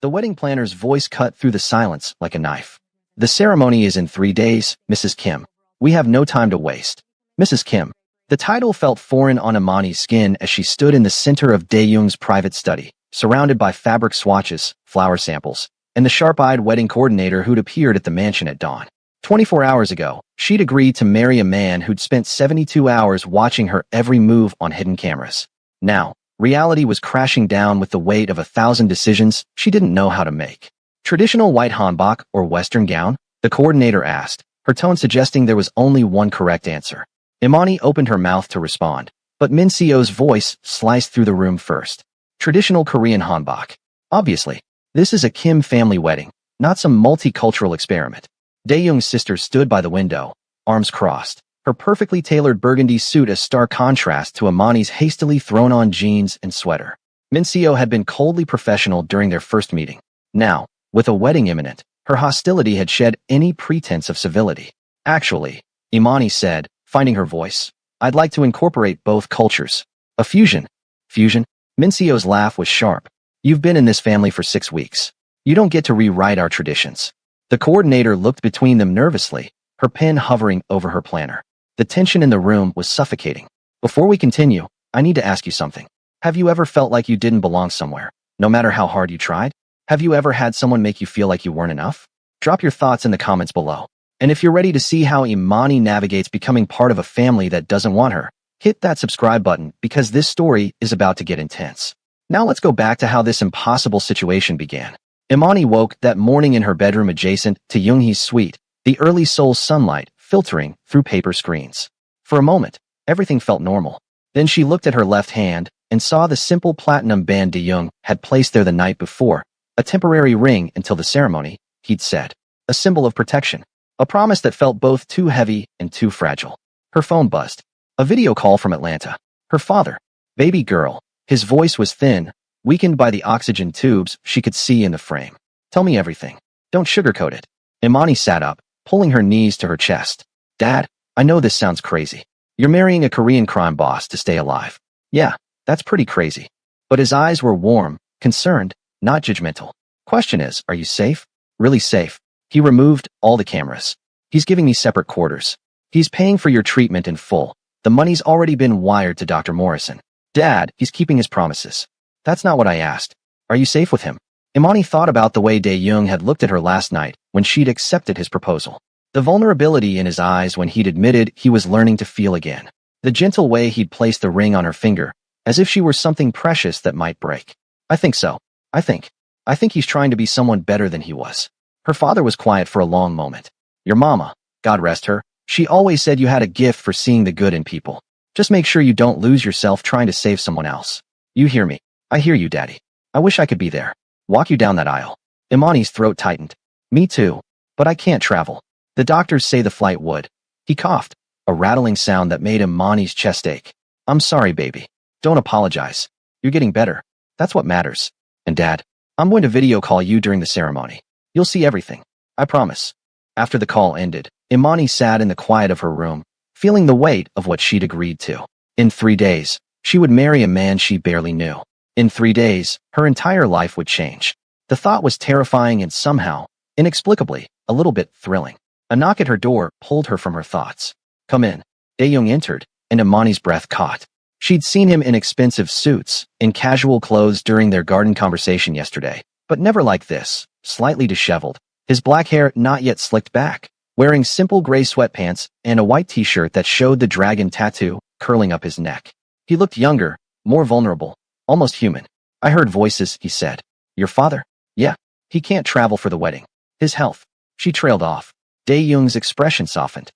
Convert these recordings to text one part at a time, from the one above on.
The wedding planner's voice cut through the silence like a knife. The ceremony is in 3 days, Mrs. Kim. We have no time to waste. Mrs. Kim. The title felt foreign on Imani's skin as she stood in the center of Dae-young's private study, surrounded by fabric swatches, flower samples, and the sharp-eyed wedding coordinator who'd appeared at the mansion at dawn. 24 hours ago, she'd agreed to marry a man who'd spent 72 hours watching her every move on hidden cameras. Now, reality was crashing down with the weight of 1,000 decisions she didn't know how to make. Traditional white hanbok or western gown? The coordinator asked, her tone suggesting there was only one correct answer. Imani opened her mouth to respond, but Min Seo's voice sliced through the room first. Traditional Korean hanbok. Obviously, this is a Kim family wedding, not some multicultural experiment. Dae-young's sister stood by the window, arms crossed, her perfectly tailored burgundy suit a stark contrast to Imani's hastily thrown-on jeans and sweater. Min Seo had been coldly professional during their first meeting. Now, with a wedding imminent, her hostility had shed any pretense of civility. Actually, Imani said, finding her voice, I'd like to incorporate both cultures. A fusion. Fusion? Min Seo's laugh was sharp. You've been in this family for 6 weeks. You don't get to rewrite our traditions. The coordinator looked between them nervously, her pen hovering over her planner. The tension in the room was suffocating. Before we continue, I need to ask you something. Have you ever felt like you didn't belong somewhere, no matter how hard you tried? Have you ever had someone make you feel like you weren't enough? Drop your thoughts in the comments below. And if you're ready to see how Imani navigates becoming part of a family that doesn't want her, hit that subscribe button because this story is about to get intense. Now let's go back to how this impossible situation began. Imani woke that morning in her bedroom adjacent to Yoonhee's suite, the early Seoul sunlight filtering through paper screens. For a moment, everything felt normal. Then she looked at her left hand and saw the simple platinum band Dae-young had placed there the night before, a temporary ring until the ceremony, he'd said. A symbol of protection. A promise that felt both too heavy and too fragile. Her phone buzzed. A video call from Atlanta. Her father. Baby girl. His voice was thin, weakened by the oxygen tubes she could see in the frame. Tell me everything. Don't sugarcoat it. Imani sat up, pulling her knees to her chest. Dad, I know this sounds crazy. You're marrying a Korean crime boss to stay alive. Yeah, that's pretty crazy. But his eyes were warm, concerned, not judgmental. Question is, are you safe? Really safe. He removed all the cameras. He's giving me separate quarters. He's paying for your treatment in full. The money's already been wired to Dr. Morrison. Dad, he's keeping his promises. That's not what I asked. Are you safe with him? Imani thought about the way Dae-young had looked at her last night when she'd accepted his proposal. The vulnerability in his eyes when he'd admitted he was learning to feel again. The gentle way he'd placed the ring on her finger, as if she were something precious that might break. I think so. I think he's trying to be someone better than he was. Her father was quiet for a long moment. Your mama, God rest her, she always said you had a gift for seeing the good in people. Just make sure you don't lose yourself trying to save someone else. You hear me? I hear you, Daddy. I wish I could be there. Walk you down that aisle. Imani's throat tightened. Me too. But I can't travel. The doctors say the flight would. He coughed, a rattling sound that made Imani's chest ache. I'm sorry, baby. Don't apologize. You're getting better. That's what matters. And Dad, I'm going to video call you during the ceremony. You'll see everything. I promise. After the call ended, Imani sat in the quiet of her room, feeling the weight of what she'd agreed to. In 3 days, she would marry a man she barely knew. In 3 days, her entire life would change. The thought was terrifying and somehow, inexplicably, a little bit thrilling. A knock at her door pulled her from her thoughts. Come in. Dae-young entered, and Imani's breath caught. She'd seen him in expensive suits, in casual clothes during their garden conversation yesterday, but never like this, slightly disheveled, his black hair not yet slicked back, wearing simple gray sweatpants and a white t-shirt that showed the dragon tattoo curling up his neck. He looked younger, more vulnerable, almost human. I heard voices, he said. Your father? Yeah. He can't travel for the wedding. His health. She trailed off. Dae-young's expression softened.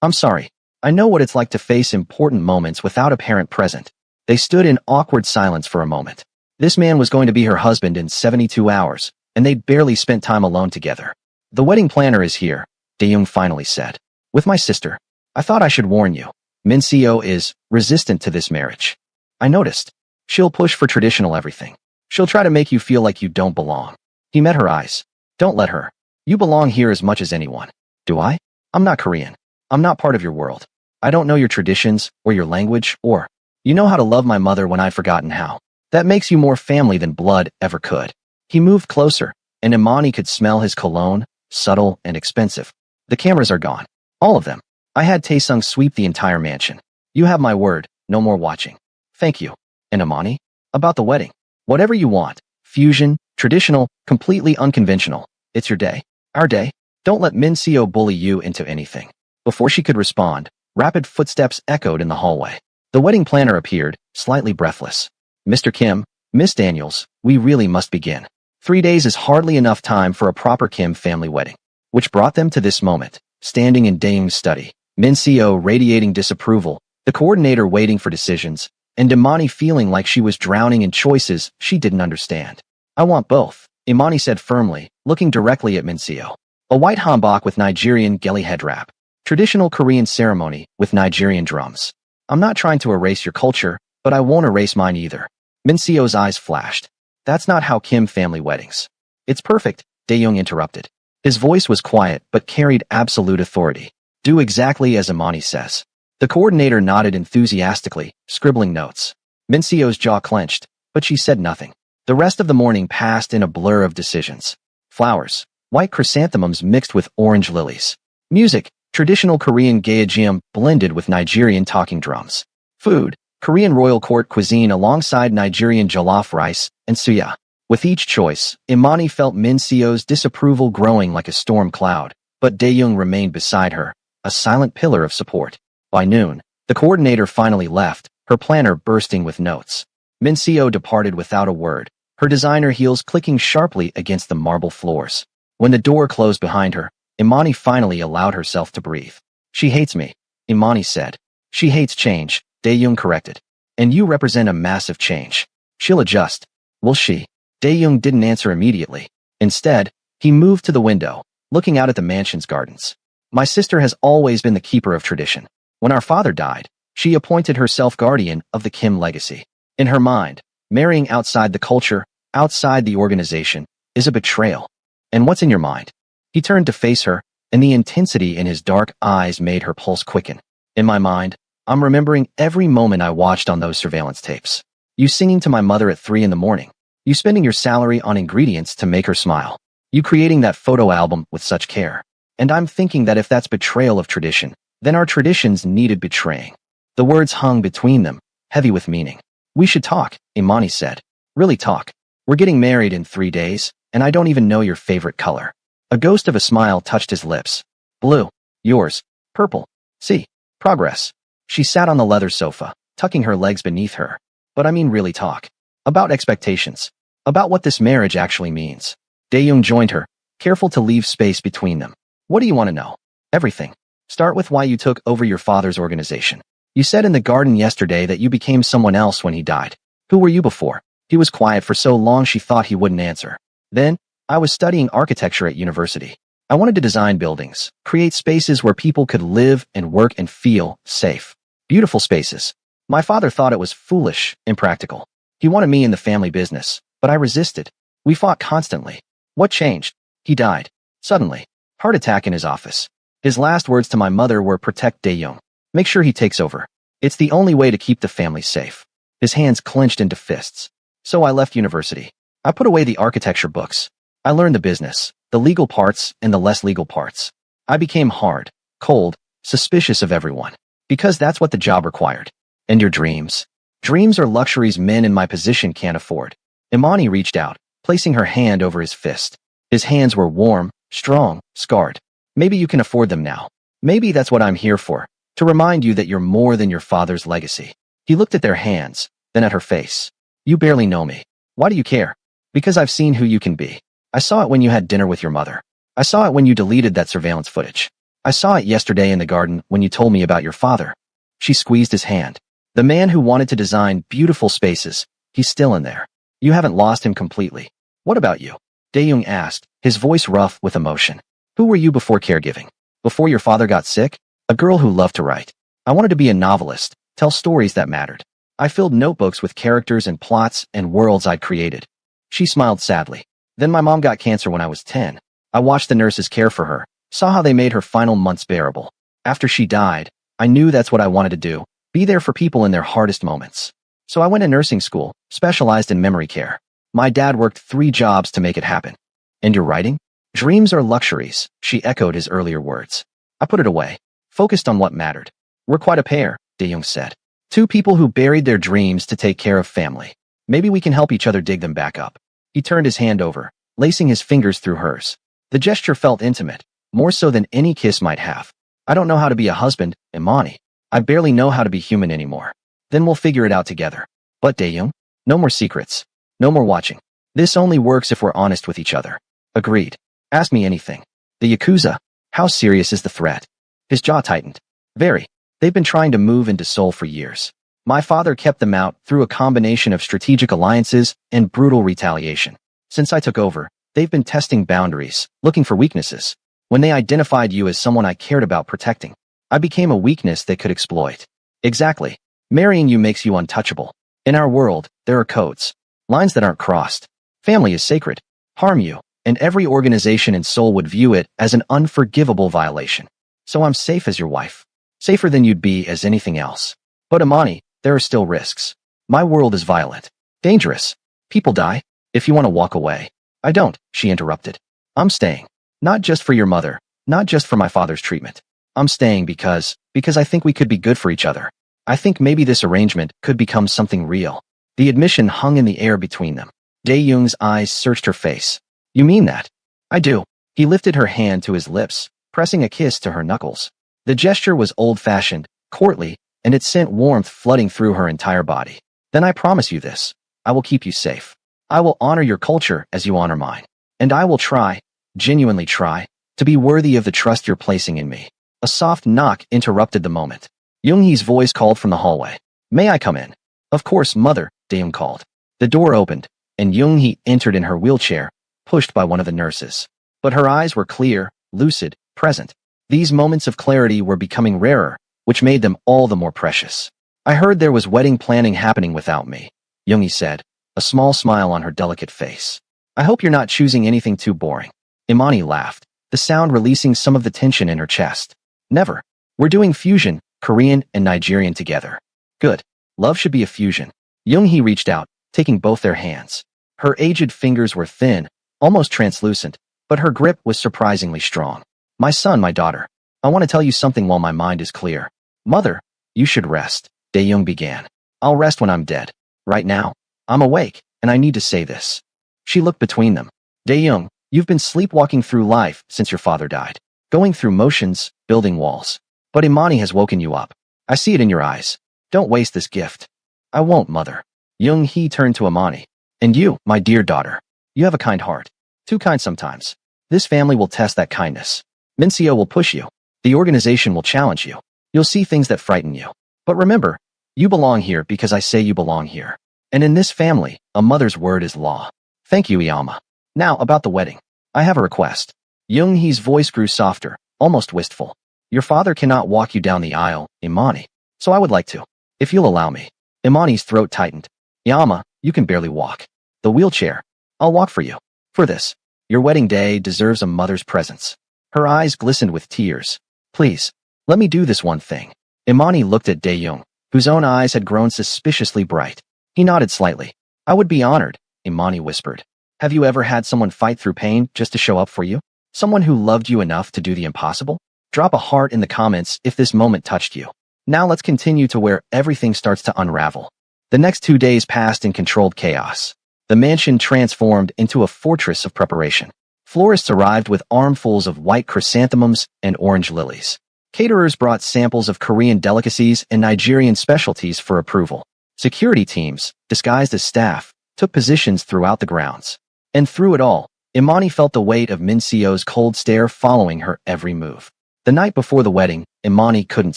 I'm sorry. I know what it's like to face important moments without a parent present. They stood in awkward silence for a moment. This man was going to be her husband in 72 hours, and they'd barely spent time alone together. The wedding planner is here, Dae-young finally said. With my sister. I thought I should warn you. Min Seo is resistant to this marriage. I noticed. She'll push for traditional everything. She'll try to make you feel like you don't belong. He met her eyes. Don't let her. You belong here as much as anyone. Do I? I'm not Korean. I'm not part of your world. I don't know your traditions, or your language, or... You know how to love my mother when I've forgotten how. That makes you more family than blood ever could. He moved closer, and Imani could smell his cologne, subtle and expensive. The cameras are gone. All of them. I had Taesung sweep the entire mansion. You have my word, no more watching. Thank you. And Imani? About the wedding. Whatever you want. Fusion, traditional, completely unconventional. It's your day. Our day. Don't let Min Seo bully you into anything. Before she could respond, rapid footsteps echoed in the hallway. The wedding planner appeared, slightly breathless. Mr. Kim, Miss Daniels, we really must begin. 3 days is hardly enough time for a proper Kim family wedding. Which brought them to this moment, standing in Daeung's study, Min Seo radiating disapproval, the coordinator waiting for decisions, and Imani feeling like she was drowning in choices she didn't understand. I want both, Imani said firmly, looking directly at Min Seo. A white hanbok with Nigerian geli head wrap. Traditional Korean ceremony with Nigerian drums. I'm not trying to erase your culture, but I won't erase mine either. Min Seo's eyes flashed. That's not how Kim family weddings. It's perfect, Daeung interrupted. His voice was quiet but carried absolute authority. Do exactly as Imani says. The coordinator nodded enthusiastically, scribbling notes. Min Seo's jaw clenched, but she said nothing. The rest of the morning passed in a blur of decisions. Flowers, white chrysanthemums mixed with orange lilies. Music, traditional Korean gaejeum blended with Nigerian talking drums. Food, Korean royal court cuisine alongside Nigerian jollof rice and suya. With each choice, Imani felt Min Seo's disapproval growing like a storm cloud, but Daeung remained beside her, a silent pillar of support. By noon, the coordinator finally left, her planner bursting with notes. Min Seo departed without a word, her designer heels clicking sharply against the marble floors. When the door closed behind her, Imani finally allowed herself to breathe. She hates me, Imani said. She hates change, Daeung corrected. And you represent a massive change. She'll adjust. Will she? Daeung didn't answer immediately. Instead, he moved to the window, looking out at the mansion's gardens. My sister has always been the keeper of tradition. When our father died, she appointed herself guardian of the Kim legacy. In her mind, marrying outside the culture, outside the organization, is a betrayal. And what's in your mind? He turned to face her, and the intensity in his dark eyes made her pulse quicken. In my mind, I'm remembering every moment I watched on those surveillance tapes. You singing to my mother at 3 in the morning. You spending your salary on ingredients to make her smile. You creating that photo album with such care. And I'm thinking that if that's betrayal of tradition, then our traditions needed betraying. The words hung between them, heavy with meaning. We should talk, Imani said. Really talk. We're getting married in 3 days, and I don't even know your favorite color. A ghost of a smile touched his lips. Blue. Yours. Purple. See. Progress. She sat on the leather sofa, tucking her legs beneath her. But I mean really talk. About expectations. About what this marriage actually means. Daeung joined her, careful to leave space between them. What do you want to know? Everything. Start with why you took over your father's organization. You said in the garden yesterday that you became someone else when he died. Who were you before? He was quiet for so long she thought he wouldn't answer. Then, I was studying architecture at university. I wanted to design buildings, create spaces where people could live and work and feel safe. Beautiful spaces. My father thought it was foolish, impractical. He wanted me in the family business, but I resisted. We fought constantly. What changed? He died. Suddenly. Heart attack in his office. His last words to my mother were protect Daeung. Make sure he takes over. It's the only way to keep the family safe. His hands clenched into fists. So I left university. I put away the architecture books. I learned the business, the legal parts and the less legal parts. I became hard, cold, suspicious of everyone. Because that's what the job required. And your dreams? Dreams are luxuries men in my position can't afford. Imani reached out, placing her hand over his fist. His hands were warm, strong, scarred. Maybe you can afford them now. Maybe that's what I'm here for, to remind you that you're more than your father's legacy. He looked at their hands, then at her face. You barely know me. Why do you care? Because I've seen who you can be. I saw it when you had dinner with your mother. I saw it when you deleted that surveillance footage. I saw it yesterday in the garden when you told me about your father. She squeezed his hand. The man who wanted to design beautiful spaces, he's still in there. You haven't lost him completely. What about you? Daeung asked, his voice rough with emotion. Who were you before caregiving? Before your father got sick? A girl who loved to write. I wanted to be a novelist, tell stories that mattered. I filled notebooks with characters and plots and worlds I'd created. She smiled sadly. Then my mom got cancer when I was 10. I watched the nurses care for her, saw how they made her final months bearable. After she died, I knew that's what I wanted to do, be there for people in their hardest moments. So I went to nursing school, specialized in memory care. My dad worked 3 jobs to make it happen. And you're writing? Dreams are luxuries, she echoed his earlier words. I put it away, focused on what mattered. We're quite a pair, Dae-young said. 2 people who buried their dreams to take care of family. Maybe we can help each other dig them back up. He turned his hand over, lacing his fingers through hers. The gesture felt intimate, more so than any kiss might have. I don't know how to be a husband, Imani. I barely know how to be human anymore. Then we'll figure it out together. But Dae-young, no more secrets. No more watching. This only works if we're honest with each other. Agreed. Ask me anything. The Yakuza? How serious is the threat? His jaw tightened. Very. They've been trying to move into Seoul for years. My father kept them out through a combination of strategic alliances and brutal retaliation. Since I took over, they've been testing boundaries, looking for weaknesses. When they identified you as someone I cared about protecting, I became a weakness they could exploit. Exactly. Marrying you makes you untouchable. In our world, there are codes. Lines that aren't crossed. Family is sacred. Harm you, and every organization in Seoul would view it as an unforgivable violation. So I'm safe as your wife. Safer than you'd be as anything else. But Imani, there are still risks. My world is violent. Dangerous. People die. If you want to walk away. I don't, she interrupted. I'm staying. Not just for your mother. Not just for my father's treatment. I'm staying because I think we could be good for each other. I think maybe this arrangement could become something real. The admission hung in the air between them. Dae-young's eyes searched her face. You mean that? I do. He lifted her hand to his lips, pressing a kiss to her knuckles. The gesture was old-fashioned, courtly, and it sent warmth flooding through her entire body. Then I promise you this. I will keep you safe. I will honor your culture as you honor mine. And I will try, genuinely try, to be worthy of the trust you're placing in me. A soft knock interrupted the moment. Young-hee's voice called from the hallway. May I come in? Of course, mother, Dae-young called. The door opened, and Young-hee entered in her wheelchair, pushed by one of the nurses. But her eyes were clear, lucid, present. These moments of clarity were becoming rarer, which made them all the more precious. I heard there was wedding planning happening without me, Young-hee said, a small smile on her delicate face. I hope you're not choosing anything too boring. Imani laughed, the sound releasing some of the tension in her chest. Never. We're doing fusion, Korean and Nigerian together. Good. Love should be a fusion. Young-hee reached out, taking both their hands. Her aged fingers were thin, almost translucent, but her grip was surprisingly strong. My son, my daughter. I want to tell you something while my mind is clear. Mother, you should rest, Dae-young began. I'll rest when I'm dead. Right now, I'm awake, and I need to say this. She looked between them. Dae-young, you've been sleepwalking through life since your father died. Going through motions, building walls. But Imani has woken you up. I see it in your eyes. Don't waste this gift. I won't, mother. Young-hee turned to Imani. And you, my dear daughter. You have a kind heart. Too kind sometimes. This family will test that kindness. Minseo will push you. The organization will challenge you. You'll see things that frighten you. But remember, you belong here because I say you belong here. And in this family, a mother's word is law. Thank you, Iyama. Now, about the wedding. I have a request. Young-hee's voice grew softer, almost wistful. Your father cannot walk you down the aisle, Imani. So I would like to. If you'll allow me. Imani's throat tightened. Iyama, you can barely walk. The wheelchair. I'll walk for you. For this. Your wedding day deserves a mother's presence. Her eyes glistened with tears. Please, let me do this one thing. Imani looked at Dae-young, whose own eyes had grown suspiciously bright. He nodded slightly. I would be honored, Imani whispered. Have you ever had someone fight through pain just to show up for you? Someone who loved you enough to do the impossible? Drop a heart in the comments if this moment touched you. Now let's continue to where everything starts to unravel. The next 2 days passed in controlled chaos. The mansion transformed into a fortress of preparation. Florists arrived with armfuls of white chrysanthemums and orange lilies. Caterers brought samples of Korean delicacies and Nigerian specialties for approval. Security teams, disguised as staff, took positions throughout the grounds. And through it all, Imani felt the weight of Minseo's cold stare following her every move. The night before the wedding, Imani couldn't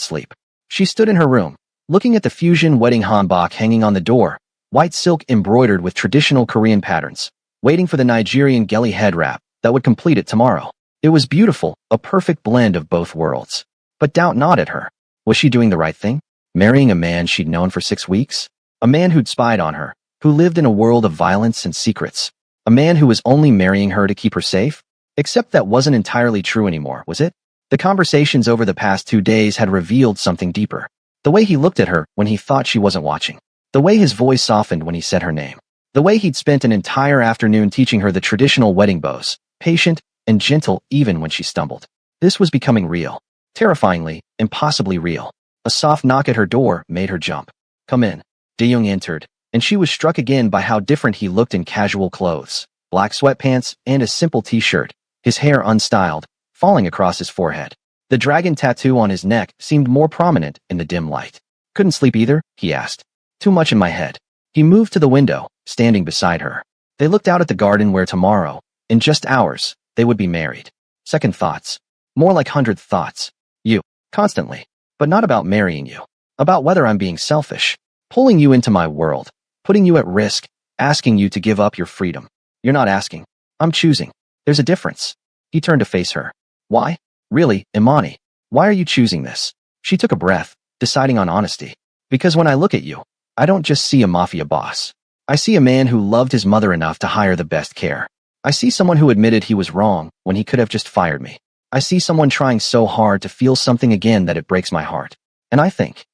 sleep. She stood in her room, looking at the fusion wedding hanbok hanging on the door, white silk embroidered with traditional Korean patterns, waiting for the Nigerian geli head wrap that would complete it tomorrow. It was beautiful, a perfect blend of both worlds. But doubt gnawed at her. Was she doing the right thing? Marrying a man she'd known for 6 weeks? A man who'd spied on her, who lived in a world of violence and secrets. A man who was only marrying her to keep her safe? Except that wasn't entirely true anymore, was it? The conversations over the past 2 days had revealed something deeper. The way he looked at her when he thought she wasn't watching. The way his voice softened when he said her name. The way he'd spent an entire afternoon teaching her the traditional wedding bows, patient and gentle even when she stumbled. This was becoming real. Terrifyingly, impossibly real. A soft knock at her door made her jump. "Come in." Dae-young entered, and she was struck again by how different he looked in casual clothes, black sweatpants and a simple t-shirt, his hair unstyled, falling across his forehead. The dragon tattoo on his neck seemed more prominent in the dim light. "Couldn't sleep either?" he asked. "Too much in my head." He moved to the window, standing beside her. They looked out at the garden where tomorrow, in just hours, they would be married. Second thoughts. More like 100 thoughts. You. Constantly. But not about marrying you. About whether I'm being selfish. Pulling you into my world. Putting you at risk. Asking you to give up your freedom. You're not asking. I'm choosing. There's a difference. He turned to face her. Why? Really, Imani? Why are you choosing this? She took a breath, deciding on honesty. Because when I look at you, I don't just see a mafia boss. I see a man who loved his mother enough to hire the best care. I see someone who admitted he was wrong when he could have just fired me. I see someone trying so hard to feel something again that it breaks my heart. And I think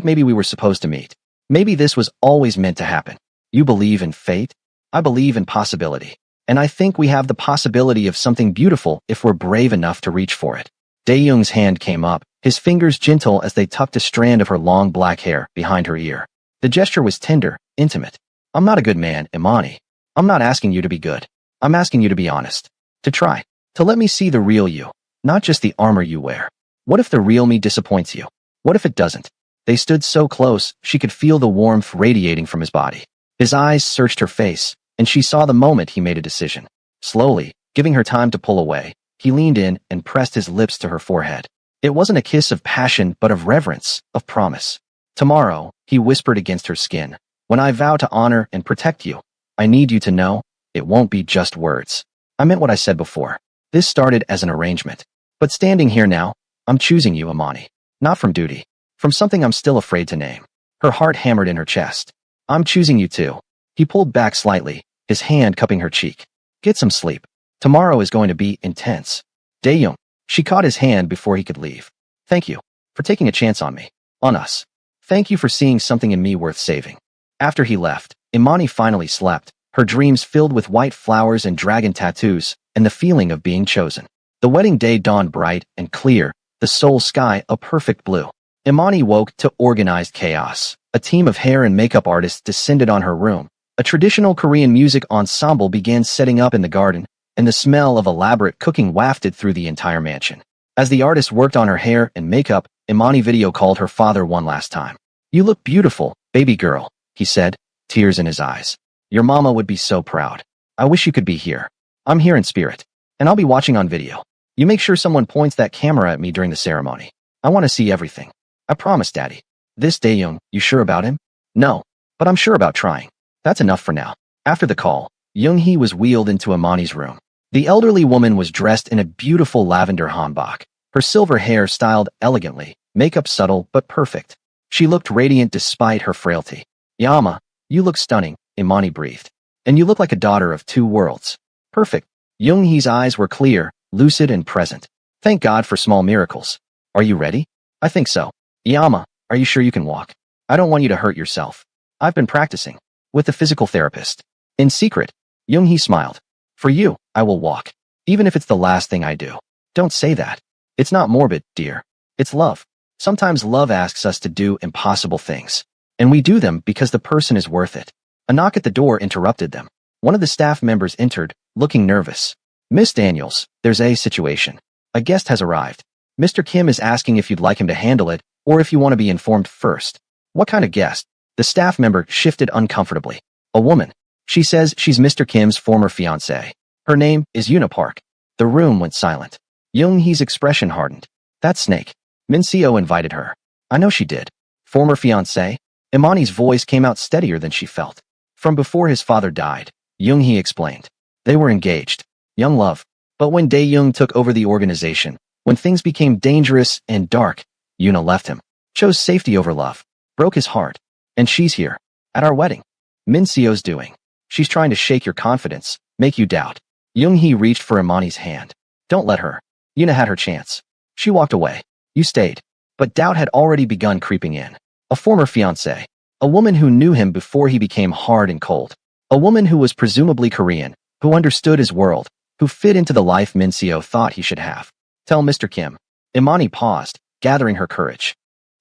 maybe we were supposed to meet. Maybe this was always meant to happen. You believe in fate? I believe in possibility. And I think we have the possibility of something beautiful if we're brave enough to reach for it. Dae-young's hand came up, his fingers gentle as they tucked a strand of her long black hair behind her ear. The gesture was tender, intimate. I'm not a good man, Imani. I'm not asking you to be good. I'm asking you to be honest. To try. To let me see the real you, not just the armor you wear. What if the real me disappoints you? What if it doesn't? They stood so close, she could feel the warmth radiating from his body. His eyes searched her face, and she saw the moment he made a decision. Slowly, giving her time to pull away, he leaned in and pressed his lips to her forehead. It wasn't a kiss of passion, but of reverence, of promise. Tomorrow, he whispered against her skin, when I vow to honor and protect you, I need you to know, it won't be just words. I meant what I said before. This started as an arrangement. But standing here now, I'm choosing you, Imani. Not from duty. From something I'm still afraid to name. Her heart hammered in her chest. I'm choosing you too. He pulled back slightly, his hand cupping her cheek. Get some sleep. Tomorrow is going to be intense. Dae-young. She caught his hand before he could leave. Thank you for taking a chance on me. On us. Thank you for seeing something in me worth saving. After he left, Imani finally slept, her dreams filled with white flowers and dragon tattoos, and the feeling of being chosen. The wedding day dawned bright and clear, the Seoul sky a perfect blue. Imani woke to organized chaos. A team of hair and makeup artists descended on her room. A traditional Korean music ensemble began setting up in the garden, and the smell of elaborate cooking wafted through the entire mansion. As the artist worked on her hair and makeup, Imani video called her father one last time. You look beautiful, baby girl, he said, tears in his eyes. Your mama would be so proud. I wish you could be here. I'm here in spirit. And I'll be watching on video. You make sure someone points that camera at me during the ceremony. I want to see everything. I promise, Daddy. This Dae-young, you sure about him? No. But I'm sure about trying. That's enough for now. After the call, Young-hee was wheeled into Imani's room. The elderly woman was dressed in a beautiful lavender hanbok, her silver hair styled elegantly, makeup subtle but perfect. She looked radiant despite her frailty. Yama, you look stunning, Imani breathed. And you look like a daughter of two worlds. Perfect. Young-hee's eyes were clear, lucid and present. Thank God for small miracles. Are you ready? I think so. Yama, are you sure you can walk? I don't want you to hurt yourself. I've been practicing. With the physical therapist. In secret, Young-hee smiled. For you, I will walk. Even if it's the last thing I do. Don't say that. It's not morbid, dear. It's love. Sometimes love asks us to do impossible things. And we do them because the person is worth it. A knock at the door interrupted them. One of the staff members entered, looking nervous. Miss Daniels, there's a situation. A guest has arrived. Mr. Kim is asking if you'd like him to handle it, or if you want to be informed first. What kind of guest? The staff member shifted uncomfortably. A woman. She says she's Mr. Kim's former fiancée. Her name is Yuna Park. The room went silent. Young-hee's expression hardened. That snake. Min Seo invited her. I know she did. Former fiancée? Imani's voice came out steadier than she felt. From before his father died, Young-hee explained. They were engaged. Young love. But when Dae-young took over the organization, when things became dangerous and dark, Yuna left him. Chose safety over love. Broke his heart. And she's here. At our wedding. Min Seo's doing. She's trying to shake your confidence, make you doubt. Young-hee reached for Imani's hand. Don't let her. Yuna had her chance. She walked away. You stayed. But doubt had already begun creeping in. A former fiancée. A woman who knew him before he became hard and cold. A woman who was presumably Korean, who understood his world, who fit into the life Min Seo thought he should have. Tell Mr. Kim. Imani paused, gathering her courage.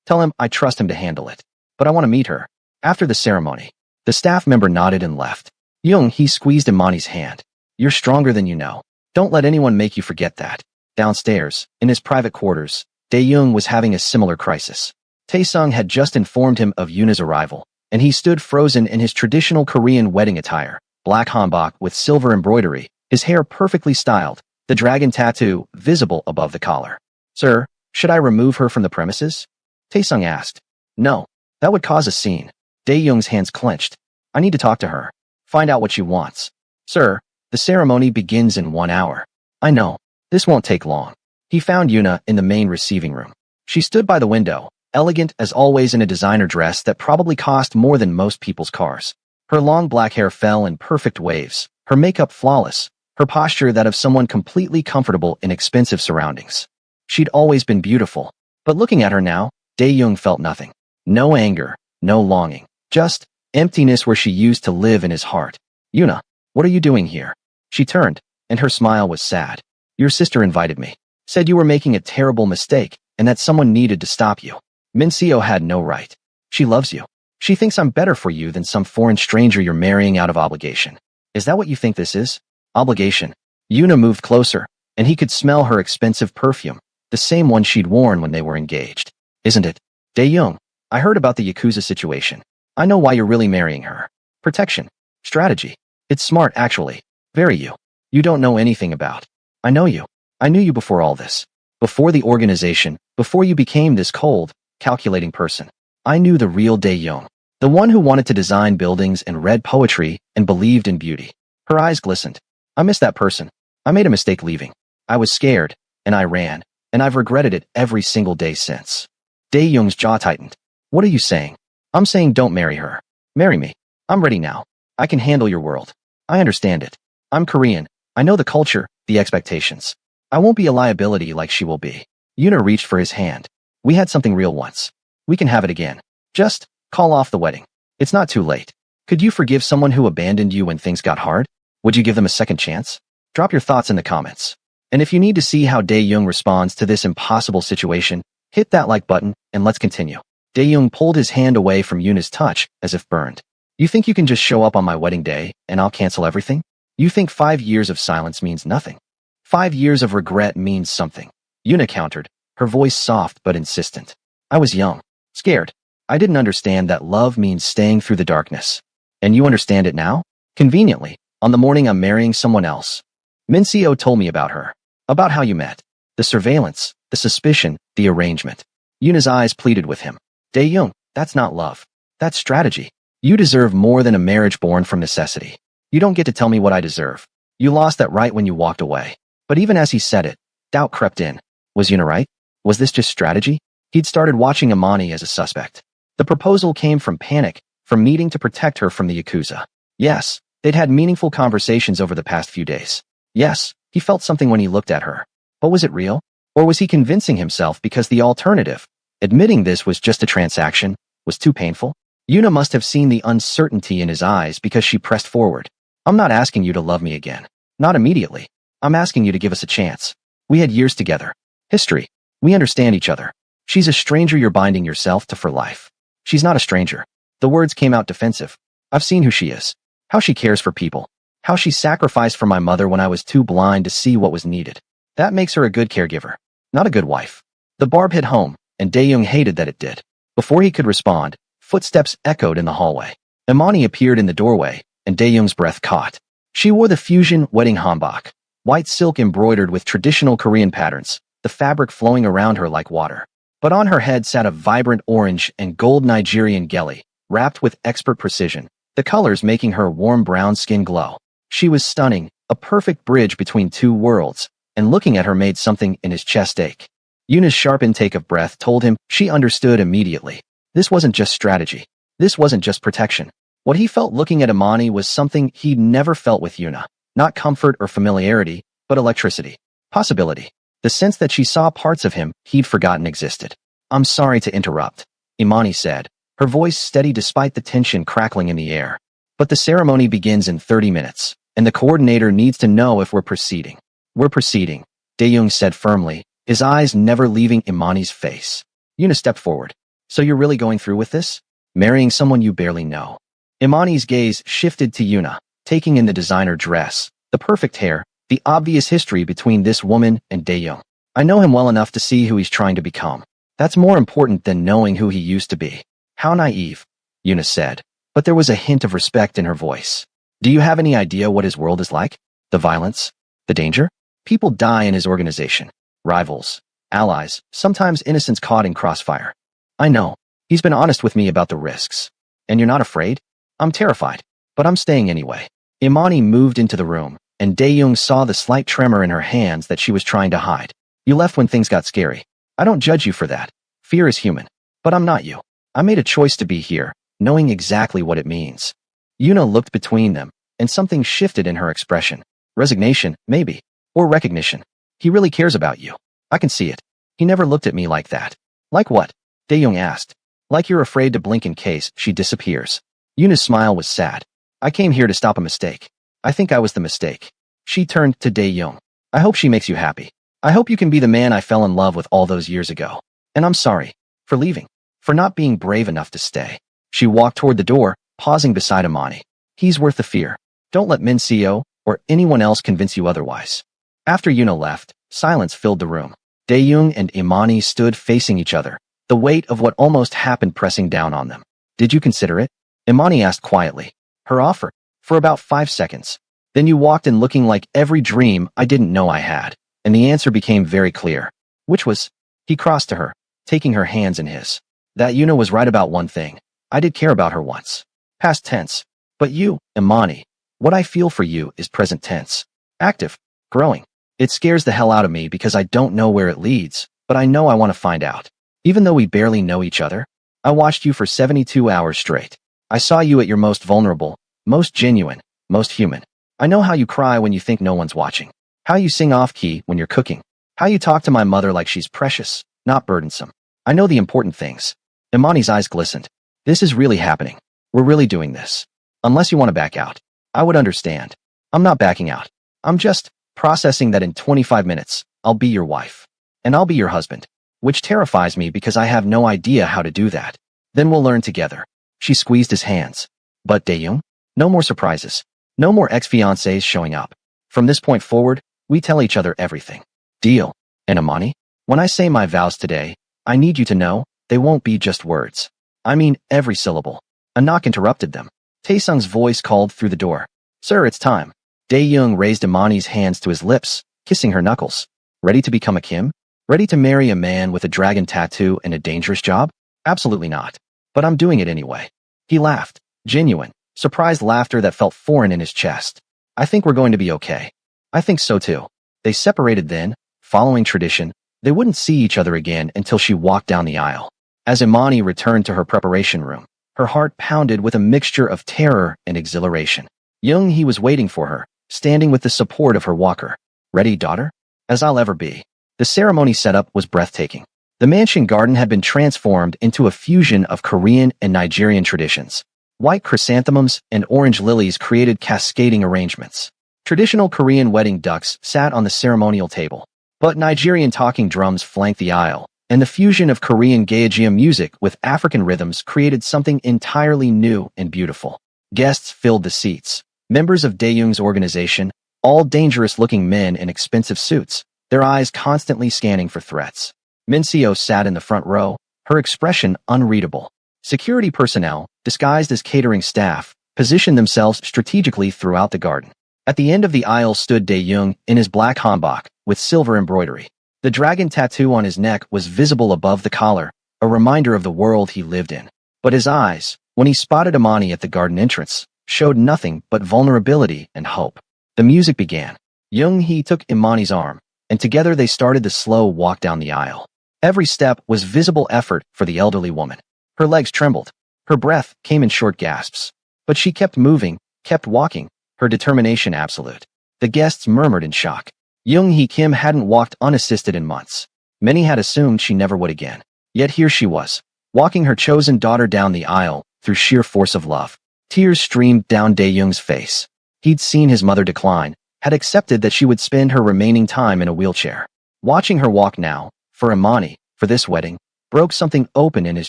Tell him I trust him to handle it. But I want to meet her. After the ceremony, the staff member nodded and left. Young, he squeezed Imani's hand. You're stronger than you know. Don't let anyone make you forget that. Downstairs, in his private quarters, Dae-young was having a similar crisis. Tae-sung had just informed him of Yuna's arrival, and he stood frozen in his traditional Korean wedding attire, black hanbok with silver embroidery, his hair perfectly styled, the dragon tattoo visible above the collar. Sir, should I remove her from the premises? Tae-sung asked. No, that would cause a scene. Dae-young's hands clenched. I need to talk to her. Find out what she wants. Sir, the ceremony begins in 1 hour. I know. This won't take long. He found Yuna in the main receiving room. She stood by the window, elegant as always in a designer dress that probably cost more than most people's cars. Her long black hair fell in perfect waves, her makeup flawless, her posture that of someone completely comfortable in expensive surroundings. She'd always been beautiful, but looking at her now, Dae-young felt nothing. No anger, no longing, just emptiness where she used to live in his heart. Yuna, what are you doing here? She turned, and her smile was sad. Your sister invited me. Said you were making a terrible mistake, and that someone needed to stop you. Min Seo had no right. She loves you. She thinks I'm better for you than some foreign stranger you're marrying out of obligation. Is that what you think this is? Obligation. Yuna moved closer, and he could smell her expensive perfume, the same one she'd worn when they were engaged. Isn't it? Dae-young, I heard about the Yakuza situation. I know why you're really marrying her. Protection. Strategy. It's smart, actually. Very you. You don't know anything about. I know you. I knew you before all this. Before the organization, before you became this cold, calculating person. I knew the real Dae-young. The one who wanted to design buildings and read poetry and believed in beauty. Her eyes glistened. I miss that person. I made a mistake leaving. I was scared, and I ran, and I've regretted it every single day since. Dae-young's jaw tightened. What are you saying? I'm saying don't marry her. Marry me. I'm ready now. I can handle your world. I understand it. I'm Korean. I know the culture, the expectations. I won't be a liability like she will be. Yuna reached for his hand. We had something real once. We can have it again. Just call off the wedding. It's not too late. Could you forgive someone who abandoned you when things got hard? Would you give them a second chance? Drop your thoughts in the comments. And if you need to see how Dae-young responds to this impossible situation, hit that like button and let's continue. Dae-young pulled his hand away from Yuna's touch as if burned. You think you can just show up on my wedding day and I'll cancel everything? You think 5 years of silence means nothing? 5 years of regret means something. Yuna countered, her voice soft but insistent. I was young, scared. I didn't understand that love means staying through the darkness. And you understand it now? Conveniently, on the morning I'm marrying someone else. Min Seo told me about her. About how you met. The surveillance, the suspicion, the arrangement. Yuna's eyes pleaded with him. Dae-young, that's not love. That's strategy. You deserve more than a marriage born from necessity. You don't get to tell me what I deserve. You lost that right when you walked away. But even as he said it, doubt crept in. Was Yuna right? Was this just strategy? He'd started watching Imani as a suspect. The proposal came from panic, from needing to protect her from the Yakuza. Yes, they'd had meaningful conversations over the past few days. Yes, he felt something when he looked at her. But was it real? Or was he convincing himself because the alternative, admitting this was just a transaction, was too painful? Yuna must have seen the uncertainty in his eyes because she pressed forward. I'm not asking you to love me again. Not immediately. I'm asking you to give us a chance. We had years together. History. We understand each other. She's a stranger you're binding yourself to for life. She's not a stranger. The words came out defensive. I've seen who she is. How she cares for people. How she sacrificed for my mother when I was too blind to see what was needed. That makes her a good caregiver. Not a good wife. The barb hit home, and Dae-young hated that it did. Before he could respond, footsteps echoed in the hallway. Imani appeared in the doorway, and Dae-young's breath caught. She wore the fusion wedding hanbok, white silk embroidered with traditional Korean patterns, the fabric flowing around her like water. But on her head sat a vibrant orange and gold Nigerian geli, wrapped with expert precision, the colors making her warm brown skin glow. She was stunning, a perfect bridge between two worlds, and looking at her made something in his chest ache. Yuna's sharp intake of breath told him she understood immediately. This wasn't just strategy. This wasn't just protection. What he felt looking at Imani was something he'd never felt with Yuna. Not comfort or familiarity, but electricity. Possibility. The sense that she saw parts of him he'd forgotten existed. I'm sorry to interrupt, Imani said, her voice steady despite the tension crackling in the air. But the ceremony begins in 30 minutes, and the coordinator needs to know if we're proceeding. We're proceeding, Dae-young said firmly, his eyes never leaving Imani's face. Yuna stepped forward. So you're really going through with this? Marrying someone you barely know. Imani's gaze shifted to Yuna, taking in the designer dress, the perfect hair, the obvious history between this woman and Dae-young. I know him well enough to see who he's trying to become. That's more important than knowing who he used to be. How naive, Yuna said, but there was a hint of respect in her voice. Do you have any idea what his world is like? The violence? The danger? People die in his organization. Rivals. Allies. Sometimes innocents caught in crossfire. I know. He's been honest with me about the risks. And you're not afraid? I'm terrified. But I'm staying anyway. Imani moved into the room, and Dae-young saw the slight tremor in her hands that she was trying to hide. You left when things got scary. I don't judge you for that. Fear is human. But I'm not you. I made a choice to be here, knowing exactly what it means. Yuna looked between them, and something shifted in her expression. Resignation, maybe. Or recognition. He really cares about you. I can see it. He never looked at me like that. Like what? Dae-young asked. Like you're afraid to blink in case she disappears. Yuna's smile was sad. I came here to stop a mistake. I think I was the mistake. She turned to Dae-young. I hope she makes you happy. I hope you can be the man I fell in love with all those years ago. And I'm sorry. For leaving. For not being brave enough to stay. She walked toward the door, pausing beside Imani. He's worth the fear. Don't let Min Seo or anyone else convince you otherwise. After Yuna left, silence filled the room. Dae-young and Imani stood facing each other, the weight of what almost happened pressing down on them. Did you consider it? Imani asked quietly. Her offer. For about 5 seconds. Then you walked in looking like every dream I didn't know I had. And the answer became very clear. Which was? He crossed to her, taking her hands in his. That Yuna was right about one thing. I did care about her once. Past tense. But you, Imani, what I feel for you is present tense. Active. Growing. It scares the hell out of me because I don't know where it leads, but I know I want to find out. Even though we barely know each other, I watched you for 72 hours straight. I saw you at your most vulnerable, most genuine, most human. I know how you cry when you think no one's watching. How you sing off-key when you're cooking. How you talk to my mother like she's precious, not burdensome. I know the important things. Imani's eyes glistened. This is really happening. We're really doing this. Unless you want to back out. I would understand. I'm not backing out. I'm just processing that in 25 minutes, I'll be your wife. And I'll be your husband. Which terrifies me because I have no idea how to do that. Then we'll learn together. She squeezed his hands. But Dae-young? No more surprises. No more ex-fiancés showing up. From this point forward, we tell each other everything. Deal. And Imani? When I say my vows today, I need you to know, they won't be just words. I mean every syllable. A knock interrupted them. Taesung's voice called through the door. Sir, it's time. Dae-young raised Imani's hands to his lips, kissing her knuckles. Ready to become a Kim? Ready to marry a man with a dragon tattoo and a dangerous job? Absolutely not. But I'm doing it anyway. He laughed. Genuine, surprised laughter that felt foreign in his chest. I think we're going to be okay. I think so too. They separated then, following tradition. They wouldn't see each other again until she walked down the aisle. As Imani returned to her preparation room, her heart pounded with a mixture of terror and exhilaration. He was waiting for her, standing with the support of her walker. Ready, daughter? As I'll ever be. The ceremony setup was breathtaking. The mansion garden had been transformed into a fusion of Korean and Nigerian traditions. White chrysanthemums and orange lilies created cascading arrangements. Traditional Korean wedding ducks sat on the ceremonial table, but Nigerian talking drums flanked the aisle, and the fusion of Korean Gaejeum music with African rhythms created something entirely new and beautiful. Guests filled the seats. Members of Dae-young's organization, all dangerous-looking men in expensive suits, their eyes constantly scanning for threats. Min Seo sat in the front row, her expression unreadable. Security personnel, disguised as catering staff, positioned themselves strategically throughout the garden. At the end of the aisle stood Dae-young in his black hanbok, with silver embroidery. The dragon tattoo on his neck was visible above the collar, a reminder of the world he lived in. But his eyes, when he spotted Imani at the garden entrance, showed nothing but vulnerability and hope. The music began. Young-hee took Imani's arm, and together they started the slow walk down the aisle. Every step was visible effort for the elderly woman. Her legs trembled. Her breath came in short gasps. But she kept moving, kept walking, her determination absolute. The guests murmured in shock. Young-hee Kim hadn't walked unassisted in months. Many had assumed she never would again. Yet here she was, walking her chosen daughter down the aisle through sheer force of love. Tears streamed down Dae-young's face. He'd seen his mother decline, had accepted that she would spend her remaining time in a wheelchair. Watching her walk now, for Imani, for this wedding, broke something open in his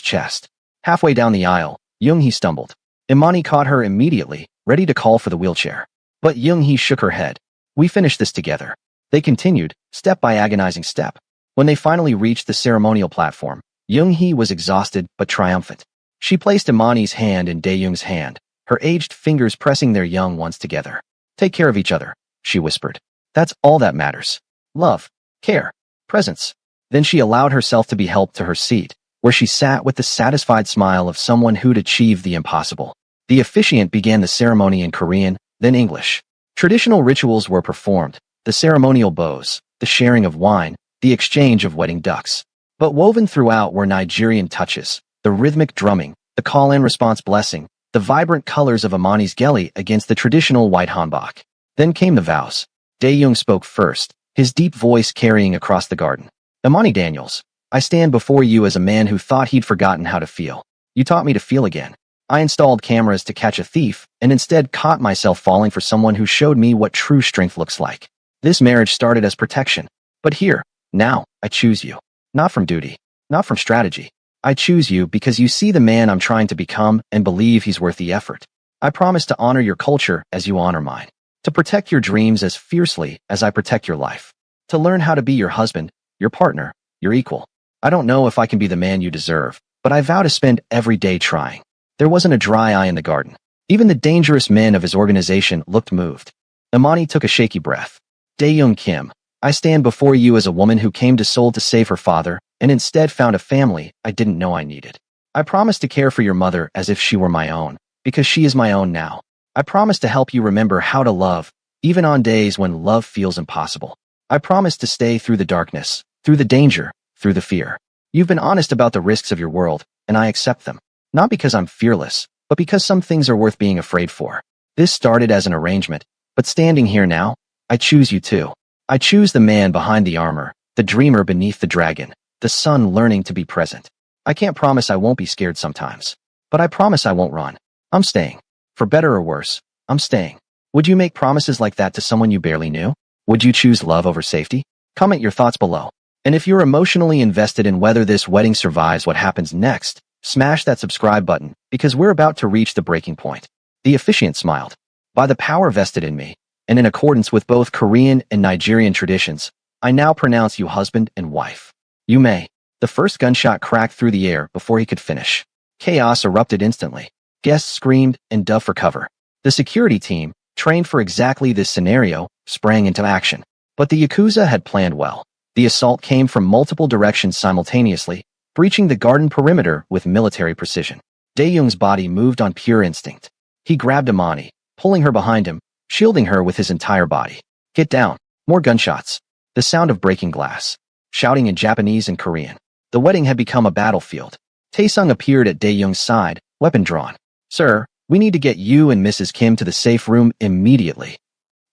chest. Halfway down the aisle, Young-hee stumbled. Imani caught her immediately, ready to call for the wheelchair. But Young-hee shook her head. We finished this together. They continued, step by agonizing step. When they finally reached the ceremonial platform, Young-hee was exhausted but triumphant. She placed Imani's hand in Dae-young's hand, her aged fingers pressing their young ones together. Take care of each other, she whispered. That's all that matters. Love, care, presence. Then she allowed herself to be helped to her seat, where she sat with the satisfied smile of someone who'd achieved the impossible. The officiant began the ceremony in Korean, then English. Traditional rituals were performed, the ceremonial bows, the sharing of wine, the exchange of wedding ducks. But woven throughout were Nigerian touches, the rhythmic drumming, the call-and-response blessing, the vibrant colors of Imani's geli against the traditional white hanbok. Then came the vows. Dae-young spoke first, his deep voice carrying across the garden. Imani Daniels, I stand before you as a man who thought he'd forgotten how to feel. You taught me to feel again. I installed cameras to catch a thief, and instead caught myself falling for someone who showed me what true strength looks like. This marriage started as protection. But here, now, I choose you. Not from duty, not from strategy. I choose you because you see the man I'm trying to become and believe he's worth the effort. I promise to honor your culture as you honor mine. To protect your dreams as fiercely as I protect your life. To learn how to be your husband, your partner, your equal. I don't know if I can be the man you deserve, but I vow to spend every day trying. There wasn't a dry eye in the garden. Even the dangerous men of his organization looked moved. Imani took a shaky breath. Dae-young Kim, I stand before you as a woman who came to Seoul to save her father, and instead found a family I didn't know I needed. I promise to care for your mother as if she were my own, because she is my own now. I promise to help you remember how to love, even on days when love feels impossible. I promise to stay through the darkness, through the danger, through the fear. You've been honest about the risks of your world, and I accept them. Not because I'm fearless, but because some things are worth being afraid for. This started as an arrangement, but standing here now, I choose you too. I choose the man behind the armor, the dreamer beneath the dragon, the son learning to be present. I can't promise I won't be scared sometimes, but I promise I won't run. I'm staying. For better or worse, I'm staying. Would you make promises like that to someone you barely knew? Would you choose love over safety? Comment your thoughts below. And if you're emotionally invested in whether this wedding survives what happens next, smash that subscribe button, because we're about to reach the breaking point. The officiant smiled. By the power vested in me, and in accordance with both Korean and Nigerian traditions, I now pronounce you husband and wife. You may. The first gunshot cracked through the air before he could finish. Chaos erupted instantly. Guests screamed and dove for cover. The security team, trained for exactly this scenario, sprang into action. But the Yakuza had planned well. The assault came from multiple directions simultaneously, breaching the garden perimeter with military precision. Dae-young's body moved on pure instinct. He grabbed Imani, pulling her behind him, shielding her with his entire body. Get down. More gunshots. The sound of breaking glass. Shouting in Japanese and Korean. The wedding had become a battlefield. Taesung appeared at Dae-young's side, weapon drawn. Sir, we need to get you and Mrs. Kim to the safe room immediately.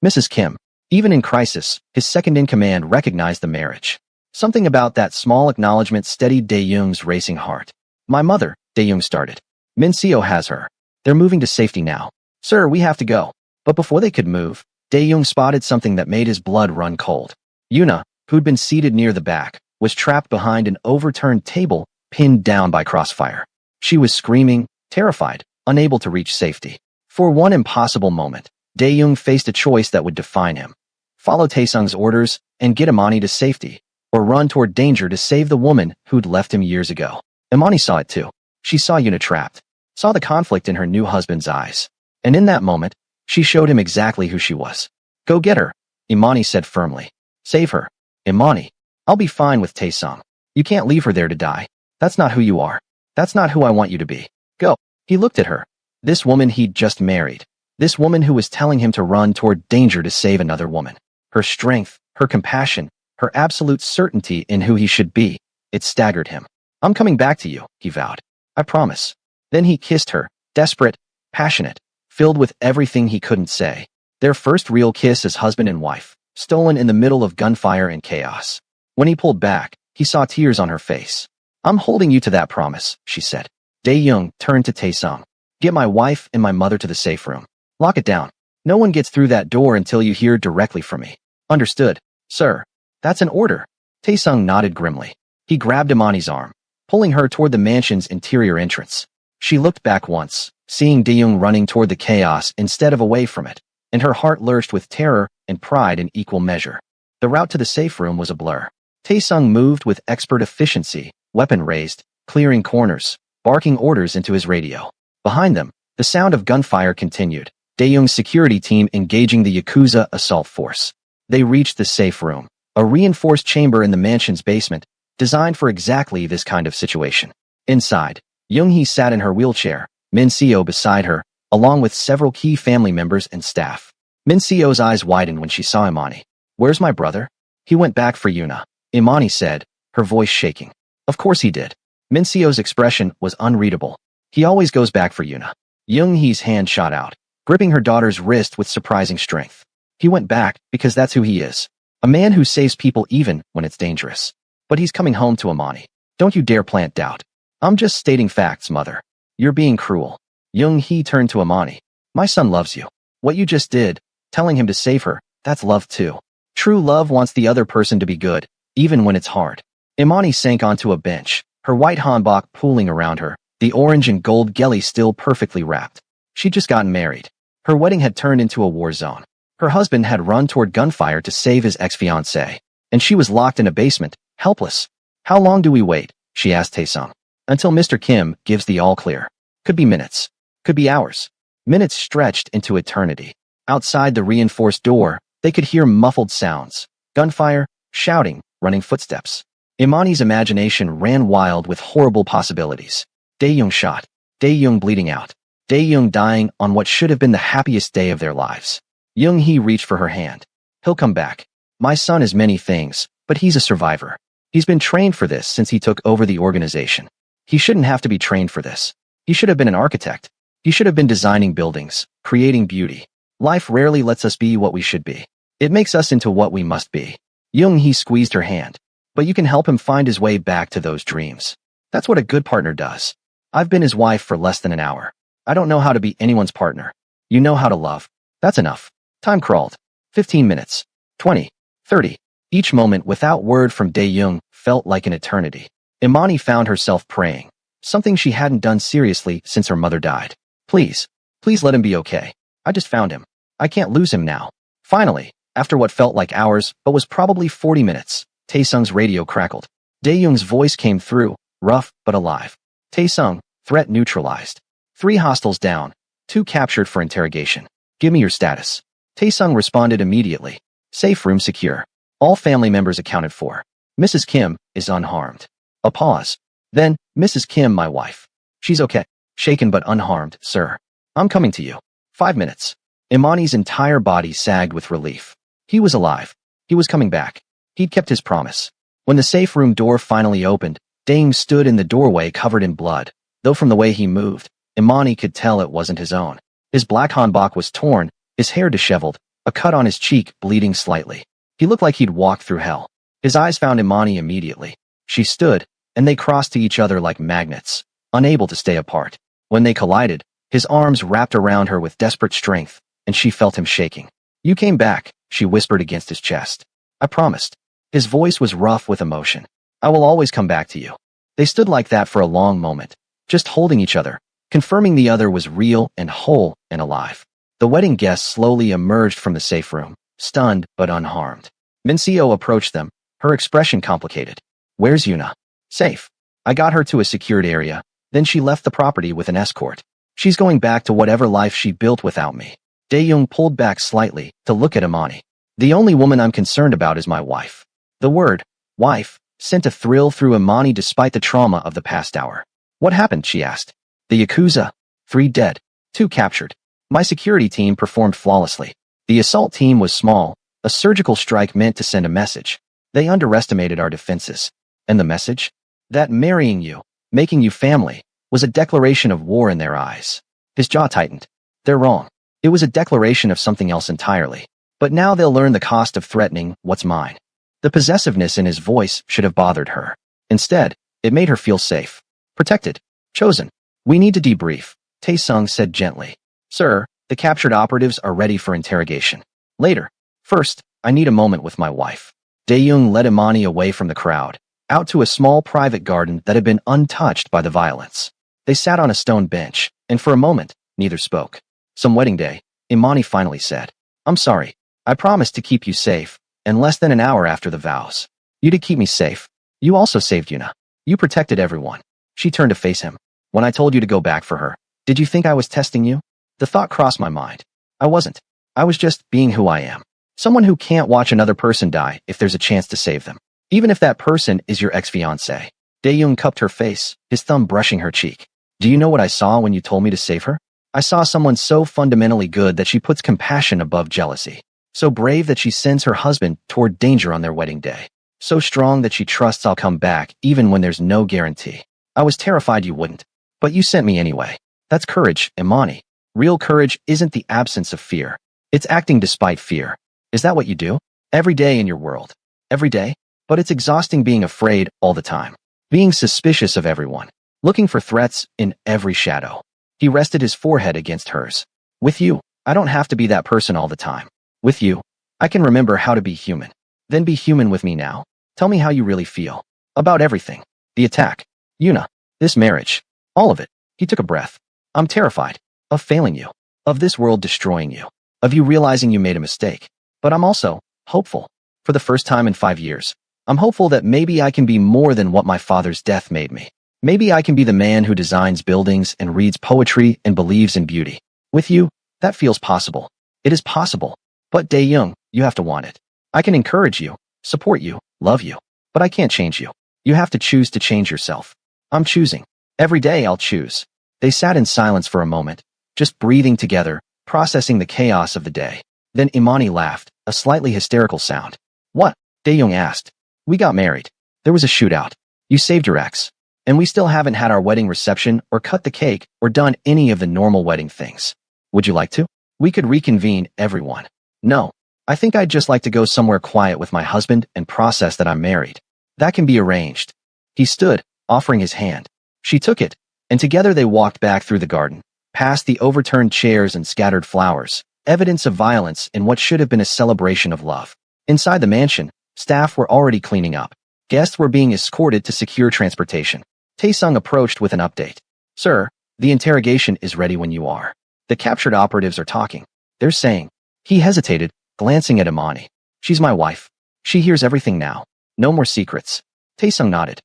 Mrs. Kim, even in crisis, his second-in-command recognized the marriage. Something about that small acknowledgement steadied Dae-young's racing heart. My mother, Dae-young started. Min Seo has her. They're moving to safety now. Sir, we have to go. But before they could move, Dae-young spotted something that made his blood run cold. Yuna, who'd been seated near the back, was trapped behind an overturned table, pinned down by crossfire. She was screaming, terrified, unable to reach safety. For one impossible moment, Dae-young faced a choice that would define him. Follow Taesung's orders and get Imani to safety, or run toward danger to save the woman who'd left him years ago. Imani saw it too. She saw Yuna trapped, saw the conflict in her new husband's eyes. And in that moment, she showed him exactly who she was. Go get her, Imani said firmly. Save her. Imani. I'll be fine with Taesung. You can't leave her there to die. That's not who you are. That's not who I want you to be. Go. He looked at her. This woman he'd just married. This woman who was telling him to run toward danger to save another woman. Her strength, her compassion, her absolute certainty in who he should be. It staggered him. I'm coming back to you, he vowed. I promise. Then he kissed her, desperate, passionate, filled with everything he couldn't say. Their first real kiss as husband and wife, stolen in the middle of gunfire and chaos. When he pulled back, he saw tears on her face. I'm holding you to that promise, she said. Dae-young turned to Taesung. Get my wife and my mother to the safe room. Lock it down. No one gets through that door until you hear directly from me. Understood, sir. That's an order. Taesung nodded grimly. He grabbed Imani's arm, pulling her toward the mansion's interior entrance. She looked back once, seeing Daeyoung running toward the chaos instead of away from it, and her heart lurched with terror and pride in equal measure. The route to the safe room was a blur. Taesung moved with expert efficiency, weapon raised, clearing corners, barking orders into his radio. Behind them, the sound of gunfire continued, Daeyoung's security team engaging the Yakuza assault force. They reached the safe room, a reinforced chamber in the mansion's basement, designed for exactly this kind of situation. Inside, Young-hee sat in her wheelchair, Min Seo beside her, along with several key family members and staff. Min Seo's eyes widened when she saw Imani. Where's my brother? He went back for Yuna, Imani said, her voice shaking. Of course he did. Min Seo's expression was unreadable. He always goes back for Yuna. Young-hee's hand shot out, gripping her daughter's wrist with surprising strength. He went back because that's who he is. A man who saves people even when it's dangerous. But he's coming home to Imani. Don't you dare plant doubt. I'm just stating facts, mother. You're being cruel. Young-hee turned to Imani. My son loves you. What you just did, telling him to save her, that's love too. True love wants the other person to be good, even when it's hard. Imani sank onto a bench, her white hanbok pooling around her, the orange and gold gelly still perfectly wrapped. She'd just gotten married. Her wedding had turned into a war zone. Her husband had run toward gunfire to save his ex-fiancée, and she was locked in a basement, helpless. How long do we wait? She asked Taesung. Until Mr. Kim gives the all-clear. Could be minutes. Could be hours. Minutes stretched into eternity. Outside the reinforced door, they could hear muffled sounds. Gunfire, shouting, running footsteps. Imani's imagination ran wild with horrible possibilities. Daeyoung shot. Daeyoung bleeding out. Daeyoung dying on what should have been the happiest day of their lives. Young-hee reached for her hand. He'll come back. My son is many things, but he's a survivor. He's been trained for this since he took over the organization. He shouldn't have to be trained for this. He should have been an architect. He should have been designing buildings, creating beauty. Life rarely lets us be what we should be. It makes us into what we must be. Young-hee squeezed her hand. But you can help him find his way back to those dreams. That's what a good partner does. I've been his wife for less than an hour. I don't know how to be anyone's partner. You know how to love. That's enough. Time crawled. 15 minutes. 20. 30. Each moment without word from Daeyoung felt like an eternity. Imani found herself praying, something she hadn't done seriously since her mother died. Please, please let him be okay. I just found him. I can't lose him now. Finally, after what felt like hours but was probably 40 minutes, Taesung's radio crackled. Daeyoung's voice came through, rough but alive. Taesung, threat neutralized. 3 hostiles down, 2 captured for interrogation. Give me your status. Taesung responded immediately. Safe room secure. All family members accounted for. Mrs. Kim is unharmed. A pause. Then, Mrs. Kim, my wife. She's okay. Shaken but unharmed, sir. I'm coming to you. 5 minutes. Imani's entire body sagged with relief. He was alive. He was coming back. He'd kept his promise. When the safe room door finally opened, Daeyoung stood in the doorway covered in blood. Though from the way he moved, Imani could tell it wasn't his own. His black hanbok was torn, his hair disheveled, a cut on his cheek bleeding slightly. He looked like he'd walked through hell. His eyes found Imani immediately. She stood, and they crossed to each other like magnets, unable to stay apart. When they collided, his arms wrapped around her with desperate strength, and she felt him shaking. You came back, she whispered against his chest. I promised. His voice was rough with emotion. I will always come back to you. They stood like that for a long moment, just holding each other, confirming the other was real and whole and alive. The wedding guests slowly emerged from the safe room, stunned but unharmed. Min Seo approached them, her expression complicated. Where's Yuna? Safe. I got her to a secured area, then she left the property with an escort. She's going back to whatever life she built without me. Daeyoung pulled back slightly to look at Imani. The only woman I'm concerned about is my wife. The word, wife, sent a thrill through Imani despite the trauma of the past hour. What happened? She asked. The Yakuza. 3 dead. 2 captured. My security team performed flawlessly. The assault team was small, a surgical strike meant to send a message. They underestimated our defenses. And the message? That marrying you, making you family, was a declaration of war in their eyes. His jaw tightened. They're wrong. It was a declaration of something else entirely. But now they'll learn the cost of threatening what's mine. The possessiveness in his voice should have bothered her. Instead, it made her feel safe. Protected. Chosen. We need to debrief. Tae-sung said gently. Sir, the captured operatives are ready for interrogation. Later. First, I need a moment with my wife. Dae-young led Imani away from the crowd, out to a small private garden that had been untouched by the violence. They sat on a stone bench, and for a moment, neither spoke. Some wedding day, Imani finally said, I'm sorry. I promised to keep you safe, and less than an hour after the vows. You did keep me safe. You also saved Yuna. You protected everyone. She turned to face him. When I told you to go back for her, did you think I was testing you? The thought crossed my mind. I wasn't. I was just being who I am. Someone who can't watch another person die if there's a chance to save them. Even if that person is your ex-fiancé. Dae-young cupped her face, his thumb brushing her cheek. Do you know what I saw when you told me to save her? I saw someone so fundamentally good that she puts compassion above jealousy. So brave that she sends her husband toward danger on their wedding day. So strong that she trusts I'll come back even when there's no guarantee. I was terrified you wouldn't. But you sent me anyway. That's courage, Imani. Real courage isn't the absence of fear. It's acting despite fear. Is that what you do? Every day in your world. Every day? But it's exhausting being afraid all the time. Being suspicious of everyone. Looking for threats in every shadow. He rested his forehead against hers. With you, I don't have to be that person all the time. With you, I can remember how to be human. Then be human with me now. Tell me how you really feel. About everything. The attack. Yuna. This marriage. All of it. He took a breath. I'm terrified. Of failing you. Of this world destroying you. Of you realizing you made a mistake. But I'm also hopeful. For the first time in 5 years. I'm hopeful that maybe I can be more than what my father's death made me. Maybe I can be the man who designs buildings and reads poetry and believes in beauty. With you, that feels possible. It is possible. But Dae-young, you have to want it. I can encourage you, support you, love you. But I can't change you. You have to choose to change yourself. I'm choosing. Every day I'll choose. They sat in silence for a moment, just breathing together, processing the chaos of the day. Then Imani laughed, a slightly hysterical sound. What? Dae-young asked. We got married. There was a shootout. You saved your ex. And we still haven't had our wedding reception or cut the cake or done any of the normal wedding things. Would you like to? We could reconvene, everyone. No. I think I'd just like to go somewhere quiet with my husband and process that I'm married. That can be arranged. He stood, offering his hand. She took it, and together they walked back through the garden, past the overturned chairs and scattered flowers, evidence of violence in what should have been a celebration of love. Inside the mansion, staff were already cleaning up. Guests were being escorted to secure transportation. Tae-sung approached with an update. Sir, the interrogation is ready when you are. The captured operatives are talking. They're saying. He hesitated, glancing at Imani. She's my wife. She hears everything now. No more secrets. Tae-sung nodded.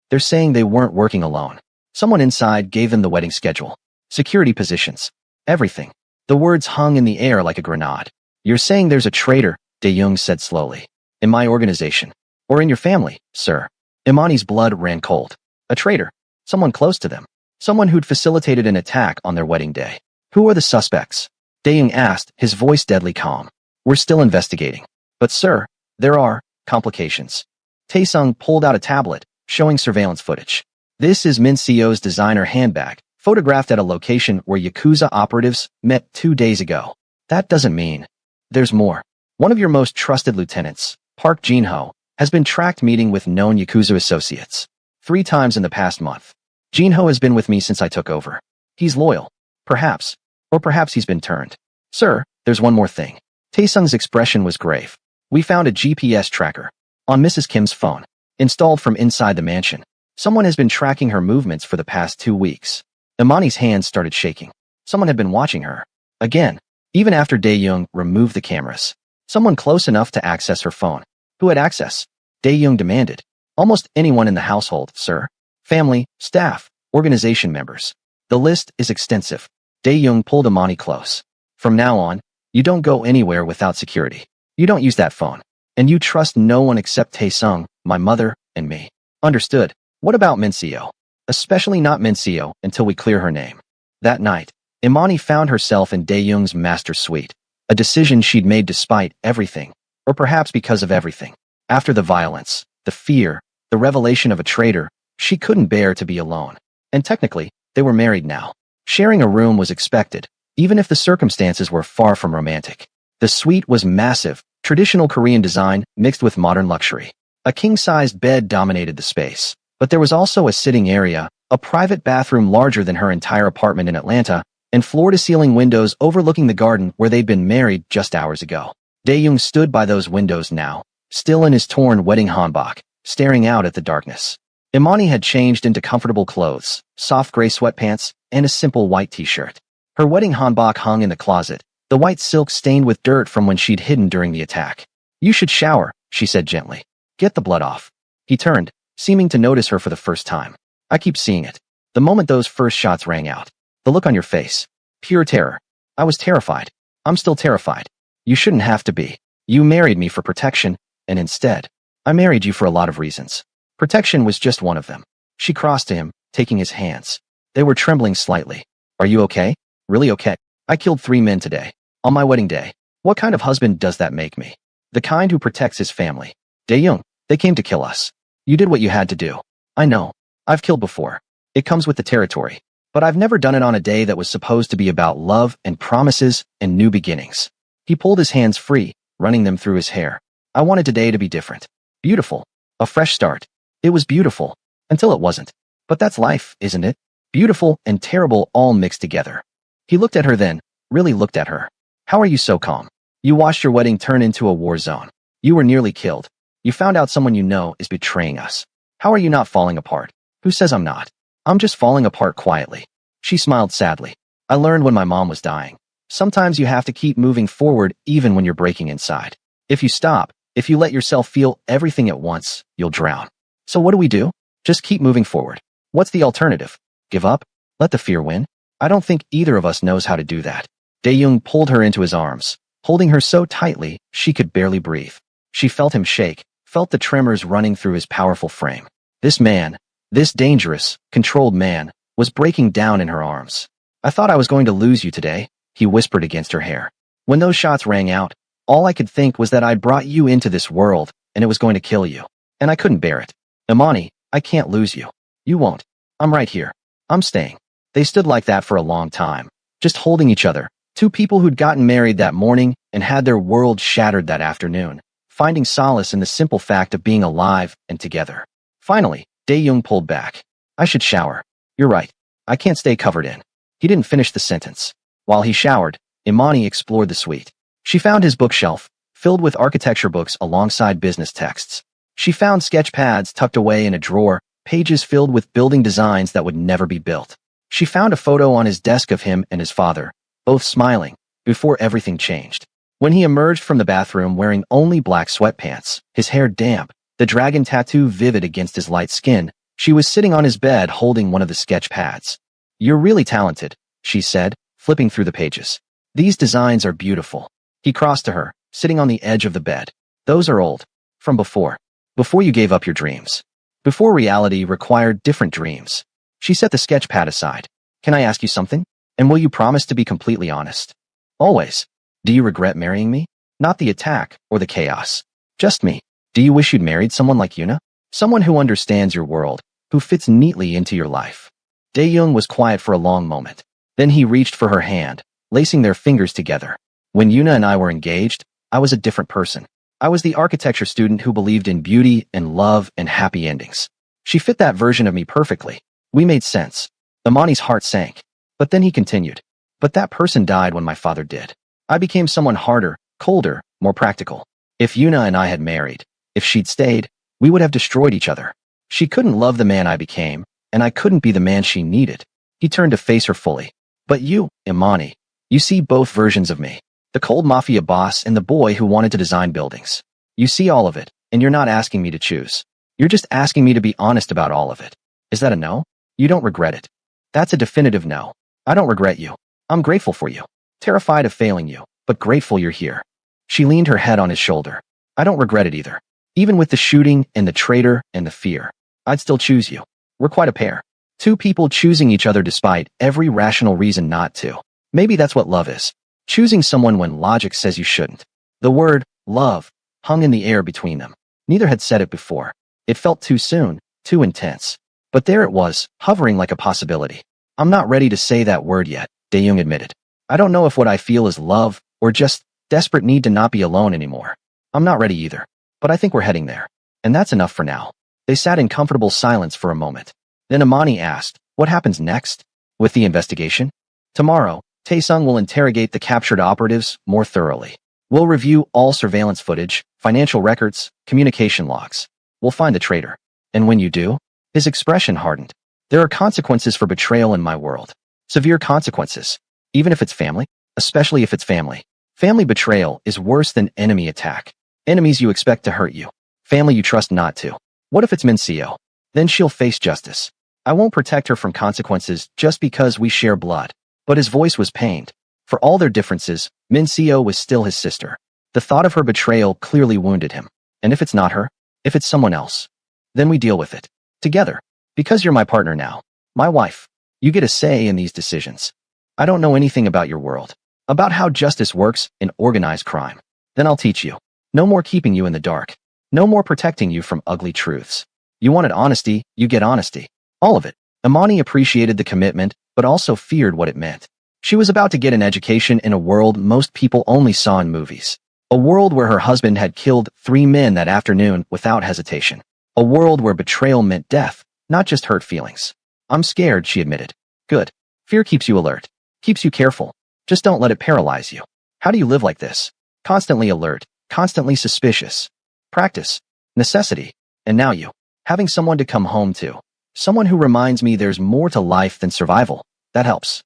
They're saying they weren't working alone. Someone inside gave them the wedding schedule. Security positions. Everything. The words hung in the air like a grenade. You're saying there's a traitor, Dae-young said slowly. In my organization. Or in your family, sir. Imani's blood ran cold. A traitor. Someone close to them. Someone who'd facilitated an attack on their wedding day. Who are the suspects? Dae-young asked, his voice deadly calm. We're still investigating. But sir, there are complications. Tae-sung pulled out a tablet, showing surveillance footage. This is Min Seo's designer handbag, photographed at a location where Yakuza operatives met 2 days ago. That doesn't mean. There's more. One of your most trusted lieutenants, Park Jin-ho, has been tracked meeting with known Yakuza associates. 3 times in the past month. Jin-ho has been with me since I took over. He's loyal. Perhaps. Or perhaps he's been turned. Sir, there's one more thing. Tae-sung's expression was grave. We found a GPS tracker. On Mrs. Kim's phone. Installed from inside the mansion. Someone has been tracking her movements for the past 2 weeks. Imani's hands started shaking. Someone had been watching her. Again. Even after Dae-young removed the cameras. Someone close enough to access her phone. Who had access? Dae-young demanded. Almost anyone in the household, sir. Family, staff, organization members. The list is extensive. Dae-young pulled Imani close. From now on, you don't go anywhere without security. You don't use that phone. And you trust no one except Tae-sung, my mother, and me. Understood. What about Min Seo? Especially not Min Seo until we clear her name. That night, Imani found herself in Dae-young's master suite. A decision she'd made despite everything. Or perhaps because of everything. After the violence, the fear, the revelation of a traitor, she couldn't bear to be alone. And technically, they were married now. Sharing a room was expected, even if the circumstances were far from romantic. The suite was massive, traditional Korean design mixed with modern luxury. A king-sized bed dominated the space, but there was also a sitting area, A private bathroom larger than her entire apartment in Atlanta, and floor-to-ceiling windows overlooking the garden where they'd been married just hours ago. Dae-young stood by those windows now, still in his torn wedding hanbok, staring out at the darkness. Imani had changed into comfortable clothes, soft gray sweatpants, and a simple white t-shirt. Her wedding hanbok hung in the closet, the white silk stained with dirt from when she'd hidden during the attack. "You should shower," she said gently. "Get the blood off." He turned, seeming to notice her for the first time. "I keep seeing it. The moment those first shots rang out. The look on your face. Pure terror. I was terrified. I'm still terrified. You shouldn't have to be. You married me for protection, and instead, I married you for a lot of reasons. Protection was just one of them." She crossed to him, taking his hands. They were trembling slightly. "Are you okay? Really okay? I killed 3 men today. On my wedding day. What kind of husband does that make me? The kind who protects his family. Dae-young, they came to kill us. You did what you had to do. I know. I've killed before. It comes with the territory. But I've never done it on a day that was supposed to be about love and promises and new beginnings." He pulled his hands free, running them through his hair. "I wanted today to be different. Beautiful. A fresh start. It was beautiful. Until it wasn't. But that's life, isn't it? Beautiful and terrible all mixed together." He looked at her then, really looked at her. "How are you so calm? You watched your wedding turn into a war zone. You were nearly killed. You found out someone you know is betraying us. How are you not falling apart? Who says I'm not? I'm just falling apart quietly." She smiled sadly. "I learned when my mom was dying. Sometimes you have to keep moving forward even when you're breaking inside. If you stop, if you let yourself feel everything at once, you'll drown. So what do we do? Just keep moving forward. What's the alternative? Give up? Let the fear win? I don't think either of us knows how to do that." Dae-young pulled her into his arms, holding her so tightly she could barely breathe. She felt him shake, felt the tremors running through his powerful frame. This man, this dangerous, controlled man, was breaking down in her arms. "I thought I was going to lose you today," he whispered against her hair. "When those shots rang out, all I could think was that I'd brought you into this world, and it was going to kill you. And I couldn't bear it. Imani, I can't lose you. You won't. I'm right here. I'm staying." They stood like that for a long time, just holding each other, 2 people who'd gotten married that morning and had their world shattered that afternoon, finding solace in the simple fact of being alive and together. Finally, Dae-young pulled back. "I should shower. You're right. I can't stay covered in." He didn't finish the sentence. While he showered, Imani explored the suite. She found his bookshelf, filled with architecture books alongside business texts. She found sketch pads tucked away in a drawer, pages filled with building designs that would never be built. She found a photo on his desk of him and his father, both smiling, before everything changed. When he emerged from the bathroom wearing only black sweatpants, his hair damp, the dragon tattoo vivid against his light skin, she was sitting on his bed holding one of the sketch pads. "You're really talented," she said, flipping through the pages. "These designs are beautiful." He crossed to her, sitting on the edge of the bed. "Those are old. From before. Before you gave up your dreams. Before reality required different dreams." She set the sketch pad aside. "Can I ask you something? And will you promise to be completely honest? Always. Do you regret marrying me? Not the attack or the chaos. Just me. Do you wish you'd married someone like Yuna? Someone who understands your world, who fits neatly into your life." Dae-young was quiet for a long moment. Then he reached for her hand, lacing their fingers together. "When Yuna and I were engaged, I was a different person. I was the architecture student who believed in beauty and love and happy endings. She fit that version of me perfectly. We made sense." Imani's heart sank. But then he continued. "But that person died when my father did. I became someone harder, colder, more practical. If Yuna and I had married, if she'd stayed, we would have destroyed each other. She couldn't love the man I became, and I couldn't be the man she needed." He turned to face her fully. "But you, Imani, you see both versions of me. The cold mafia boss and the boy who wanted to design buildings. You see all of it, and you're not asking me to choose. You're just asking me to be honest about all of it. Is that a no? You don't regret it?" "That's a definitive no. I don't regret you. I'm grateful for you. Terrified of failing you, but grateful you're here." She leaned her head on his shoulder. "I don't regret it either. Even with the shooting and the traitor and the fear, I'd still choose you. We're quite a pair. 2 people choosing each other despite every rational reason not to. Maybe that's what love is. Choosing someone when logic says you shouldn't." The word, love, hung in the air between them. Neither had said it before. It felt too soon, too intense. But there it was, hovering like a possibility. "I'm not ready to say that word yet," Dae-young admitted. "I don't know if what I feel is love, or just desperate need to not be alone anymore. I'm not ready either. But I think we're heading there. And that's enough for now." They sat in comfortable silence for a moment. Then Imani asked, what happens next? With the investigation? Tomorrow, Taesung will interrogate the captured operatives more thoroughly. We'll review all surveillance footage, financial records, communication logs. We'll find the traitor. And when you do, his expression hardened. There are consequences for betrayal in my world. Severe consequences. Even if it's family, especially if it's family. Family betrayal is worse than enemy attack. Enemies you expect to hurt you. Family you trust not to. What if it's Min Seo? Then she'll face justice. I won't protect her from consequences just because we share blood. But his voice was pained. For all their differences, Min Seo was still his sister. The thought of her betrayal clearly wounded him. And if it's not her, if it's someone else, then we deal with it. Together. Because you're my partner now. My wife. You get a say in these decisions. I don't know anything about your world. About how justice works in organized crime. Then I'll teach you. No more keeping you in the dark. No more protecting you from ugly truths. You wanted honesty, you get honesty. All of it. Imani appreciated the commitment, but also feared what it meant. She was about to get an education in a world most people only saw in movies. A world where her husband had killed 3 men that afternoon without hesitation. A world where betrayal meant death, not just hurt feelings. I'm scared, she admitted. Good. Fear keeps you alert. Keeps you careful. Just don't let it paralyze you. How do you live like this? Constantly alert, constantly suspicious. Practice. Necessity. And now you. Having someone to come home to. Someone who reminds me there's more to life than survival. That helps.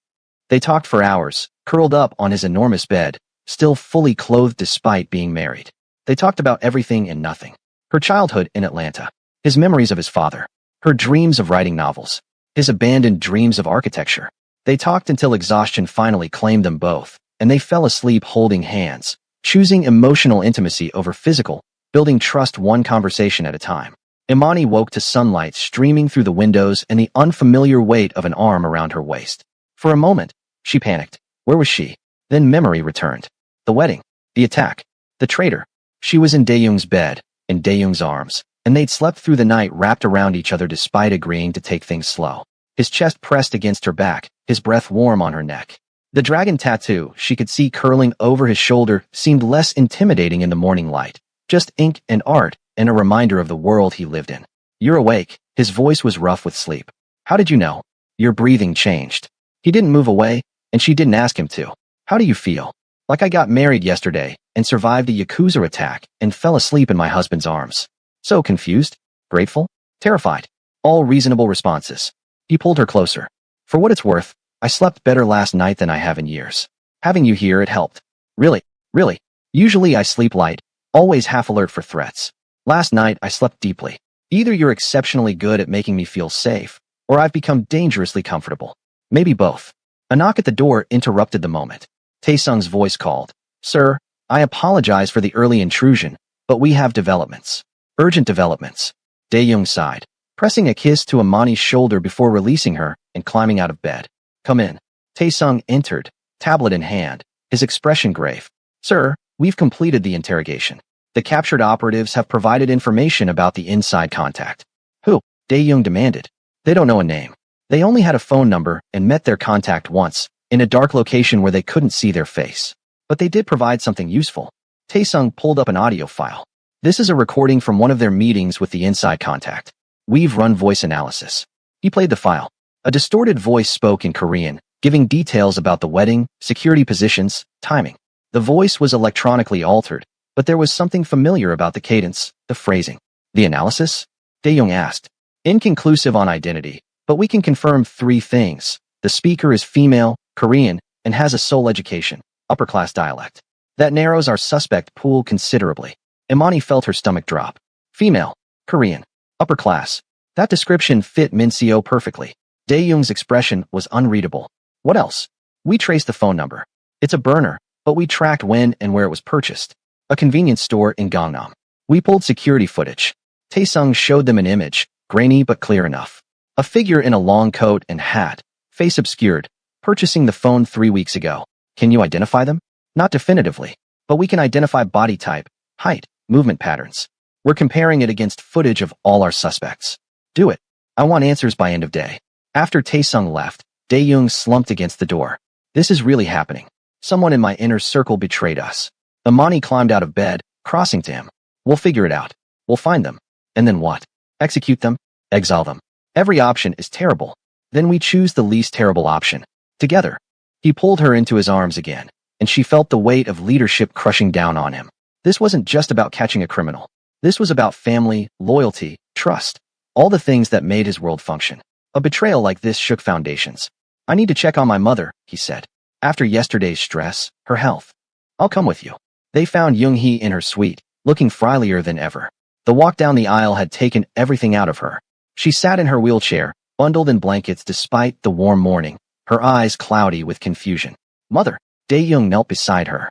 They talked for hours, curled up on his enormous bed, still fully clothed despite being married. They talked about everything and nothing. Her childhood in Atlanta. His memories of his father. Her dreams of writing novels. His abandoned dreams of architecture. They talked until exhaustion finally claimed them both, and they fell asleep holding hands, choosing emotional intimacy over physical, building trust one conversation at a time. Imani woke to sunlight streaming through the windows and the unfamiliar weight of an arm around her waist. For a moment, she panicked. Where was she? Then memory returned. The wedding. The attack. The traitor. She was in Daeyoung's bed, in Daeyoung's arms, and they'd slept through the night wrapped around each other despite agreeing to take things slow. His chest pressed against her back, his breath warm on her neck. The dragon tattoo she could see curling over his shoulder seemed less intimidating in the morning light. Just ink and art, and a reminder of the world he lived in. You're awake. His voice was rough with sleep. How did you know? Your breathing changed. He didn't move away, and she didn't ask him to. How do you feel? Like I got married yesterday, and survived a Yakuza attack, and fell asleep in my husband's arms. So confused? Grateful? Terrified? All reasonable responses. He pulled her closer. For what it's worth, I slept better last night than I have in years. Having you here, it helped. Really? Really? Usually I sleep light, always half alert for threats. Last night, I slept deeply. Either you're exceptionally good at making me feel safe, or I've become dangerously comfortable. Maybe both. A knock at the door interrupted the moment. Taesung's voice called. Sir, I apologize for the early intrusion, but we have developments. Urgent developments. Daeyoung sighed, pressing a kiss to Imani's shoulder before releasing her and climbing out of bed. Come in. Taesung entered, tablet in hand, his expression grave. Sir, we've completed the interrogation. The captured operatives have provided information about the inside contact. Who? Daeyoung demanded. They don't know a name. They only had a phone number and met their contact once, in a dark location where they couldn't see their face. But they did provide something useful. Taesung pulled up an audio file. This is a recording from one of their meetings with the inside contact. We've run voice analysis. He played the file. A distorted voice spoke in Korean, giving details about the wedding, security positions, timing. The voice was electronically altered, but there was something familiar about the cadence, the phrasing. The analysis? Daeyoung asked. Inconclusive on identity, but we can confirm 3 things. The speaker is female, Korean, and has a Seoul education, upper-class dialect. That narrows our suspect pool considerably. Imani felt her stomach drop. Female, Korean, upper class. That description fit Min Seo perfectly. Daeyoung's expression was unreadable. What else? We traced the phone number. It's a burner, but we tracked when and where it was purchased. A convenience store in Gangnam. We pulled security footage. Taesung showed them an image, grainy but clear enough. A figure in a long coat and hat, face obscured, purchasing the phone 3 weeks ago. Can you identify them? Not definitively, but we can identify body type, height, movement patterns. We're comparing it against footage of all our suspects. Do it. I want answers by end of day. After Taesung left, Daeyoung slumped against the door. This is really happening. Someone in my inner circle betrayed us. Imani climbed out of bed, crossing to him. We'll figure it out. We'll find them. And then what? Execute them? Exile them. Every option is terrible. Then we choose the least terrible option. Together. He pulled her into his arms again, and she felt the weight of leadership crushing down on him. This wasn't just about catching a criminal. This was about family, loyalty, trust. All the things that made his world function. A betrayal like this shook foundations. I need to check on my mother, he said. After yesterday's stress, her health. I'll come with you. They found Young-hee in her suite, looking frilier than ever. The walk down the aisle had taken everything out of her. She sat in her wheelchair, bundled in blankets despite the warm morning, her eyes cloudy with confusion. Mother. Dae-young knelt beside her.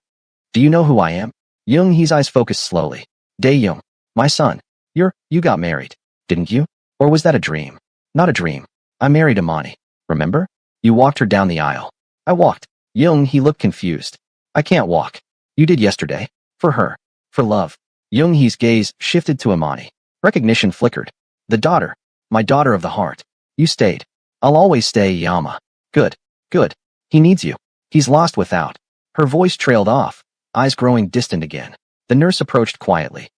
Do you know who I am? Young-hee's eyes focused slowly. Dae-young. My son. You got married, didn't you? Or was that a dream? Not a dream. I married Imani. Remember? You walked her down the aisle. I walked. Young-hee looked confused. I can't walk. You did yesterday. For her. For love. Young-hee's gaze shifted to Imani. Recognition flickered. The daughter. My daughter of the heart. You stayed. I'll always stay, Yama. Good. Good. He needs you. He's lost without. Her voice trailed off, eyes growing distant again. The nurse approached quietly.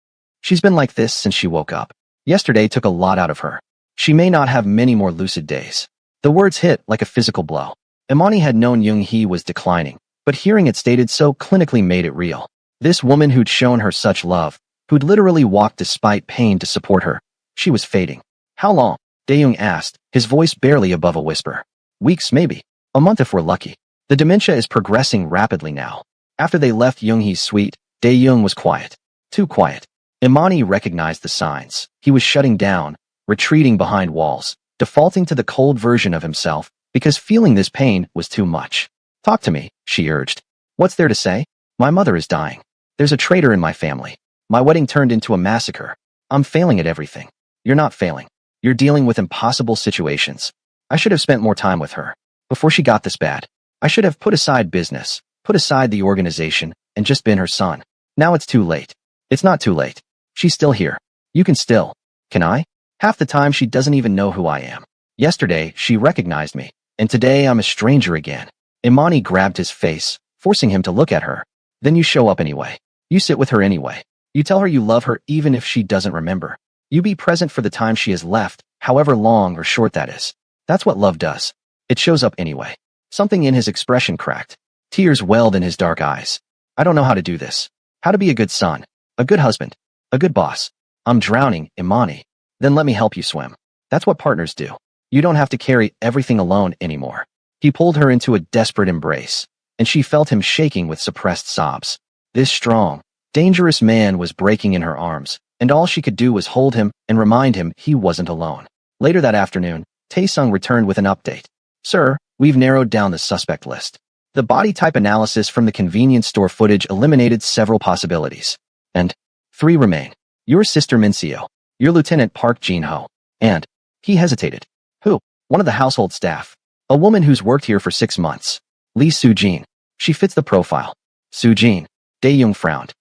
She's been like this since she woke up. Yesterday took a lot out of her. She may not have many more lucid days. The words hit like a physical blow. Imani had known Young-hee was declining, but hearing it stated so clinically made it real. This woman who'd shown her such love, who'd literally walked despite pain to support her, she was fading. How long? Dae-young asked, his voice barely above a whisper. Weeks maybe. A month if we're lucky. The dementia is progressing rapidly now. After they left Young-hee's suite, Dae-young was quiet. Too quiet. Imani recognized the signs. He was shutting down, retreating behind walls, defaulting to the cold version of himself, because feeling this pain was too much. Talk to me, she urged. What's there to say? My mother is dying. There's a traitor in my family. My wedding turned into a massacre. I'm failing at everything. You're not failing. You're dealing with impossible situations. I should have spent more time with her. Before she got this bad. I should have put aside business, put aside the organization, and just been her son. Now it's too late. It's not too late. She's still here. You can still. Can I? Half the time she doesn't even know who I am. Yesterday, she recognized me, and today I'm a stranger again. Imani grabbed his face, forcing him to look at her. Then you show up anyway. You sit with her anyway. You tell her you love her even if she doesn't remember. You be present for the time she has left, however long or short that is. That's what love does. It shows up anyway. Something in his expression cracked. Tears welled in his dark eyes. I don't know how to do this. How to be a good son, a good husband, a good boss. I'm drowning, Imani. Then let me help you swim. That's what partners do. You don't have to carry everything alone anymore. He pulled her into a desperate embrace, and she felt him shaking with suppressed sobs. This strong, dangerous man was breaking in her arms, and all she could do was hold him and remind him he wasn't alone. Later that afternoon, Tae-sung returned with an update. Sir, we've narrowed down the suspect list. The body type analysis from the convenience store footage eliminated several possibilities. And 3 remain. Your sister Min-seo, your Lieutenant Park Jin-ho, and, he hesitated. Who? One of the household staff. A woman who's worked here for 6 months. Lee Soo-jin. She fits the profile. Soo-jin. Dae-young frowned.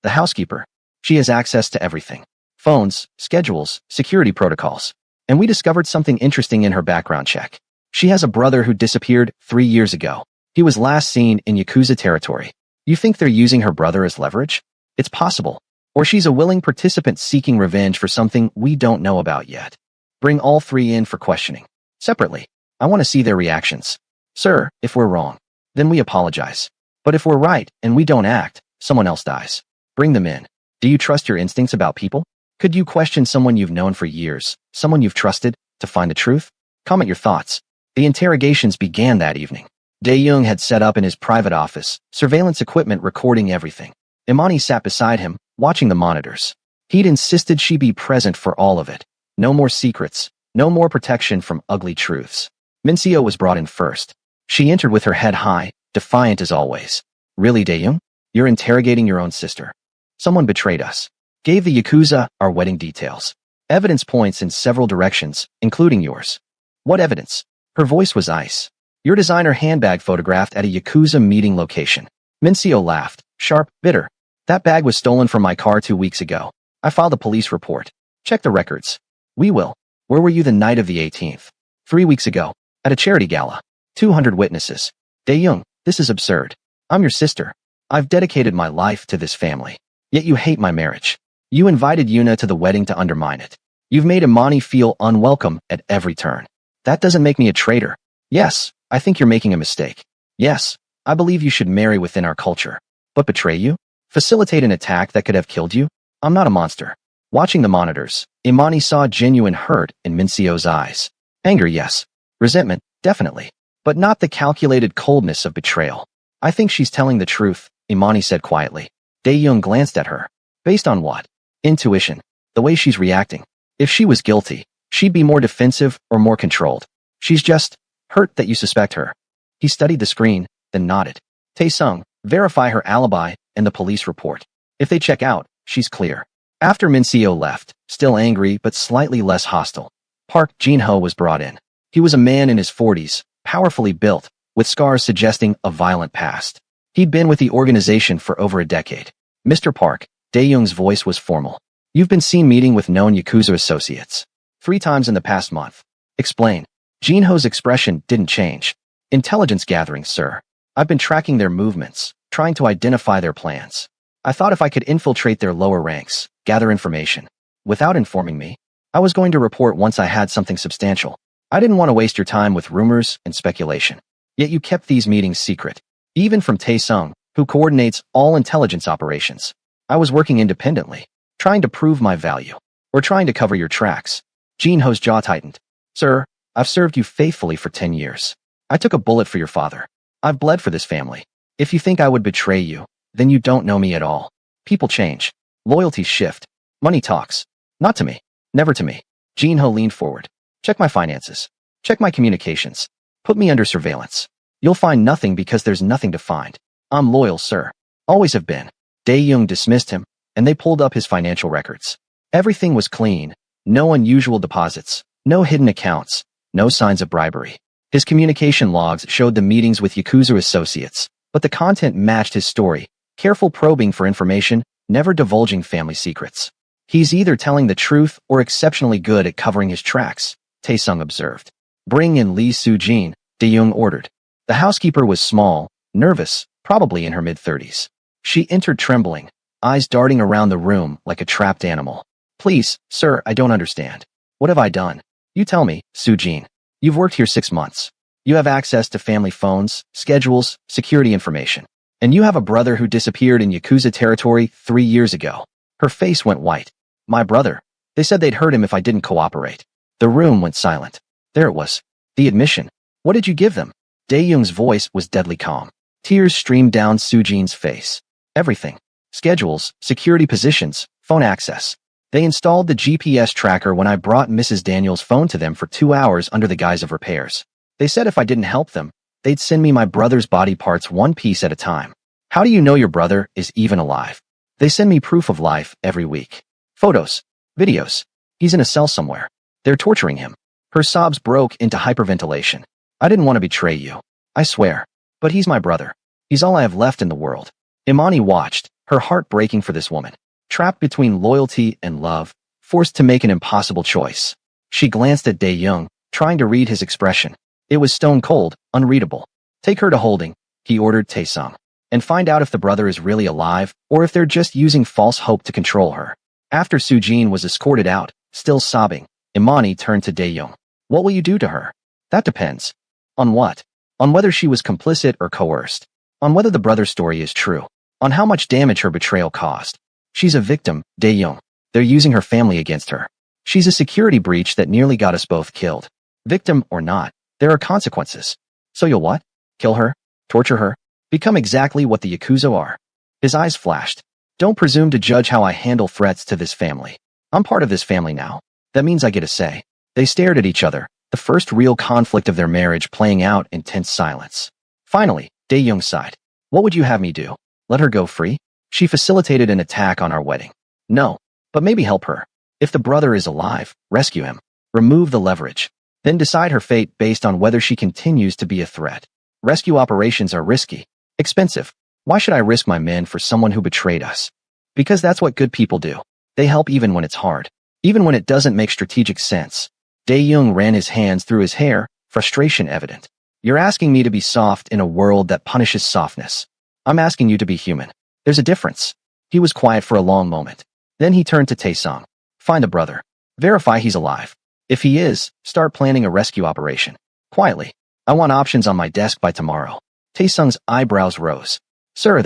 The housekeeper. She has access to everything. Phones, schedules, security protocols. And we discovered something interesting in her background check. She has a brother who disappeared 3 years ago. He was last seen in Yakuza territory. You think they're using her brother as leverage? It's possible. Or she's a willing participant seeking revenge for something we don't know about yet. Bring all 3 in for questioning. Separately. I want to see their reactions. Sir, if we're wrong, then we apologize. But if we're right and we don't act, someone else dies. Bring them in. Do you trust your instincts about people? Could you question someone you've known for years, someone you've trusted, to find the truth? Comment your thoughts. The interrogations began that evening. Dae-young had set up in his private office, surveillance equipment recording everything. Imani sat beside him, watching the monitors. He'd insisted she be present for all of it. No more secrets, no more protection from ugly truths. Min-seo was brought in first. She entered with her head high, defiant as always. Really, Dae-young? You're interrogating your own sister. Someone betrayed us. Gave the Yakuza our wedding details. Evidence points in several directions, including yours. What evidence? Her voice was ice. Your designer handbag photographed at a Yakuza meeting location. Min-seo laughed, sharp, bitter. That bag was stolen from my car 2 weeks ago. I filed a police report. Check the records. We will. Where were you the night of the 18th? 3 weeks ago. At a charity gala. 200 witnesses. Dae-young, this is absurd. I'm your sister. I've dedicated my life to this family. Yet you hate my marriage. You invited Yuna to the wedding to undermine it. You've made Imani feel unwelcome at every turn. That doesn't make me a traitor. Yes, I think you're making a mistake. Yes, I believe you should marry within our culture. But betray you? Facilitate an attack that could have killed you? I'm not a monster. Watching the monitors, Imani saw genuine hurt in Minseo's eyes. Anger, yes. Resentment, definitely. But not the calculated coldness of betrayal. I think she's telling the truth, Imani said quietly. Dae-young glanced at her. Based on what? Intuition. The way she's reacting. If she was guilty, she'd be more defensive or more controlled. She's just hurt that you suspect her. He studied the screen, then nodded. Tae-sung, verify her alibi and the police report. If they check out, she's clear. After Minseo left, still angry but slightly less hostile, Park Jin-ho was brought in. He was a man in his 40s, powerfully built, with scars suggesting a violent past. He'd been with the organization for over a decade. Mr. Park, Dae-young's voice was formal. You've been seen meeting with known Yakuza associates 3 times in the past month. Explain. Jin-ho's expression didn't change. Intelligence gathering, sir. I've been tracking their movements, trying to identify their plans. I thought if I could infiltrate their lower ranks, gather information, without informing me, I was going to report once I had something substantial. I didn't want to waste your time with rumors and speculation. Yet you kept these meetings secret. Even from Tae-sung, who coordinates all intelligence operations. I was working independently, trying to prove my value, or trying to cover your tracks. Jin-ho's jaw tightened. Sir, I've served you faithfully for 10 years. I took a bullet for your father. I've bled for this family. If you think I would betray you, then you don't know me at all. People change. Loyalties shift. Money talks. Not to me. Never to me. Jin-ho leaned forward. Check my finances. Check my communications. Put me under surveillance. You'll find nothing because there's nothing to find. I'm loyal, sir. Always have been. Dae-young dismissed him, and they pulled up his financial records. Everything was clean. No unusual deposits. No hidden accounts. No signs of bribery. His communication logs showed the meetings with Yakuza associates, but the content matched his story. Careful probing for information, never divulging family secrets. He's either telling the truth or exceptionally good at covering his tracks, Tae-sung observed. Bring in Lee Soo-jin, Dae-young ordered. The housekeeper was small, nervous, probably in her mid-30s. She entered trembling, eyes darting around the room like a trapped animal. Please, sir, I don't understand. What have I done? You tell me, Soo-jin. You've worked here 6 months. You have access to family phones, schedules, security information. And you have a brother who disappeared in Yakuza territory 3 years ago. Her face went white. My brother. They said they'd hurt him if I didn't cooperate. The room went silent. There it was. The admission. What did you give them? Dae-young's voice was deadly calm. Tears streamed down Soo-jin's face. Everything. Schedules, security positions, phone access. They installed the GPS tracker when I brought Mrs. Daniels' phone to them for 2 hours under the guise of repairs. They said if I didn't help them, they'd send me my brother's body parts one piece at a time. How do you know your brother is even alive? They send me proof of life every week. Photos. Videos. He's in a cell somewhere. They're torturing him. Her sobs broke into hyperventilation. I didn't want to betray you. I swear. But he's my brother. He's all I have left in the world. Imani watched, her heart breaking for this woman. Trapped between loyalty and love, forced to make an impossible choice. She glanced at Dae-young, trying to read his expression. It was stone cold, unreadable. Take her to holding, he ordered Tae-sung, and find out if the brother is really alive or if they're just using false hope to control her. After Soo-jin was escorted out, still sobbing, Imani turned to Dae-young. What will you do to her? That depends. On what? On whether she was complicit or coerced. On whether the brother's story is true. On how much damage her betrayal caused. She's a victim, Dae-young. They're using her family against her. She's a security breach that nearly got us both killed. Victim or not, there are consequences. So you'll what? Kill her? Torture her? Become exactly what the Yakuza are? His eyes flashed. Don't presume to judge how I handle threats to this family. I'm part of this family now. That means I get a say. They stared at each other, the first real conflict of their marriage playing out in tense silence. Finally, Dae-young sighed. What would you have me do? Let her go free? She facilitated an attack on our wedding. No, but maybe help her. If the brother is alive, rescue him. Remove the leverage. Then decide her fate based on whether she continues to be a threat. Rescue operations are risky, expensive. Why should I risk my men for someone who betrayed us? Because that's what good people do. They help even when it's hard. Even when it doesn't make strategic sense. Dae-young ran his hands through his hair, frustration evident. You're asking me to be soft in a world that punishes softness. I'm asking you to be human. There's a difference. He was quiet for a long moment. Then he turned to Tae-sung. Find the brother. Verify he's alive. If he is, start planning a rescue operation. Quietly. I want options on my desk by tomorrow. Taesung's eyebrows rose. Sir,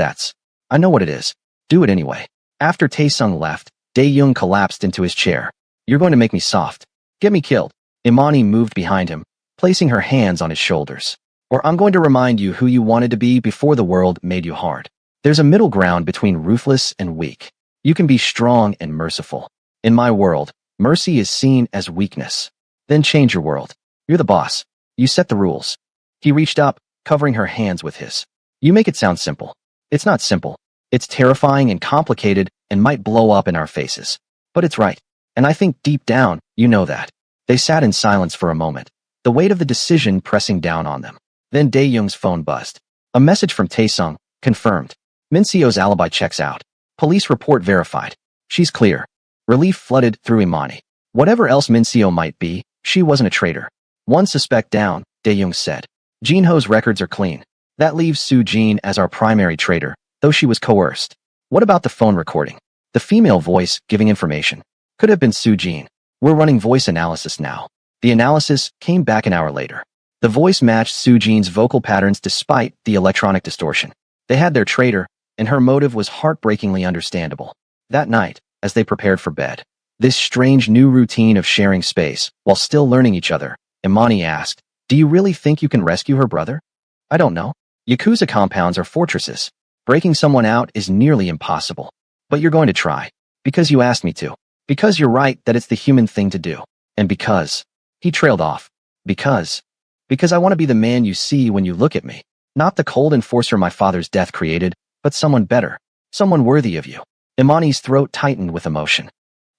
I know what it is. Do it anyway. After Taesung left, Dae-young collapsed into his chair. You're going to make me soft. Get me killed. Imani moved behind him, placing her hands on his shoulders. Or I'm going to remind you who you wanted to be before the world made you hard. There's a middle ground between ruthless and weak. You can be strong and merciful. In my world, mercy is seen as weakness. Then change your world. You're the boss. You set the rules. He reached up, covering her hands with his. You make it sound simple. It's not simple. It's terrifying and complicated and might blow up in our faces. But it's right. And I think deep down, you know that. They sat in silence for a moment, the weight of the decision pressing down on them. Then Dae-young's phone buzzed. A message from Taesung, confirmed. Minseo's alibi checks out. Police report verified. She's clear. Relief flooded through Imani. Whatever else Minseo might be, she wasn't a traitor. One suspect down, Dae-young said. Jinho's records are clean. That leaves Soo-jin as our primary traitor, though she was coerced. What about the phone recording? The female voice giving information. Could have been Soo-jin. We're running voice analysis now. The analysis came back an hour later. The voice matched Soo-jin's vocal patterns despite the electronic distortion. They had their traitor, and her motive was heartbreakingly understandable. That night, as they prepared for bed, this strange new routine of sharing space, while still learning each other, Imani asked, do you really think you can rescue her brother? I don't know. Yakuza compounds are fortresses. Breaking someone out is nearly impossible. But you're going to try. Because you asked me to. Because you're right that it's the human thing to do. And because. He trailed off. Because I want to be the man you see when you look at me. Not the cold enforcer my father's death created, but someone better. Someone worthy of you. Imani's throat tightened with emotion.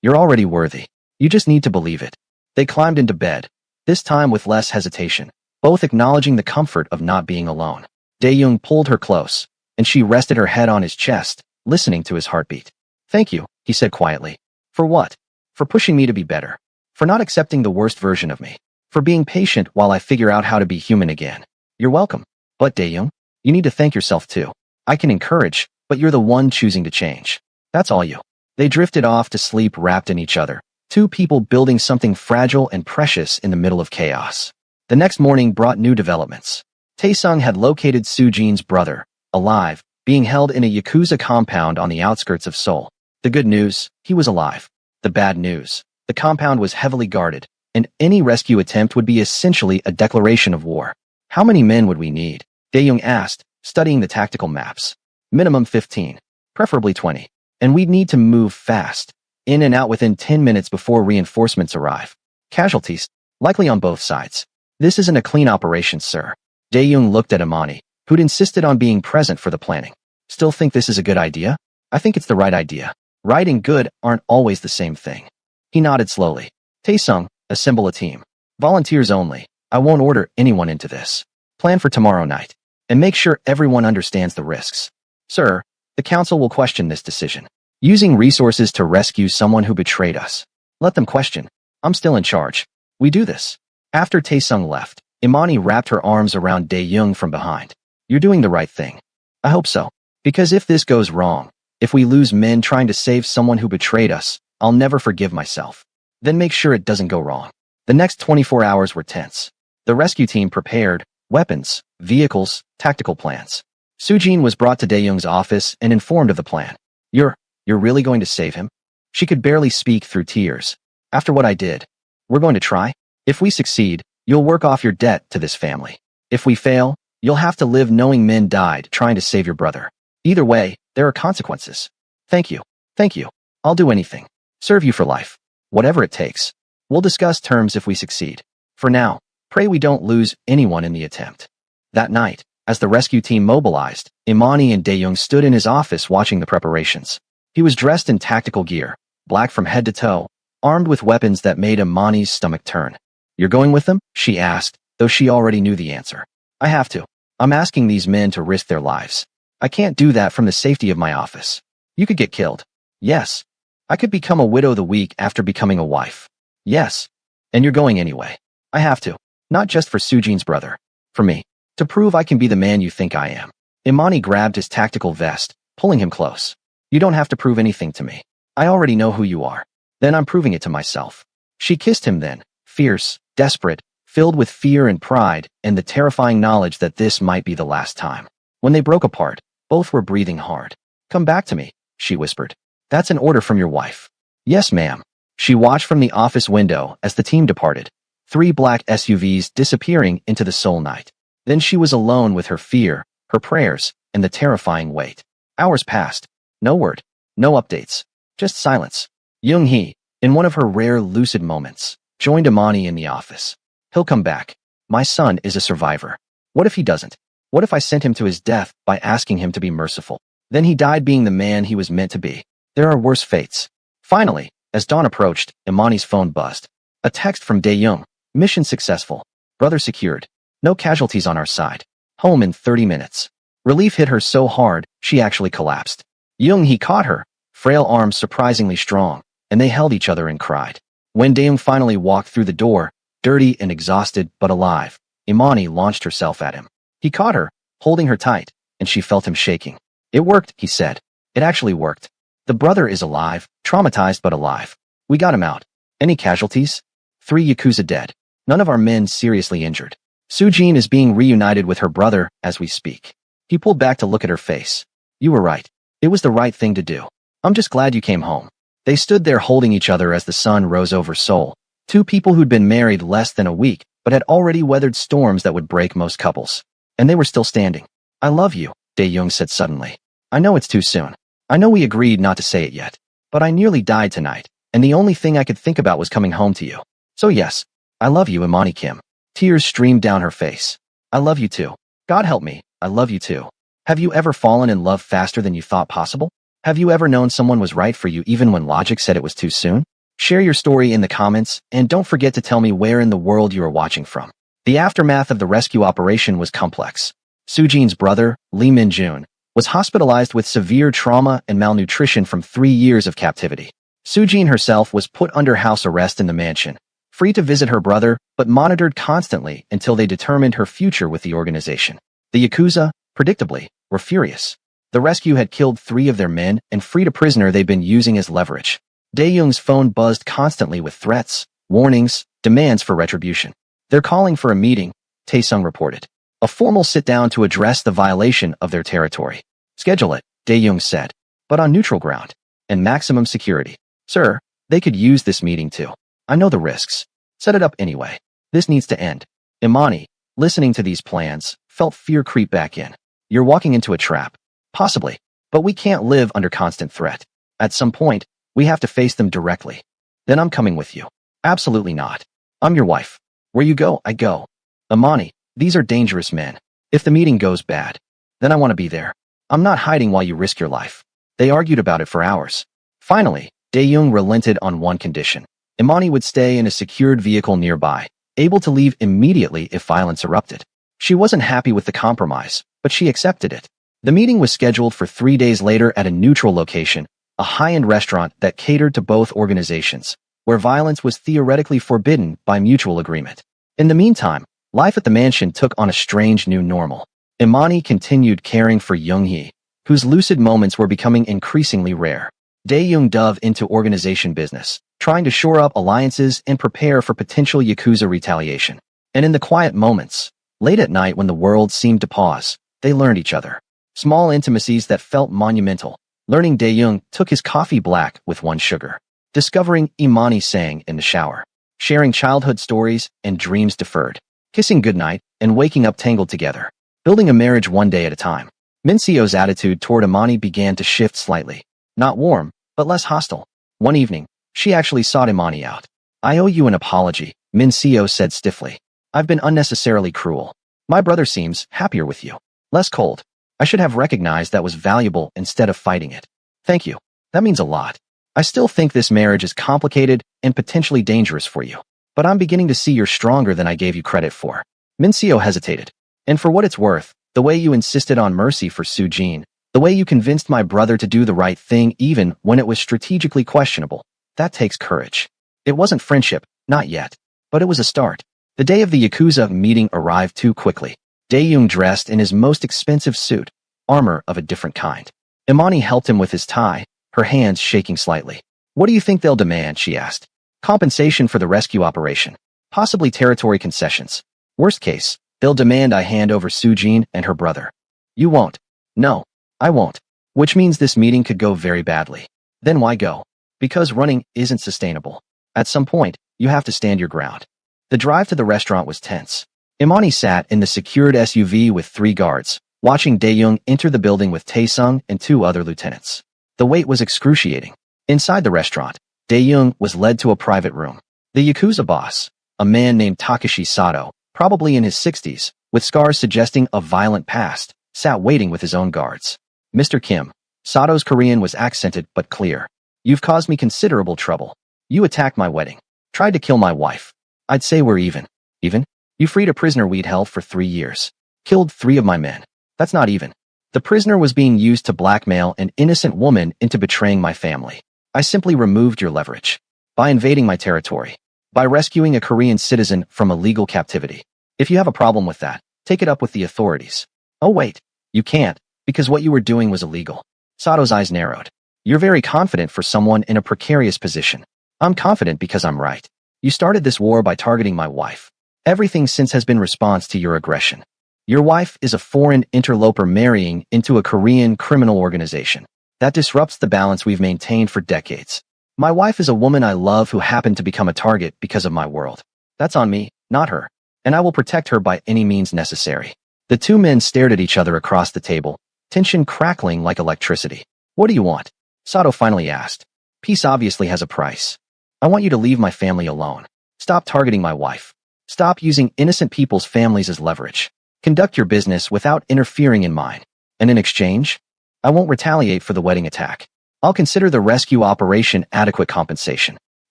You're already worthy. You just need to believe it. They climbed into bed, this time with less hesitation, both acknowledging the comfort of not being alone. Dae-young pulled her close, and she rested her head on his chest, listening to his heartbeat. Thank you, he said quietly. For what? For pushing me to be better. For not accepting the worst version of me. For being patient while I figure out how to be human again. You're welcome. But Dae-young, you need to thank yourself too. I can encourage, but you're the one choosing to change. That's all you. They drifted off to sleep wrapped in each other, two people building something fragile and precious in the middle of chaos. The next morning brought new developments. Taesung had located Soo-jin's brother, alive, being held in a Yakuza compound on the outskirts of Seoul. The good news, he was alive. The bad news, the compound was heavily guarded, and any rescue attempt would be essentially a declaration of war. How many men would we need? Dae-young asked, studying the tactical maps. Minimum 15, preferably 20. And we'd need to move fast, in and out within 10 minutes before reinforcements arrive. Casualties, likely on both sides. This isn't a clean operation, sir. Dae-young looked at Imani, who'd insisted on being present for the planning. Still think this is a good idea? I think it's the right idea. Right and good aren't always the same thing. He nodded slowly. Taesung, assemble a team. Volunteers only. I won't order anyone into this. Plan for tomorrow night. And make sure everyone understands the risks. Sir, the council will question this decision. Using resources to rescue someone who betrayed us. Let them question. I'm still in charge. We do this. After Taesung left, Imani wrapped her arms around Dae-young from behind. You're doing the right thing. I hope so. Because if this goes wrong, if we lose men trying to save someone who betrayed us, I'll never forgive myself. Then make sure it doesn't go wrong. The next 24 hours were tense. The rescue team prepared weapons, vehicles, tactical plans. Soo-jin was brought to Dae-young's office and informed of the plan. You're really going to save him? She could barely speak through tears. After what I did, we're going to try? If we succeed, you'll work off your debt to this family. If we fail, you'll have to live knowing men died trying to save your brother. Either way, there are consequences. Thank you. Thank you. I'll do anything. Serve you for life. Whatever it takes. We'll discuss terms if we succeed. For now, pray we don't lose anyone in the attempt. That night, as the rescue team mobilized, Imani and Dae-young stood in his office watching the preparations. He was dressed in tactical gear, black from head to toe, armed with weapons that made Imani's stomach turn. You're going with them? She asked, though she already knew the answer. I have to. I'm asking these men to risk their lives. I can't do that from the safety of my office. You could get killed. Yes. I could become a widow the week after becoming a wife. Yes. And you're going anyway. I have to. Not just for Soo-jin's brother. For me. To prove I can be the man you think I am. Imani grabbed his tactical vest, pulling him close. You don't have to prove anything to me. I already know who you are. Then I'm proving it to myself. She kissed him then, fierce, desperate, filled with fear and pride and the terrifying knowledge that this might be the last time. When they broke apart, both were breathing hard. "Come back to me," she whispered. "That's an order from your wife." "Yes, ma'am." She watched from the office window as the team departed, 3 black SUVs disappearing into the Seoul night. Then she was alone with her fear, her prayers, and the terrifying weight. Hours passed. No word. No updates. Just silence. Young-hee, in one of her rare lucid moments, joined Imani in the office. "He'll come back. My son is a survivor. What if he doesn't? What if I sent him to his death by asking him to be merciful? Then he died being the man he was meant to be. There are worse fates." Finally, as dawn approached, Imani's phone buzzed. A text from Dae-young. "Mission successful. Brother secured. No casualties on our side. Home in 30 minutes. Relief hit her so hard, she actually collapsed. Young-hee caught her, frail arms surprisingly strong, and they held each other and cried. When Dae-young finally walked through the door, dirty and exhausted but alive, Imani launched herself at him. He caught her, holding her tight, and she felt him shaking. "It worked," he said. "It actually worked. The brother is alive, traumatized but alive. We got him out. Any casualties? 3 Yakuza dead. None of our men seriously injured. Soo-jin is being reunited with her brother as we speak." He pulled back to look at her face. "You were right. It was the right thing to do. I'm just glad you came home." They stood there holding each other as the sun rose over Seoul. 2 people who'd been married less than a week, but had already weathered storms that would break most couples. And they were still standing. "I love you," Dae-young said suddenly. "I know it's too soon. I know we agreed not to say it yet. But I nearly died tonight, and the only thing I could think about was coming home to you. So yes, I love you, Imani Kim." Tears streamed down her face. "I love you too. God help me, I love you too. Have you ever fallen in love faster than you thought possible? Have you ever known someone was right for you even when logic said it was too soon? Share your story in the comments, and don't forget to tell me where in the world you are watching from." The aftermath of the rescue operation was complex. Soo-jin's brother, Lee Min-jun, was hospitalized with severe trauma and malnutrition from 3 years of captivity. Soo-jin herself was put under house arrest in the mansion, free to visit her brother, but monitored constantly until they determined her future with the organization. The Yakuza, predictably, were furious. The rescue had killed 3 of their men and freed a prisoner they'd been using as leverage. Dae-young's phone buzzed constantly with threats, warnings, demands for retribution. "They're calling for a meeting," Tae-sung reported. "A formal sit-down to address the violation of their territory." "Schedule it," Dae-young said, "but on neutral ground and maximum security." "Sir, they could use this meeting too. I know the risks. Set it up anyway. This needs to end." Imani, listening to these plans, felt fear creep back in. "You're walking into a trap. Possibly. But we can't live under constant threat. At some point, we have to face them directly." "Then I'm coming with you." "Absolutely not. I'm your wife. Where you go, I go." "Imani, these are dangerous men. If the meeting goes bad, then I want to be there. I'm not hiding while you risk your life." They argued about it for hours. Finally, Dae-young relented on one condition. Imani would stay in a secured vehicle nearby, able to leave immediately if violence erupted. She wasn't happy with the compromise, but she accepted it. The meeting was scheduled for 3 days later at a neutral location, a high-end restaurant that catered to both organizations, where violence was theoretically forbidden by mutual agreement. In the meantime, life at the mansion took on a strange new normal. Imani continued caring for Young-hee, whose lucid moments were becoming increasingly rare. Dae-young dove into organization business, trying to shore up alliances and prepare for potential Yakuza retaliation. And in the quiet moments, late at night when the world seemed to pause, they learned each other. Small intimacies that felt monumental. Learning Dae-young took his coffee black with 1 sugar. Discovering Imani sang in the shower. Sharing childhood stories and dreams deferred. Kissing goodnight and waking up tangled together. Building a marriage one day at a time. Min-seo's attitude toward Imani began to shift slightly. Not warm, but less hostile. One evening, she actually sought Imani out. "I owe you an apology," Min-seo said stiffly. "I've been unnecessarily cruel. My brother seems happier with you. Less cold. I should have recognized that was valuable instead of fighting it. Thank you. That means a lot. I still think this marriage is complicated and potentially dangerous for you. But I'm beginning to see you're stronger than I gave you credit for." Min-seo hesitated. "And for what it's worth, the way you insisted on mercy for Soo-jin, the way you convinced my brother to do the right thing even when it was strategically questionable, that takes courage. It wasn't friendship, not yet. But it was a start." The day of the Yakuza meeting arrived too quickly. Dae-young dressed in his most expensive suit, armor of a different kind. Imani helped him with his tie, her hands shaking slightly. "What do you think they'll demand?" she asked. Compensation for the rescue operation. Possibly territory concessions. Worst case, they'll demand I hand over Sujin and her brother. You won't. No, I won't. Which means this meeting could go very badly. Then why go? Because running isn't sustainable. At some point, you have to stand your ground. The drive to the restaurant was tense. Imani sat in the secured SUV with 3 guards, watching Dae-young enter the building with Tae-sung and 2 other lieutenants. The wait was excruciating. Inside the restaurant, Dae-young was led to a private room. The Yakuza boss, a man named Takashi Sato, probably in his 60s, with scars suggesting a violent past, sat waiting with his own guards. Mr. Kim. Sato's Korean was accented but clear. You've caused me considerable trouble. You attacked my wedding. Tried to kill my wife. I'd say we're even. Even? You freed a prisoner we'd held for 3 years. Killed 3 of my men. That's not even. The prisoner was being used to blackmail an innocent woman into betraying my family. I simply removed your leverage. By invading my territory. By rescuing a Korean citizen from illegal captivity. If you have a problem with that, take it up with the authorities. Oh wait, you can't, because what you were doing was illegal. Sato's eyes narrowed. You're very confident for someone in a precarious position. I'm confident because I'm right. You started this war by targeting my wife. Everything since has been response to your aggression. Your wife is a foreign interloper marrying into a Korean criminal organization. That disrupts the balance we've maintained for decades. My wife is a woman I love who happened to become a target because of my world. That's on me, not her. And I will protect her by any means necessary. The 2 men stared at each other across the table, tension crackling like electricity. What do you want? Sato finally asked. Peace obviously has a price. I want you to leave my family alone. Stop targeting my wife. Stop using innocent people's families as leverage. Conduct your business without interfering in mine. And in exchange, I won't retaliate for the wedding attack. I'll consider the rescue operation adequate compensation.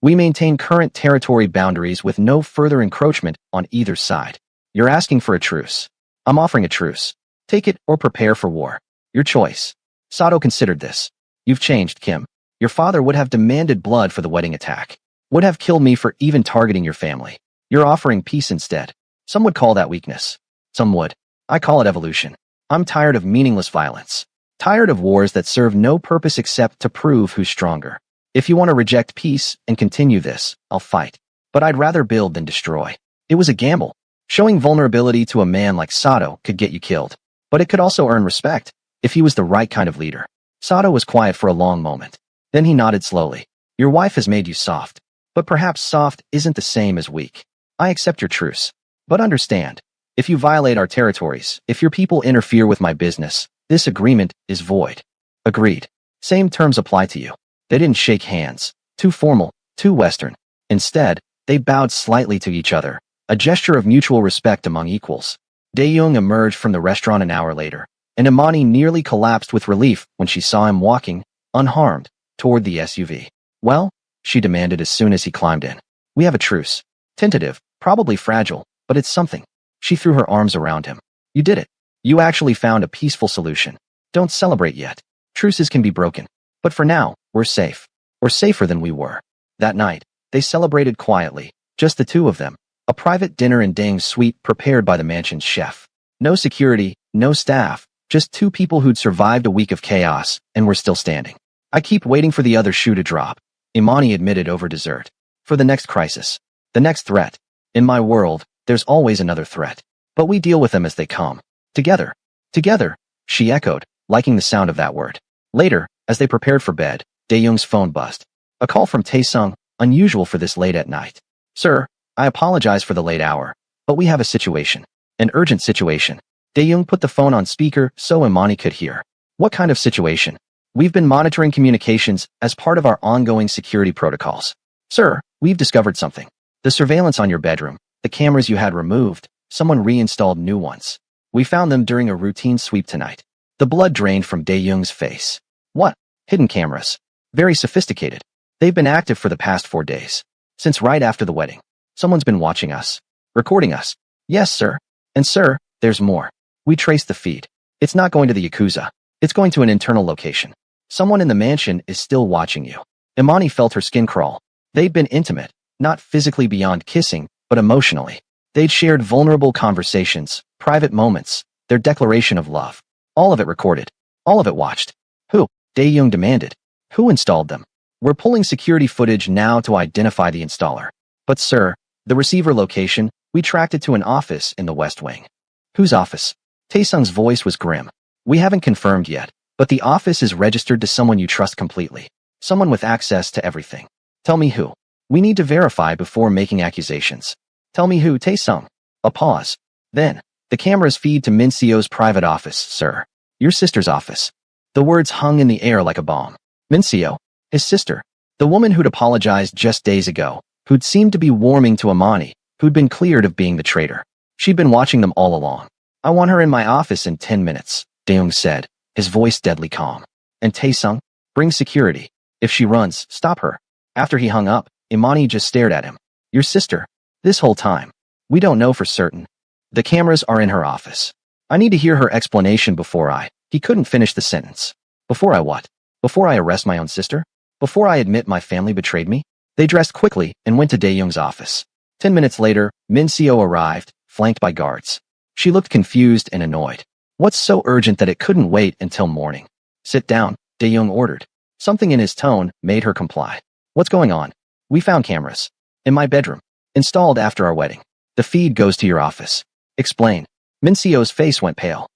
We maintain current territory boundaries with no further encroachment on either side. You're asking for a truce. I'm offering a truce. Take it or prepare for war. Your choice. Sato considered this. You've changed, Kim. Your father would have demanded blood for the wedding attack. Would have killed me for even targeting your family. You're offering peace instead. Some would call that weakness. Some would. I call it evolution. I'm tired of meaningless violence. Tired of wars that serve no purpose except to prove who's stronger. If you want to reject peace and continue this, I'll fight. But I'd rather build than destroy. It was a gamble. Showing vulnerability to a man like Sato could get you killed. But it could also earn respect, if he was the right kind of leader. Sato was quiet for a long moment. Then he nodded slowly. Your wife has made you soft. But perhaps soft isn't the same as weak. I accept your truce. But understand, if you violate our territories, if your people interfere with my business, this agreement is void. Agreed. Same terms apply to you. They didn't shake hands. Too formal, too Western. Instead, they bowed slightly to each other, a gesture of mutual respect among equals. Dae-young emerged from the restaurant an hour later, and Imani nearly collapsed with relief when she saw him walking, unharmed, toward the SUV. Well, she demanded as soon as he climbed in. We have a truce. Tentative, probably fragile, but it's something. She threw her arms around him. You did it. You actually found a peaceful solution. Don't celebrate yet. Truces can be broken. But for now, we're safe. Or safer than we were. That night, they celebrated quietly, just the 2 of them. A private dinner in Dang's suite prepared by the mansion's chef. No security, no staff, just 2 people who'd survived a week of chaos and were still standing. I keep waiting for the other shoe to drop, Imani admitted over dessert. For the next crisis. The next threat. In my world, there's always another threat. But we deal with them as they come. Together. Together, she echoed, liking the sound of that word. Later, as they prepared for bed, Dae-young's phone buzzed. A call from Tae-sung, unusual for this late at night. Sir, I apologize for the late hour, but we have a situation. An urgent situation. Dae-young put the phone on speaker so Imani could hear. What kind of situation? We've been monitoring communications as part of our ongoing security protocols. Sir, we've discovered something. The surveillance on your bedroom, the cameras you had removed, someone reinstalled new ones. We found them during a routine sweep tonight. The blood drained from Dae-young's face. What? Hidden cameras. Very sophisticated. They've been active for the past 4 days. Since right after the wedding. Someone's been watching us. Recording us. Yes, sir. And sir, there's more. We traced the feed. It's not going to the Yakuza. It's going to an internal location. Someone in the mansion is still watching you. Imani felt her skin crawl. They'd been intimate, not physically beyond kissing, but emotionally. They'd shared vulnerable conversations, private moments, their declaration of love. All of it recorded. All of it watched. Who? Dae-young demanded. Who installed them? We're pulling security footage now to identify the installer. But sir, the receiver location, we tracked it to an office in the West Wing. Whose office? Taesung's voice was grim. We haven't confirmed yet, but the office is registered to someone you trust completely. Someone with access to everything. Tell me who. We need to verify before making accusations. Tell me who, Taesung. A pause. Then, the cameras feed to Min Seo's private office, sir. Your sister's office. The words hung in the air like a bomb. Min Seo, his sister. The woman who'd apologized just days ago, who'd seemed to be warming to Amani, who'd been cleared of being the traitor. She'd been watching them all along. I want her in my office in 10 minutes, Daeung said, his voice deadly calm. And Taesung, bring security. If she runs, stop her. After he hung up, Imani just stared at him. Your sister. This whole time. We don't know for certain. The cameras are in her office. I need to hear her explanation before He couldn't finish the sentence. Before I what? Before I arrest my own sister? Before I admit my family betrayed me? They dressed quickly and went to Daeyoung's office. 10 minutes later, Min Seo arrived, flanked by guards. She looked confused and annoyed. What's so urgent that it couldn't wait until morning? Sit down, Daeyoung ordered. Something in his tone made her comply. What's going on? We found cameras. In my bedroom. Installed after our wedding. The feed goes to your office. Explain. Min Seo's face went pale.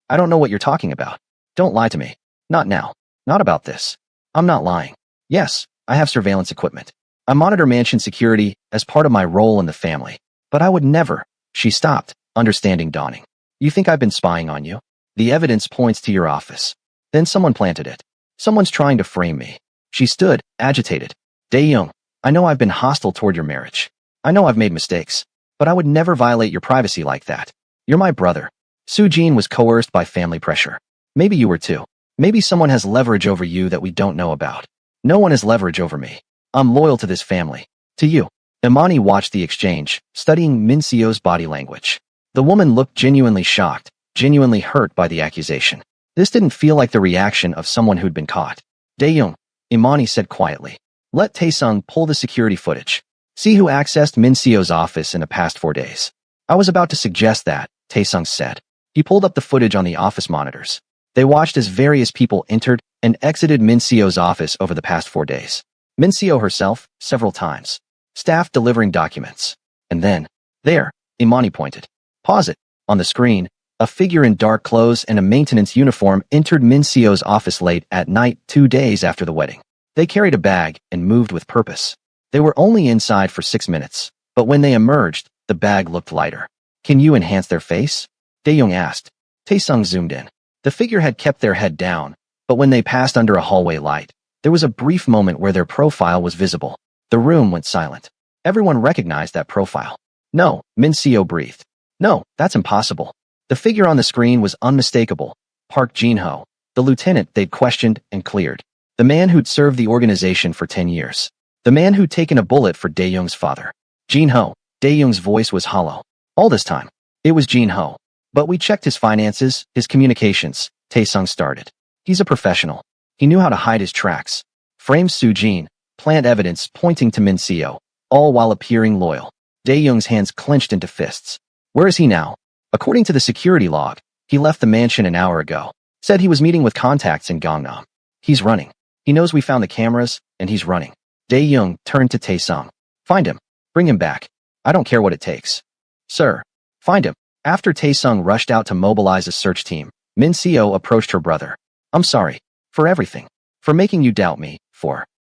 I don't know what you're talking about. Don't lie to me. Not now. Not about this. I'm not lying. Yes, I have surveillance equipment. I monitor mansion security as part of my role in the family. But I would never. She stopped, understanding dawning. You think I've been spying on you? The evidence points to your office. Then someone planted it. Someone's trying to frame me. She stood, agitated. Daeyoung, I know I've been hostile toward your marriage. I know I've made mistakes. But I would never violate your privacy like that. You're my brother. Soo-jin was coerced by family pressure. Maybe you were too. Maybe someone has leverage over you that we don't know about. No one has leverage over me. I'm loyal to this family. To you. Imani watched the exchange, studying Min Seo's body language. The woman looked genuinely shocked, genuinely hurt by the accusation. This didn't feel like the reaction of someone who'd been caught. Daeyoung, Imani said quietly. Let Taesung pull the security footage. See who accessed Min Seo's office in the past 4 days. I was about to suggest that, Taesung said. He pulled up the footage on the office monitors. They watched as various people entered and exited Min Seo's office over the past 4 days. Min Seo herself, several times. Staff delivering documents. And then, there, Imani pointed. Pause it. On the screen, a figure in dark clothes and a maintenance uniform entered Min Seo's office late at night 2 days after the wedding. They carried a bag and moved with purpose. They were only inside for 6 minutes, but when they emerged, the bag looked lighter. Can you enhance their face? Daeyoung asked. Taesung zoomed in. The figure had kept their head down, but when they passed under a hallway light, there was a brief moment where their profile was visible. The room went silent. Everyone recognized that profile. No, Min Seo breathed. No, that's impossible. The figure on the screen was unmistakable. Park Jin-ho, the lieutenant they'd questioned and cleared. The man who'd served the organization for 10 years. The man who'd taken a bullet for Daeyoung's father. Jin-ho, Daeyoung's voice was hollow. All this time, it was Jin-ho. But we checked his finances, his communications, Taesung started. He's a professional. He knew how to hide his tracks. Frame Soo-jin, plant evidence pointing to Min Seo, all while appearing loyal. Daeyoung's hands clenched into fists. Where is he now? According to the security log, he left the mansion an hour ago. Said he was meeting with contacts in Gangnam. He's running. He knows we found the cameras, and he's running. Daeyoung turned to Taesung. Find him. Bring him back. I don't care what it takes. Sir. Find him. After Taesung rushed out to mobilize a search team, Min Seo approached her brother. I'm sorry. For everything. For making you doubt me.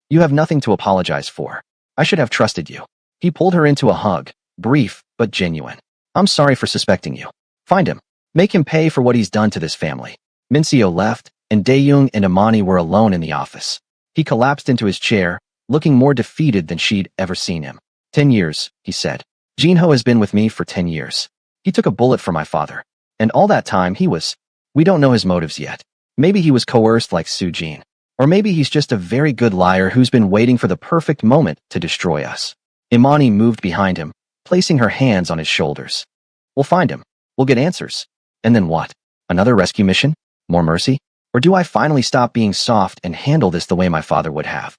You have nothing to apologize for. I should have trusted you. He pulled her into a hug, brief but genuine. I'm sorry for suspecting you. Find him. Make him pay for what he's done to this family. Min Seo left, and Daeyoung and Imani were alone in the office. He collapsed into his chair, looking more defeated than she'd ever seen him. 10 years, he said. Jin-ho has been with me for 10 years. He took a bullet for my father. And all that time we don't know his motives yet. Maybe he was coerced like Soo-jin. Or maybe he's just a very good liar who's been waiting for the perfect moment to destroy us. Imani moved behind him, placing her hands on his shoulders. We'll find him. We'll get answers. And then what? Another rescue mission? More mercy? Or do I finally stop being soft and handle this the way my father would have?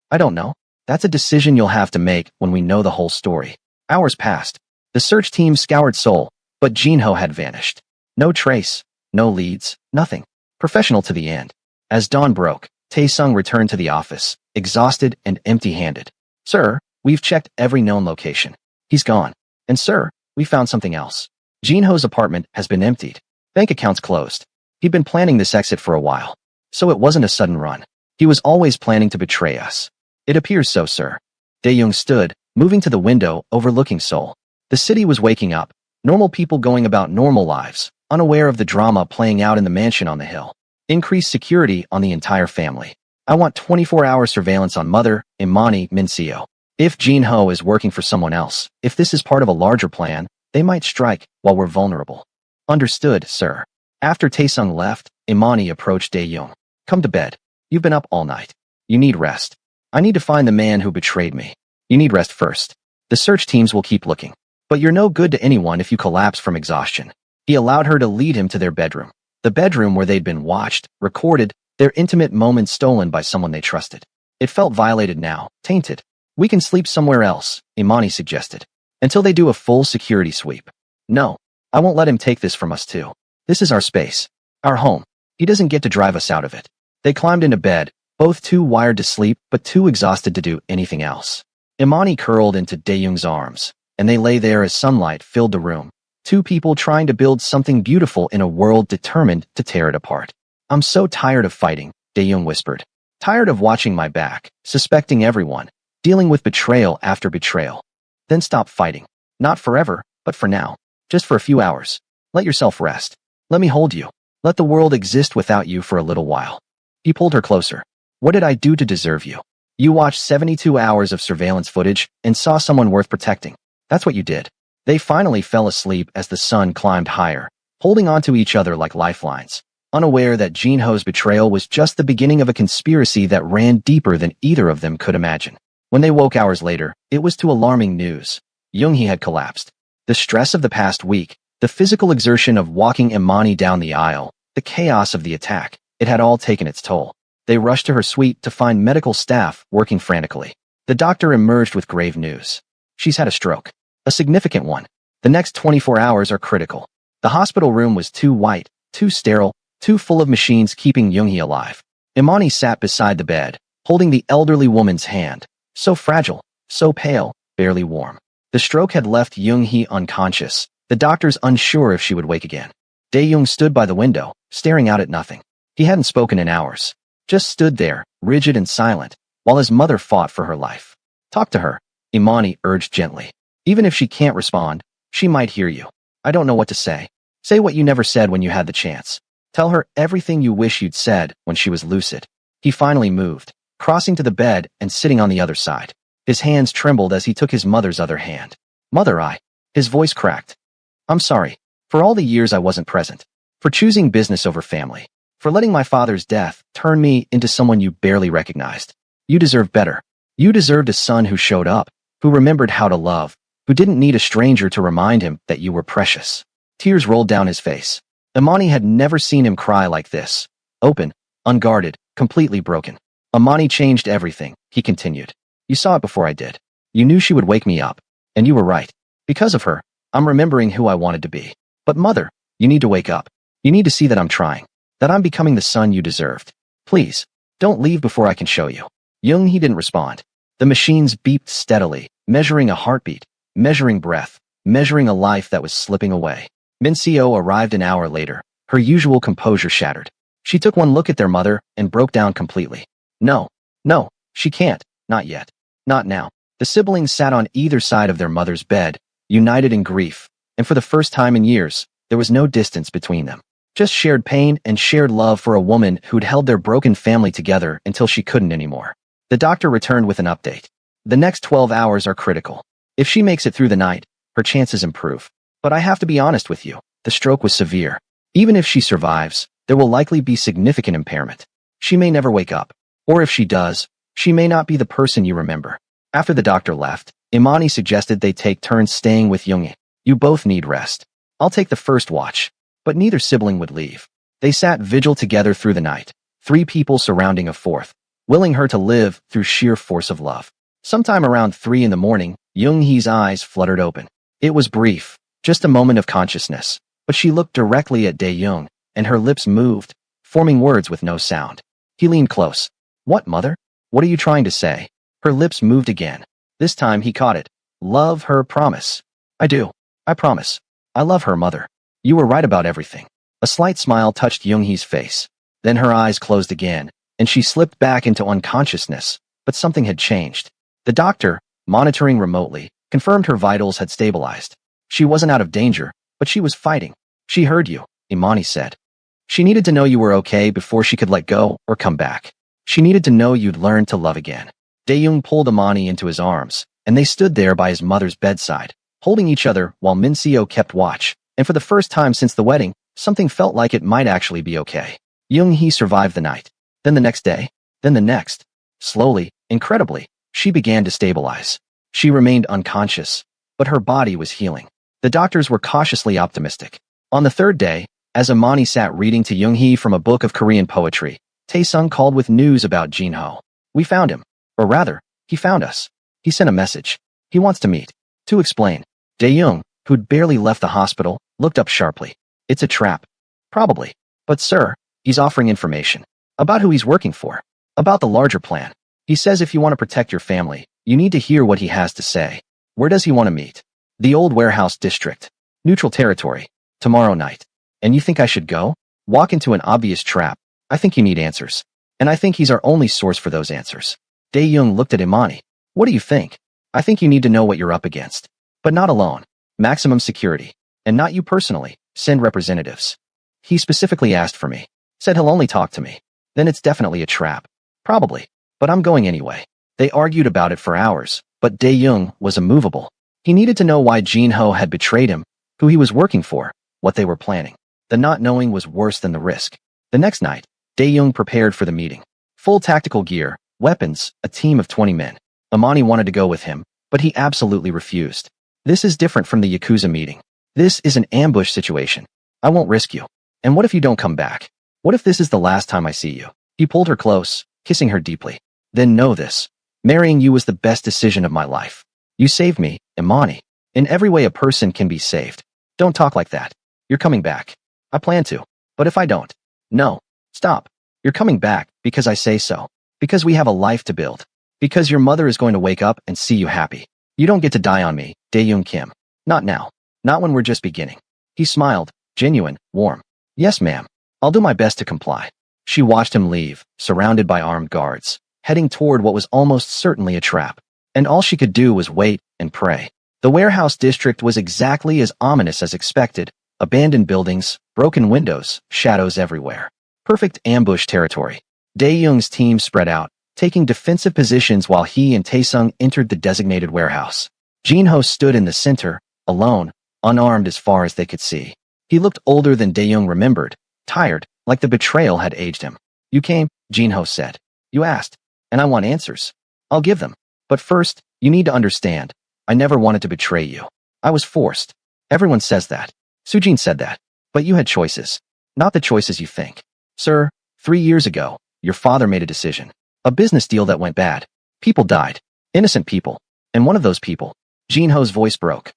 I don't know. That's a decision you'll have to make when we know the whole story. Hours passed. The search team scoured Seoul, but Jin-ho had vanished. No trace, no leads, nothing. Professional to the end. As dawn broke, Tae-sung returned to the office, exhausted and empty-handed. Sir, we've checked every known location. He's gone. And sir, we found something else. Jin-ho's apartment has been emptied. Bank accounts closed. He'd been planning this exit for a while. So it wasn't a sudden run. He was always planning to betray us. It appears so, sir. Dae-young stood, moving to the window overlooking Seoul. The city was waking up, normal people going about normal lives, unaware of the drama playing out in the mansion on the hill. Increased security on the entire family. I want 24-hour surveillance on Mother, Imani, Min-seo. If Jin-ho is working for someone else, if this is part of a larger plan, they might strike while we're vulnerable. Understood, sir. After Tae-sung left, Imani approached Dae-young. Come to bed. You've been up all night. You need rest. I need to find the man who betrayed me. You need rest first. The search teams will keep looking. But you're no good to anyone if you collapse from exhaustion. He allowed her to lead him to their bedroom. The bedroom where they'd been watched, recorded, their intimate moments stolen by someone they trusted. It felt violated now, tainted. We can sleep somewhere else, Imani suggested. Until they do a full security sweep. No, I won't let him take this from us too. This is our space. Our home. He doesn't get to drive us out of it. They climbed into bed, both too wired to sleep but too exhausted to do anything else. Imani curled into Dae-young's arms, and they lay there as sunlight filled the room. Two people trying to build something beautiful in a world determined to tear it apart. I'm so tired of fighting, Dae-young whispered. Tired of watching my back, suspecting everyone, dealing with betrayal after betrayal. Then stop fighting. Not forever, but for now. Just for a few hours. Let yourself rest. Let me hold you. Let the world exist without you for a little while. He pulled her closer. What did I do to deserve you? You watched 72 hours of surveillance footage and saw someone worth protecting. That's what you did. They finally fell asleep as the sun climbed higher, holding onto each other like lifelines, unaware that Jin-ho's betrayal was just the beginning of a conspiracy that ran deeper than either of them could imagine. When they woke hours later, it was to alarming news. Young-hee had collapsed. The stress of the past week, the physical exertion of walking Imani down the aisle, the chaos of the attack, it had all taken its toll. They rushed to her suite to find medical staff working frantically. The doctor emerged with grave news. She's had a stroke. A significant one. The next 24 hours are critical. The hospital room was too white, too sterile, too full of machines keeping Young-hee alive. Imani sat beside the bed, holding the elderly woman's hand. So fragile, so pale, barely warm. The stroke had left Young-hee unconscious, the doctors unsure if she would wake again. Dae-young stood by the window, staring out at nothing. He hadn't spoken in hours. Just stood there, rigid and silent, while his mother fought for her life. Talk to her, Imani urged gently. Even if she can't respond, she might hear you. I don't know what to say. Say what you never said when you had the chance. Tell her everything you wish you'd said when she was lucid. He finally moved, crossing to the bed and sitting on the other side. His hands trembled as he took his mother's other hand. Mother, His voice cracked. I'm sorry. For all the years I wasn't present. For choosing business over family. For letting my father's death turn me into someone you barely recognized. You deserve better. You deserved a son who showed up, who remembered how to love, who didn't need a stranger to remind him that you were precious. Tears rolled down his face. Imani had never seen him cry like this. Open, unguarded, completely broken. Imani changed everything, he continued. You saw it before I did. You knew she would wake me up. And you were right. Because of her, I'm remembering who I wanted to be. But mother, you need to wake up. You need to see that I'm trying. That I'm becoming the son you deserved. Please, don't leave before I can show you. Young-hee didn't respond. The machines beeped steadily, measuring a heartbeat, measuring breath, measuring a life that was slipping away. Min-seo arrived an hour later, her usual composure shattered. She took one look at their mother and broke down completely. No, she can't, not yet, not now. The siblings sat on either side of their mother's bed, united in grief, and for the first time in years, there was no distance between them. Just shared pain and shared love for a woman who'd held their broken family together until she couldn't anymore. The doctor returned with an update. The next 12 hours are critical. If she makes it through the night, her chances improve. But I have to be honest with you, the stroke was severe. Even if she survives, there will likely be significant impairment. She may never wake up. Or if she does, she may not be the person you remember. After the doctor left, Imani suggested they take turns staying with Young-hee. You both need rest. I'll take the first watch. But neither sibling would leave. They sat vigil together through the night, 3 people surrounding a 4th, willing her to live through sheer force of love. Sometime around 3 in the morning, Young-hee's eyes fluttered open. It was brief, just a moment of consciousness, but she looked directly at Dae-young, and her lips moved, forming words with no sound. He leaned close. What, mother? What are you trying to say? Her lips moved again. This time he caught it. Love her, promise. I do. I promise. I love her, mother. You were right about everything. A slight smile touched Young-hee's face. Then her eyes closed again, and she slipped back into unconsciousness, but something had changed. The doctor, monitoring remotely, confirmed her vitals had stabilized. She wasn't out of danger, but she was fighting. She heard you, Imani said. She needed to know you were okay before she could let go or come back. She needed to know you'd learned to love again. Dae-young pulled Imani into his arms, and they stood there by his mother's bedside, holding each other while Min-seo kept watch, and for the first time since the wedding, something felt like it might actually be okay. Young-hee survived the night. Then the next day. Then the next. Slowly, incredibly, she began to stabilize. She remained unconscious, but her body was healing. The doctors were cautiously optimistic. On the third day, as Imani sat reading to Young-hee from a book of Korean poetry, Tae-sung called with news about Jin-ho. We found him. Or rather, he found us. He sent a message. He wants to meet. To explain. Dae-young, who'd barely left the hospital, looked up sharply. It's a trap. Probably. But sir, he's offering information. About who he's working for. About the larger plan. He says if you want to protect your family, you need to hear what he has to say. Where does he want to meet? The old warehouse district. Neutral territory. Tomorrow night. And you think I should go? Walk into an obvious trap. I think you need answers. And I think he's our only source for those answers. Dae-young looked at Imani. What do you think? I think you need to know what you're up against. But not alone. Maximum security. And not you personally. Send representatives. He specifically asked for me. Said he'll only talk to me. Then it's definitely a trap. Probably. But I'm going anyway. They argued about it for hours, but Dae-young was immovable. He needed to know why Jin-ho had betrayed him, who he was working for, what they were planning. The not knowing was worse than the risk. The next night, Dae-young prepared for the meeting. Full tactical gear, weapons, a team of 20 men. Imani wanted to go with him, but he absolutely refused. This is different from the Yakuza meeting. This is an ambush situation. I won't risk you. And what if you don't come back? What if this is the last time I see you? He pulled her close, kissing her deeply. Then know this. Marrying you was the best decision of my life. You saved me, Imani. In every way a person can be saved. Don't talk like that. You're coming back. I plan to. But if I don't? No. Stop. You're coming back because I say so. Because we have a life to build. Because your mother is going to wake up and see you happy. You don't get to die on me, Dae-young Kim. Not now. Not when we're just beginning. He smiled, genuine, warm. Yes, ma'am. I'll do my best to comply. She watched him leave, surrounded by armed guards, heading toward what was almost certainly a trap. And all she could do was wait and pray. The warehouse district was exactly as ominous as expected. Abandoned buildings, broken windows, shadows everywhere. Perfect ambush territory. Dae-young's team spread out, taking defensive positions while he and Tae-sung entered the designated warehouse. Jin-ho stood in the center, alone, unarmed as far as they could see. He looked older than Dae-young remembered, tired, like the betrayal had aged him. You came, Jin-ho said. You asked, and I want answers. I'll give them. But first, you need to understand. I never wanted to betray you. I was forced. Everyone says that. Sujin said that. But you had choices. Not the choices you think. Sir, 3 years ago, your father made a decision. A business deal that went bad. People died. Innocent people. And one of those people, Jin-ho's voice broke,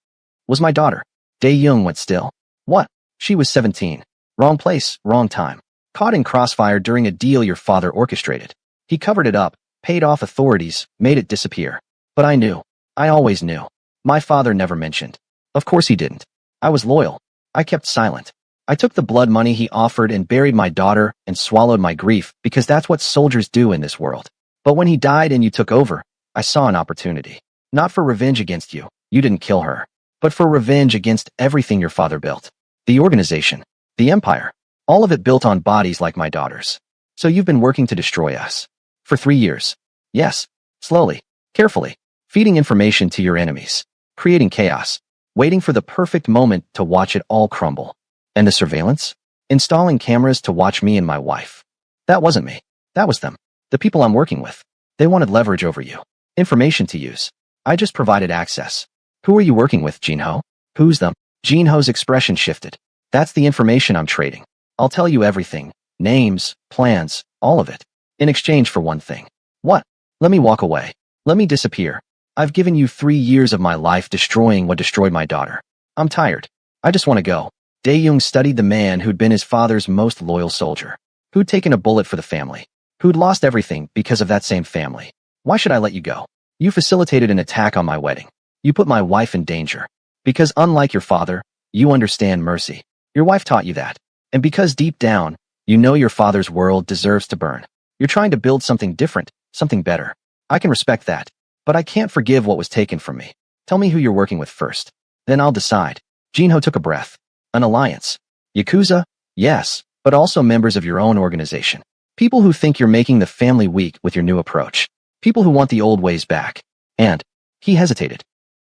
was my daughter. Dae-young went still. What? She was 17. Wrong place, wrong time. Caught in crossfire during a deal your father orchestrated. He covered it up, paid off authorities, made it disappear. But I knew. I always knew. My father never mentioned. Of course he didn't. I was loyal. I kept silent. I took the blood money he offered and buried my daughter and swallowed my grief because that's what soldiers do in this world. But when he died and you took over, I saw an opportunity. Not for revenge against you. You didn't kill her. But for revenge against everything your father built. The organization. The empire. All of it built on bodies like my daughter's. So you've been working to destroy us. For 3 years. Yes. Slowly. Carefully. Feeding information to your enemies. Creating chaos. Waiting for the perfect moment to watch it all crumble. And the surveillance? Installing cameras to watch me and my wife. That wasn't me. That was them. The people I'm working with. They wanted leverage over you. Information to use. I just provided access. Who are you working with, Jin-ho? Who's them? Jin-ho's expression shifted. That's the information I'm trading. I'll tell you everything. Names, plans, all of it. In exchange for one thing. What? Let me walk away. Let me disappear. I've given you 3 years of my life destroying what destroyed my daughter. I'm tired. I just want to go. Dae-young studied the man who'd been his father's most loyal soldier. Who'd taken a bullet for the family. who'd lost everything because of that same family. Why should I let you go? You facilitated an attack on my wedding. You put my wife in danger. Because unlike your father, you understand mercy. Your wife taught you that. And because deep down, you know your father's world deserves to burn. You're trying to build something different, something better. I can respect that. But I can't forgive what was taken from me. Tell me who you're working with first. Then I'll decide. Jinho took a breath. An alliance. Yakuza? Yes, but also members of your own organization. People who think you're making the family weak with your new approach. People who want the old ways back. And he hesitated.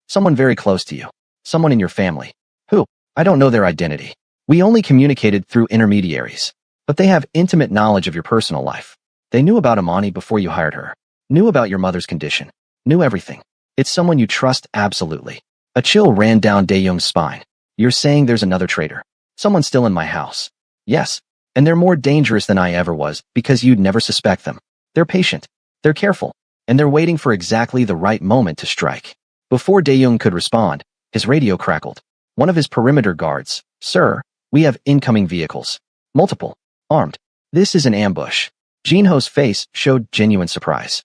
Someone very close to you. Someone in your family. Who? I don't know their identity. We only communicated through intermediaries. But they have intimate knowledge of your personal life. They knew about Imani before you hired her. Knew about your mother's condition. Knew everything. It's someone you trust absolutely. A chill ran down Dae-young's spine. You're saying there's another traitor. Someone still in my house. Yes. And they're more dangerous than I ever was because you'd never suspect them. They're patient. They're careful. And they're waiting for exactly the right moment to strike. Before Dae-young could respond, his radio crackled. One of his perimeter guards. Sir, we have incoming vehicles. Multiple. Armed. This is an ambush. Jinho's face showed genuine surprise.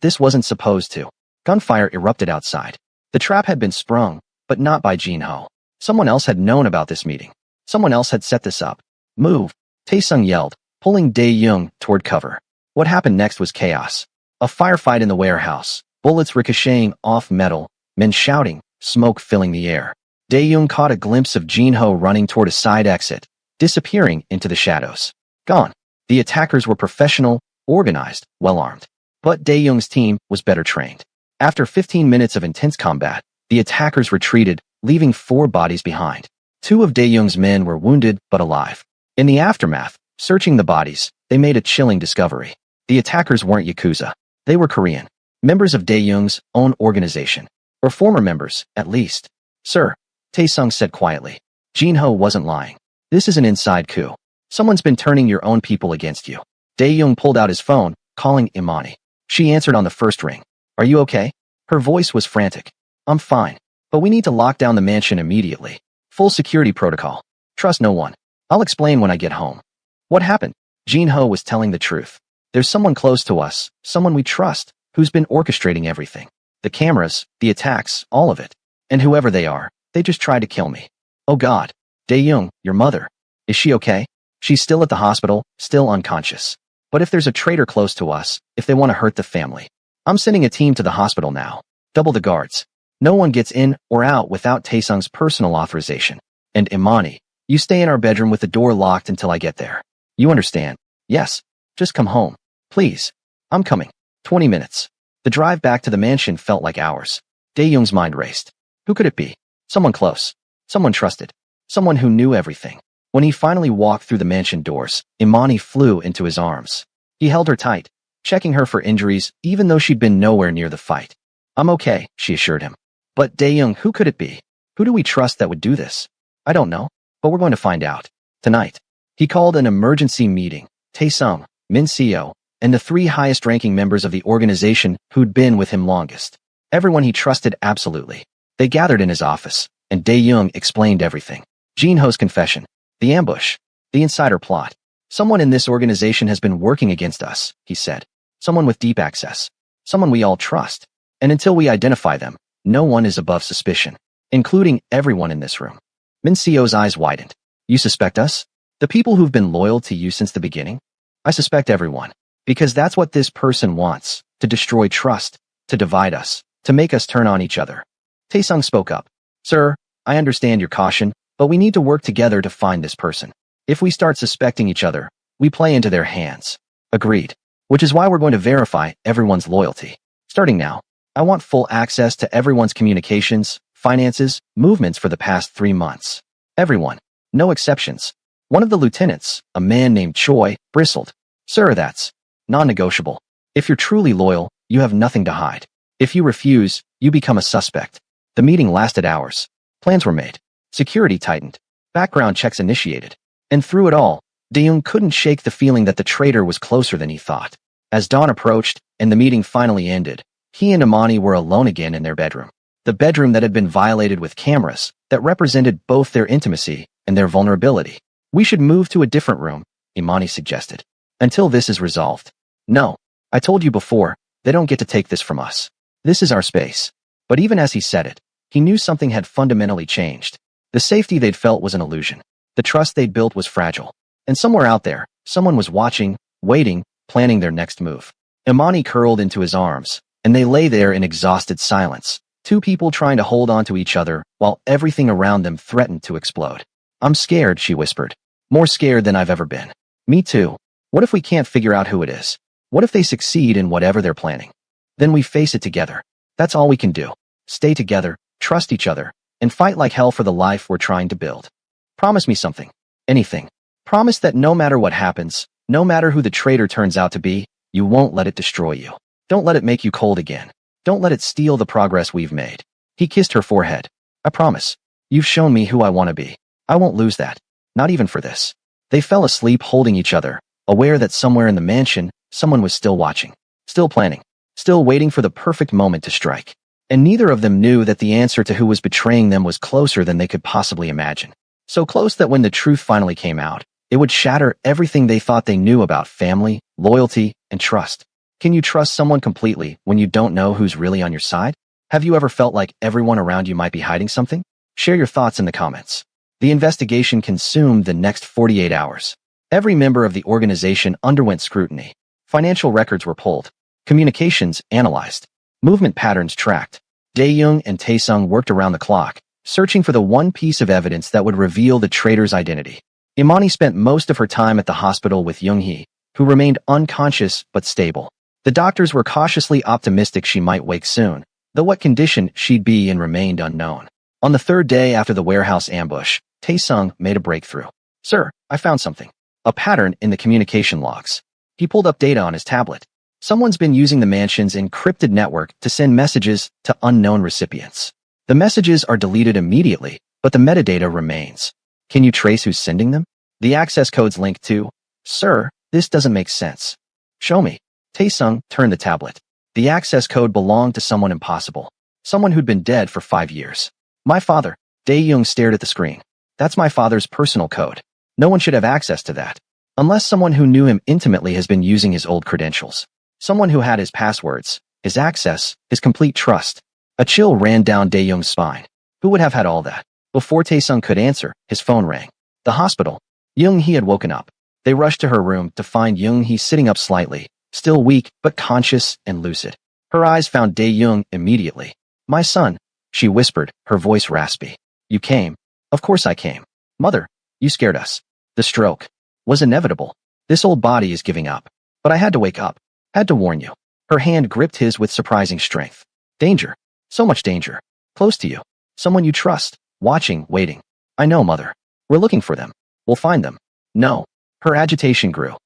This wasn't supposed to. Gunfire erupted outside. The trap had been sprung, but not by Jinho. Someone else had known about this meeting. Someone else had set this up. Move. Taesung yelled, pulling Dae-young toward cover. What happened next was chaos. A firefight in the warehouse. Bullets ricocheting off metal. Men shouting. Smoke filling the air. Dae-young caught a glimpse of Jinho running toward a side exit, disappearing into the shadows. Gone. The attackers were professional, organized, well-armed. But Dae-young's team was better trained. After 15 minutes of intense combat, the attackers retreated, leaving 4 bodies behind. 2 of Dae-young's men were wounded but alive. In the aftermath, searching the bodies, they made a chilling discovery. The attackers weren't Yakuza. They were Korean. Members of Dae-young's own organization. Or former members, at least. Sir, Taesung said quietly. Jinho wasn't lying. This is an inside coup. Someone's been turning your own people against you. Dae-young pulled out his phone, calling Imani. She answered on the first ring. Are you okay? Her voice was frantic. I'm fine. But we need to lock down the mansion immediately. Full security protocol. Trust no one. I'll explain when I get home. What happened? Jinho was telling the truth. There's someone close to us, someone we trust, who's been orchestrating everything. The cameras, the attacks, all of it. And whoever they are, they just tried to kill me. Oh God. Dae-young, your mother. Is she okay? She's still at the hospital, still unconscious. But if there's a traitor close to us, if they want to hurt the family, I'm sending a team to the hospital now. Double the guards. No one gets in or out without Taesung's personal authorization. And Imani, you stay in our bedroom with the door locked until I get there. You understand? Yes. Just come home. Please. I'm coming. 20 minutes. The drive back to the mansion felt like hours. Dae-young's mind raced. Who could it be? Someone close. Someone trusted. Someone who knew everything. When he finally walked through the mansion doors, Imani flew into his arms. He held her tight, checking her for injuries even though she'd been nowhere near the fight. I'm okay, she assured him. But Dae-young, who could it be? Who do we trust that would do this? I don't know, but we're going to find out. Tonight. He called an emergency meeting. Taesung, Min Seo, and the 3 highest-ranking members of the organization who'd been with him longest. Everyone he trusted absolutely. They gathered in his office, and Dae-young explained everything. Jinho's confession. The ambush. The insider plot. Someone in this organization has been working against us, he said. Someone with deep access. Someone we all trust. And until we identify them, no one is above suspicion. Including everyone in this room. Min Seo's eyes widened. You suspect us? The people who've been loyal to you since the beginning? I suspect everyone. Because that's what this person wants. To destroy trust. To divide us. To make us turn on each other. Taesung spoke up. Sir, I understand your caution, but we need to work together to find this person. If we start suspecting each other, we play into their hands. Agreed. Which is why we're going to verify everyone's loyalty. Starting now, I want full access to everyone's communications, finances, movements for the past 3 months. Everyone. No exceptions. One of the lieutenants, a man named Choi, bristled. Sir, that's non-negotiable. If you're truly loyal, you have nothing to hide. If you refuse, you become a suspect. The meeting lasted hours. Plans were made. Security tightened. Background checks initiated. And through it all, Dae-young couldn't shake the feeling that the traitor was closer than he thought. As dawn approached, and the meeting finally ended, he and Imani were alone again in their bedroom. The bedroom that had been violated with cameras that represented both their intimacy and their vulnerability. We should move to a different room, Imani suggested. Until this is resolved. No. I told you before, they don't get to take this from us. This is our space. But even as he said it, he knew something had fundamentally changed. The safety they'd felt was an illusion. The trust they'd built was fragile. And somewhere out there, someone was watching, waiting, planning their next move. Imani curled into his arms, and they lay there in exhausted silence, two people trying to hold on to each other while everything around them threatened to explode. I'm scared, she whispered. More scared than I've ever been. Me too. What if we can't figure out who it is? What if they succeed in whatever they're planning? Then we face it together. That's all we can do. Stay together, trust each other, and fight like hell for the life we're trying to build. Promise me something. Anything. Promise that no matter what happens, no matter who the traitor turns out to be, you won't let it destroy you. Don't let it make you cold again. Don't let it steal the progress we've made. He kissed her forehead. I promise. You've shown me who I want to be. I won't lose that. Not even for this. They fell asleep holding each other, aware that somewhere in the mansion, someone was still watching, still planning, still waiting for the perfect moment to strike. And neither of them knew that the answer to who was betraying them was closer than they could possibly imagine. So close that when the truth finally came out, it would shatter everything they thought they knew about family, loyalty, and trust. Can you trust someone completely when you don't know who's really on your side? Have you ever felt like everyone around you might be hiding something? Share your thoughts in the comments. The investigation consumed the next 48 hours. Every member of the organization underwent scrutiny. Financial records were pulled. Communications analyzed. Movement patterns tracked. Dae-young and Tae-sung worked around the clock, searching for the one piece of evidence that would reveal the traitor's identity. Imani spent most of her time at the hospital with Young-hee, who remained unconscious but stable. The doctors were cautiously optimistic she might wake soon, though what condition she'd be in remained unknown. On the third day after the warehouse ambush, Tae-sung made a breakthrough. Sir, I found something. A pattern in the communication logs. He pulled up data on his tablet. Someone's been using the mansion's encrypted network to send messages to unknown recipients. The messages are deleted immediately, but the metadata remains. Can you trace who's sending them? The access code's linked to... Sir, this doesn't make sense. Show me. Tae-sung turned the tablet. The access code belonged to someone impossible. Someone who'd been dead for 5 years. My father. Dae-young stared at the screen. That's my father's personal code. No one should have access to that. Unless someone who knew him intimately has been using his old credentials. Someone who had his passwords, his access, his complete trust. A chill ran down Dae-young's spine. Who would have had all that? Before Tae-sung could answer, his phone rang. The hospital. Young-hee had woken up. They rushed to her room to find Young-hee sitting up slightly, still weak but conscious and lucid. Her eyes found Dae-young immediately. My son, she whispered, her voice raspy. You came. Of course I came. Mother, you scared us. The stroke was inevitable. This old body is giving up. But I had to wake up. Had to warn you. Her hand gripped his with surprising strength. Danger. So much danger. Close to you. Someone you trust. Watching, waiting. I know, Mother. We're looking for them. We'll find them. No. Her agitation grew.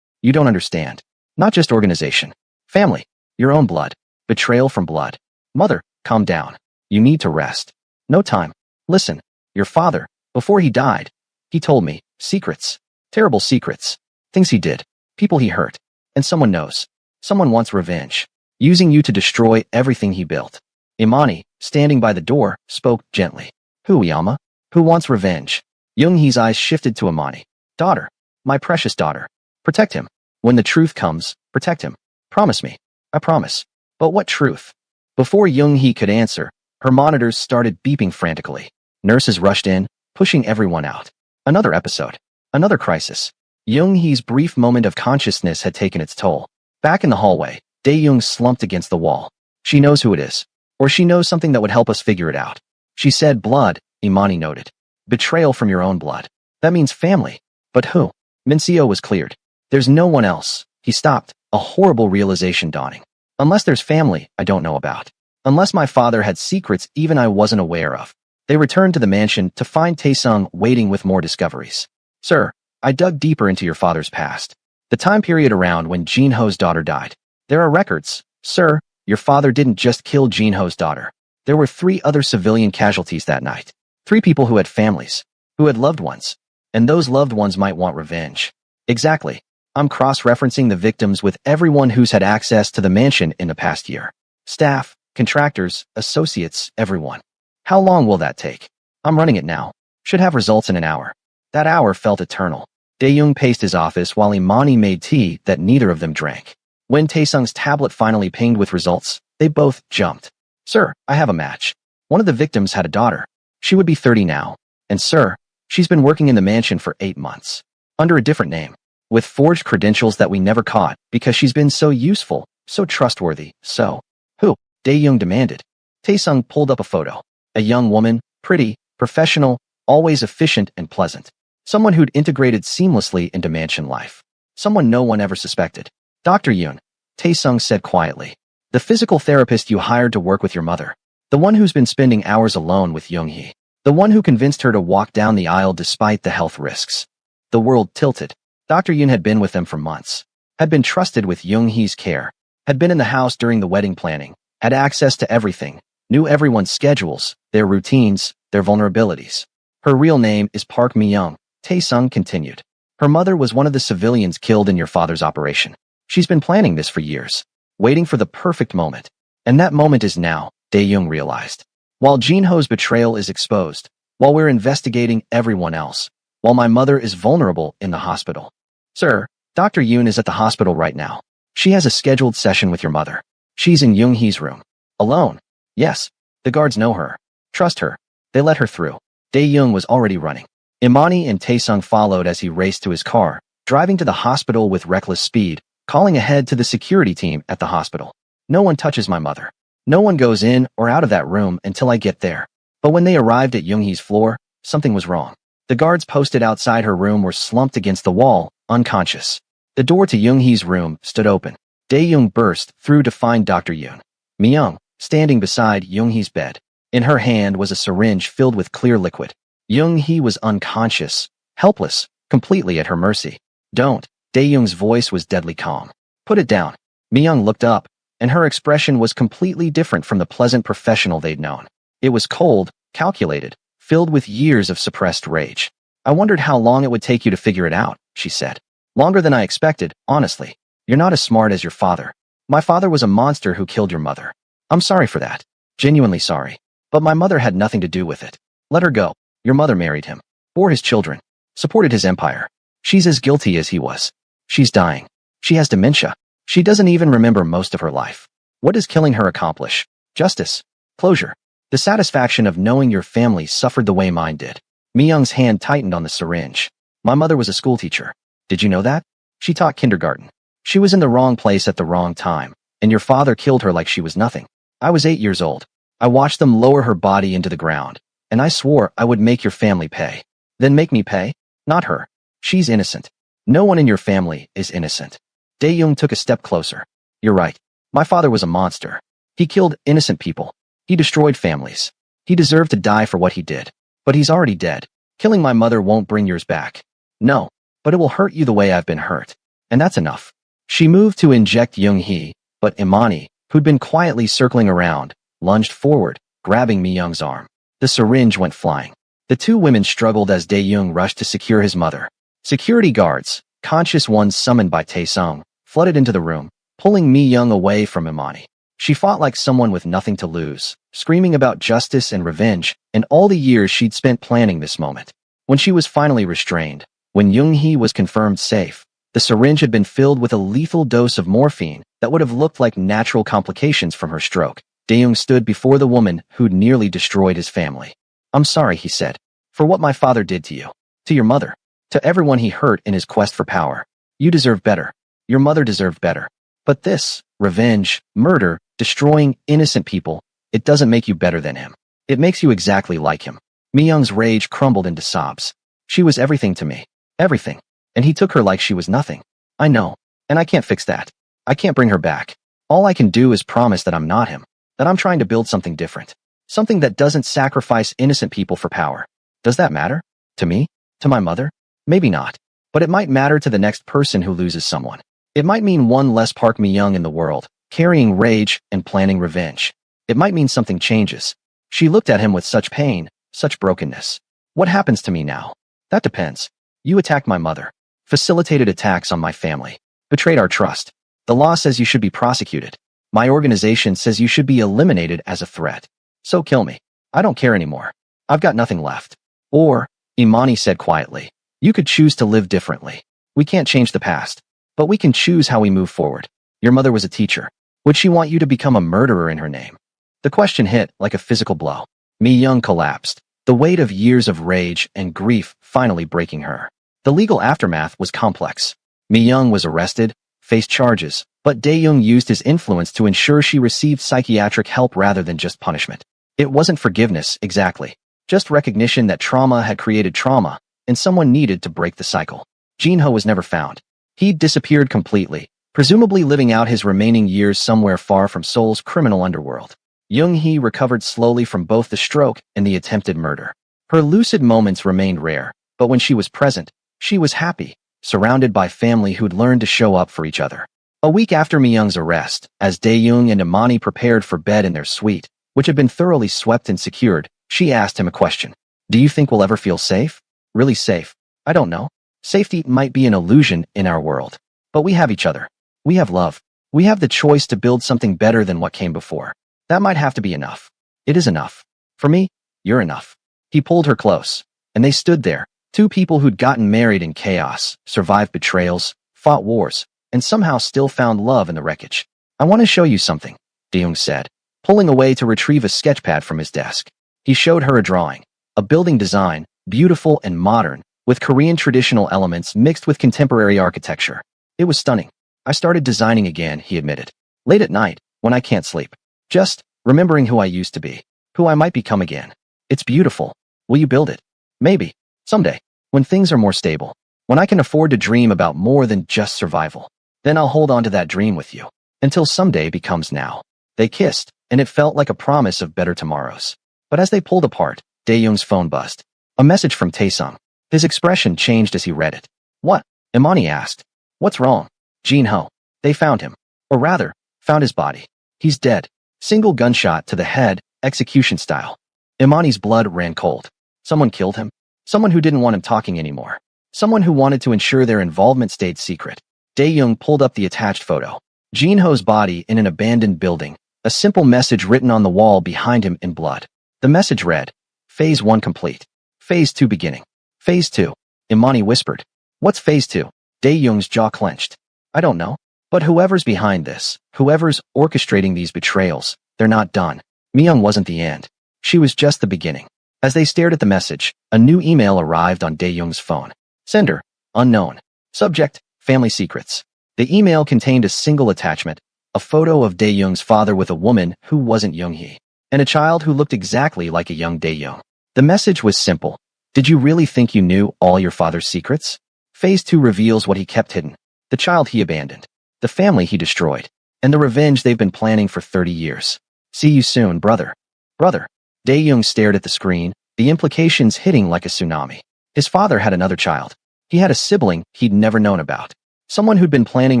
You don't understand. Not just organization. Family. Your own blood. Betrayal from blood. Mother, calm down. You need to rest. No time. Listen. Your father, before he died, he told me, secrets. Terrible secrets. Things he did. People he hurt. And someone knows. Someone wants revenge. Using you to destroy everything he built. Imani, standing by the door, spoke gently. Who, Yama? Who wants revenge? Young-hee's eyes shifted to Imani. Daughter. My precious daughter. Protect him. When the truth comes, protect him. Promise me. I promise. But what truth? Before Young-hee could answer, her monitors started beeping frantically. Nurses rushed in, pushing everyone out. Another episode. Another crisis. Young-hee's brief moment of consciousness had taken its toll. Back in the hallway, Dae-young slumped against the wall. She knows who it is. Or she knows something that would help us figure it out. She said blood, Imani noted. Betrayal from your own blood. That means family. But who? Mincio was cleared. There's no one else. He stopped, a horrible realization dawning. Unless there's family I don't know about. Unless my father had secrets even I wasn't aware of. They returned to the mansion to find Tae-sung waiting with more discoveries. Sir, I dug deeper into your father's past. The time period around when Jin-ho's daughter died. There are records. Sir, your father didn't just kill Jin-ho's daughter. There were 3 other civilian casualties that night. 3 people who had families. Who had loved ones. And those loved ones might want revenge. Exactly. I'm cross-referencing the victims with everyone who's had access to the mansion in the past year. Staff, contractors, associates, everyone. How long will that take? I'm running it now. Should have results in an hour. That hour felt eternal. Dae-young paced his office while Imani made tea that neither of them drank. When Taesung's tablet finally pinged with results, they both jumped. Sir, I have a match. One of the victims had a daughter. She would be 30 now. And sir, she's been working in the mansion for 8 months. Under a different name. With forged credentials that we never caught because she's been so useful, so trustworthy, so. Who? Dae-young demanded. Taesung pulled up a photo. A young woman, pretty, professional, always efficient and pleasant. Someone who'd integrated seamlessly into mansion life. Someone no one ever suspected. Dr. Yoon, Taesung said quietly. The physical therapist you hired to work with your mother. The one who's been spending hours alone with Young-hee. The one who convinced her to walk down the aisle despite the health risks. The world tilted. Dr. Yoon had been with them for months. Had been trusted with Young-hee's care. Had been in the house during the wedding planning. Had access to everything. Knew everyone's schedules, their routines, their vulnerabilities. Her real name is Park Mi-young, Taesung continued. Her mother was one of the civilians killed in your father's operation. She's been planning this for years. Waiting for the perfect moment. And that moment is now, Dae-young realized. While Jin-ho's betrayal is exposed, while we're investigating everyone else, while my mother is vulnerable in the hospital. Sir, Dr. Yoon is at the hospital right now. She has a scheduled session with your mother. She's in Young-hee's room. Alone. Yes. The guards know her. Trust her. They let her through. Dae-young was already running. Imani and Taesung followed as he raced to his car, driving to the hospital with reckless speed, calling ahead to the security team at the hospital. No one touches my mother. No one goes in or out of that room until I get there. But when they arrived at Young-hee's floor, something was wrong. The guards posted outside her room were slumped against the wall, unconscious. The door to Young-hee's room stood open. Dae-young burst through to find Dr. Yoon. Mi-young, standing beside Young-hee's bed. In her hand was a syringe filled with clear liquid. Young-hee was unconscious, helpless, completely at her mercy. Don't. Dae-young's voice was deadly calm. Put it down. Mi-young looked up, and her expression was completely different from the pleasant professional they'd known. It was cold, calculated, filled with years of suppressed rage. I wondered how long it would take you to figure it out, she said. Longer than I expected, honestly. You're not as smart as your father. My father was a monster who killed your mother. I'm sorry for that. Genuinely sorry. But my mother had nothing to do with it. Let her go. Your mother married him. Bore his children. Supported his empire. She's as guilty as he was. She's dying. She has dementia. She doesn't even remember most of her life. What does killing her accomplish? Justice. Closure. The satisfaction of knowing your family suffered the way mine did. Mi-young's hand tightened on the syringe. My mother was a schoolteacher. Did you know that? She taught kindergarten. She was in the wrong place at the wrong time, and your father killed her like she was nothing. I was 8 years old. I watched them lower her body into the ground, and I swore I would make your family pay. Then make me pay? Not her. She's innocent. No one in your family is innocent. Dae-young took a step closer. You're right. My father was a monster. He killed innocent people. He destroyed families. He deserved to die for what he did. But he's already dead. Killing my mother won't bring yours back. No, but it will hurt you the way I've been hurt. And that's enough. She moved to inject Young-hee, but Imani, who'd been quietly circling around, lunged forward, grabbing Mi-young's arm. The syringe went flying. The two women struggled as Dae-young rushed to secure his mother. Security guards, conscious ones summoned by Taesung, flooded into the room, pulling Mi-young away from Imani. She fought like someone with nothing to lose, screaming about justice and revenge, and all the years she'd spent planning this moment. When she was finally restrained, when Young-hee was confirmed safe, the syringe had been filled with a lethal dose of morphine that would have looked like natural complications from her stroke. Dae-young stood before the woman who'd nearly destroyed his family. I'm sorry, he said, for what my father did to you, to your mother, to everyone he hurt in his quest for power. You deserve better. Your mother deserved better. But this, revenge, murder, destroying innocent people, it doesn't make you better than him. It makes you exactly like him. Mi-young's rage crumbled into sobs. She was everything to me. Everything. And he took her like she was nothing. I know. And I can't fix that. I can't bring her back. All I can do is promise that I'm not him. That I'm trying to build something different. Something that doesn't sacrifice innocent people for power. Does that matter? To me? To my mother? Maybe not. But it might matter to the next person who loses someone. It might mean one less Park Mi-young in the world, carrying rage and planning revenge. It might mean something changes. She looked at him with such pain, such brokenness. What happens to me now? That depends. You attacked my mother. Facilitated attacks on my family. Betrayed our trust. The law says you should be prosecuted. My organization says you should be eliminated as a threat. So kill me. I don't care anymore. I've got nothing left. Or, Imani said quietly, you could choose to live differently. We can't change the past, but we can choose how we move forward. Your mother was a teacher. Would she want you to become a murderer in her name? The question hit like a physical blow. Mi-young collapsed, the weight of years of rage and grief finally breaking her. The legal aftermath was complex. Mi-young was arrested, faced charges, but Dae-young used his influence to ensure she received psychiatric help rather than just punishment. It wasn't forgiveness, exactly. Just recognition that trauma had created trauma, and someone needed to break the cycle. Jin-ho was never found. He'd disappeared completely, presumably living out his remaining years somewhere far from Seoul's criminal underworld. Young-hee recovered slowly from both the stroke and the attempted murder. Her lucid moments remained rare, but when she was present, she was happy, surrounded by family who'd learned to show up for each other. A week after Mi-young's arrest, as Dae-young and Imani prepared for bed in their suite, which had been thoroughly swept and secured, she asked him a question. Do you think we'll ever feel safe? Really safe? I don't know. Safety might be an illusion in our world. But we have each other. We have love. We have the choice to build something better than what came before. That might have to be enough. It is enough. For me, you're enough. He pulled her close, and they stood there, two people who'd gotten married in chaos, survived betrayals, fought wars, and somehow still found love in the wreckage. I want to show you something, Dae-young said, pulling away to retrieve a sketchpad from his desk. He showed her a drawing, a building design, beautiful and modern, with Korean traditional elements mixed with contemporary architecture. It was stunning. I started designing again, he admitted. Late at night, when I can't sleep. Just remembering who I used to be, who I might become again. It's beautiful. Will you build it? Maybe. Someday. When things are more stable. When I can afford to dream about more than just survival. Then I'll hold on to that dream with you. Until someday becomes now. They kissed, and it felt like a promise of better tomorrows. But as they pulled apart, Dae-young's phone buzzed. A message from Taesung. His expression changed as he read it. What? Imani asked. What's wrong? Jin-ho. They found him. Or rather, found his body. He's dead. Single gunshot to the head, execution style. Imani's blood ran cold. Someone killed him? Someone who didn't want him talking anymore. Someone who wanted to ensure their involvement stayed secret. Dae-young pulled up the attached photo. Jin-ho's body in an abandoned building. A simple message written on the wall behind him in blood. The message read, Phase 1 complete. Phase 2 beginning. Phase 2. Imani whispered. What's Phase 2? Dae-young's jaw clenched. I don't know. But whoever's behind this, whoever's orchestrating these betrayals, they're not done. Mi-young wasn't the end. She was just the beginning. As they stared at the message, a new email arrived on Dae-young's phone. Sender, unknown. Subject, family secrets. The email contained a single attachment, a photo of Dae-young's father with a woman who wasn't Young-hee, and a child who looked exactly like a young Dae-young. The message was simple. Did you really think you knew all your father's secrets? Phase 2 reveals what he kept hidden. The child he abandoned. The family he destroyed, and the revenge they've been planning for 30 years. See you soon, brother. Brother. Dae-young stared at the screen, the implications hitting like a tsunami. His father had another child. He had a sibling he'd never known about. Someone who'd been planning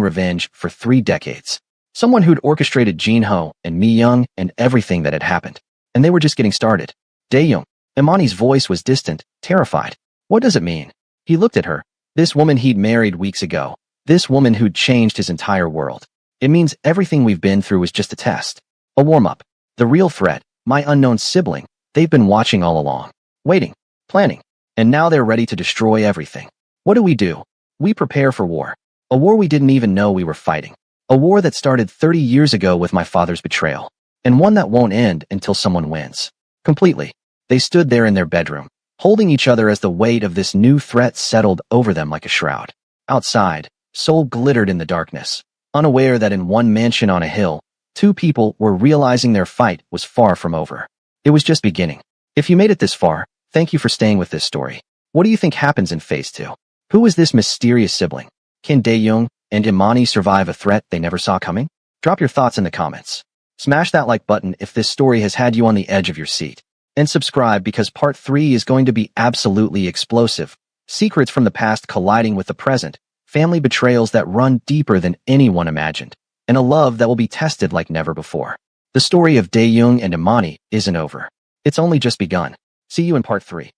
revenge for 3 decades. Someone who'd orchestrated Jin-ho and Mi-young and everything that had happened. And they were just getting started. Dae-young. Imani's voice was distant, terrified. What does it mean? He looked at her. This woman he'd married weeks ago. This woman who'd changed his entire world. It means everything we've been through was just a test. A warm-up. The real threat, my unknown sibling, they've been watching all along. Waiting. Planning. And now they're ready to destroy everything. What do? We prepare for war. A war we didn't even know we were fighting. A war that started 30 years ago with my father's betrayal. And one that won't end until someone wins. Completely. They stood there in their bedroom, holding each other as the weight of this new threat settled over them like a shroud. Outside, Seoul glittered in the darkness, unaware that in one mansion on a hill, 2 people were realizing their fight was far from over. It was just beginning. If you made it this far, thank you for staying with this story. What do you think happens in Phase 2? Who is this mysterious sibling? Can Dae-young and Imani survive a threat they never saw coming? Drop your thoughts in the comments. Smash that like button if this story has had you on the edge of your seat. And subscribe because Part 3 is going to be absolutely explosive. Secrets from the past colliding with the present. Family betrayals that run deeper than anyone imagined, and a love that will be tested like never before. The story of Dae-young and Imani isn't over. It's only just begun. See you in Part 3.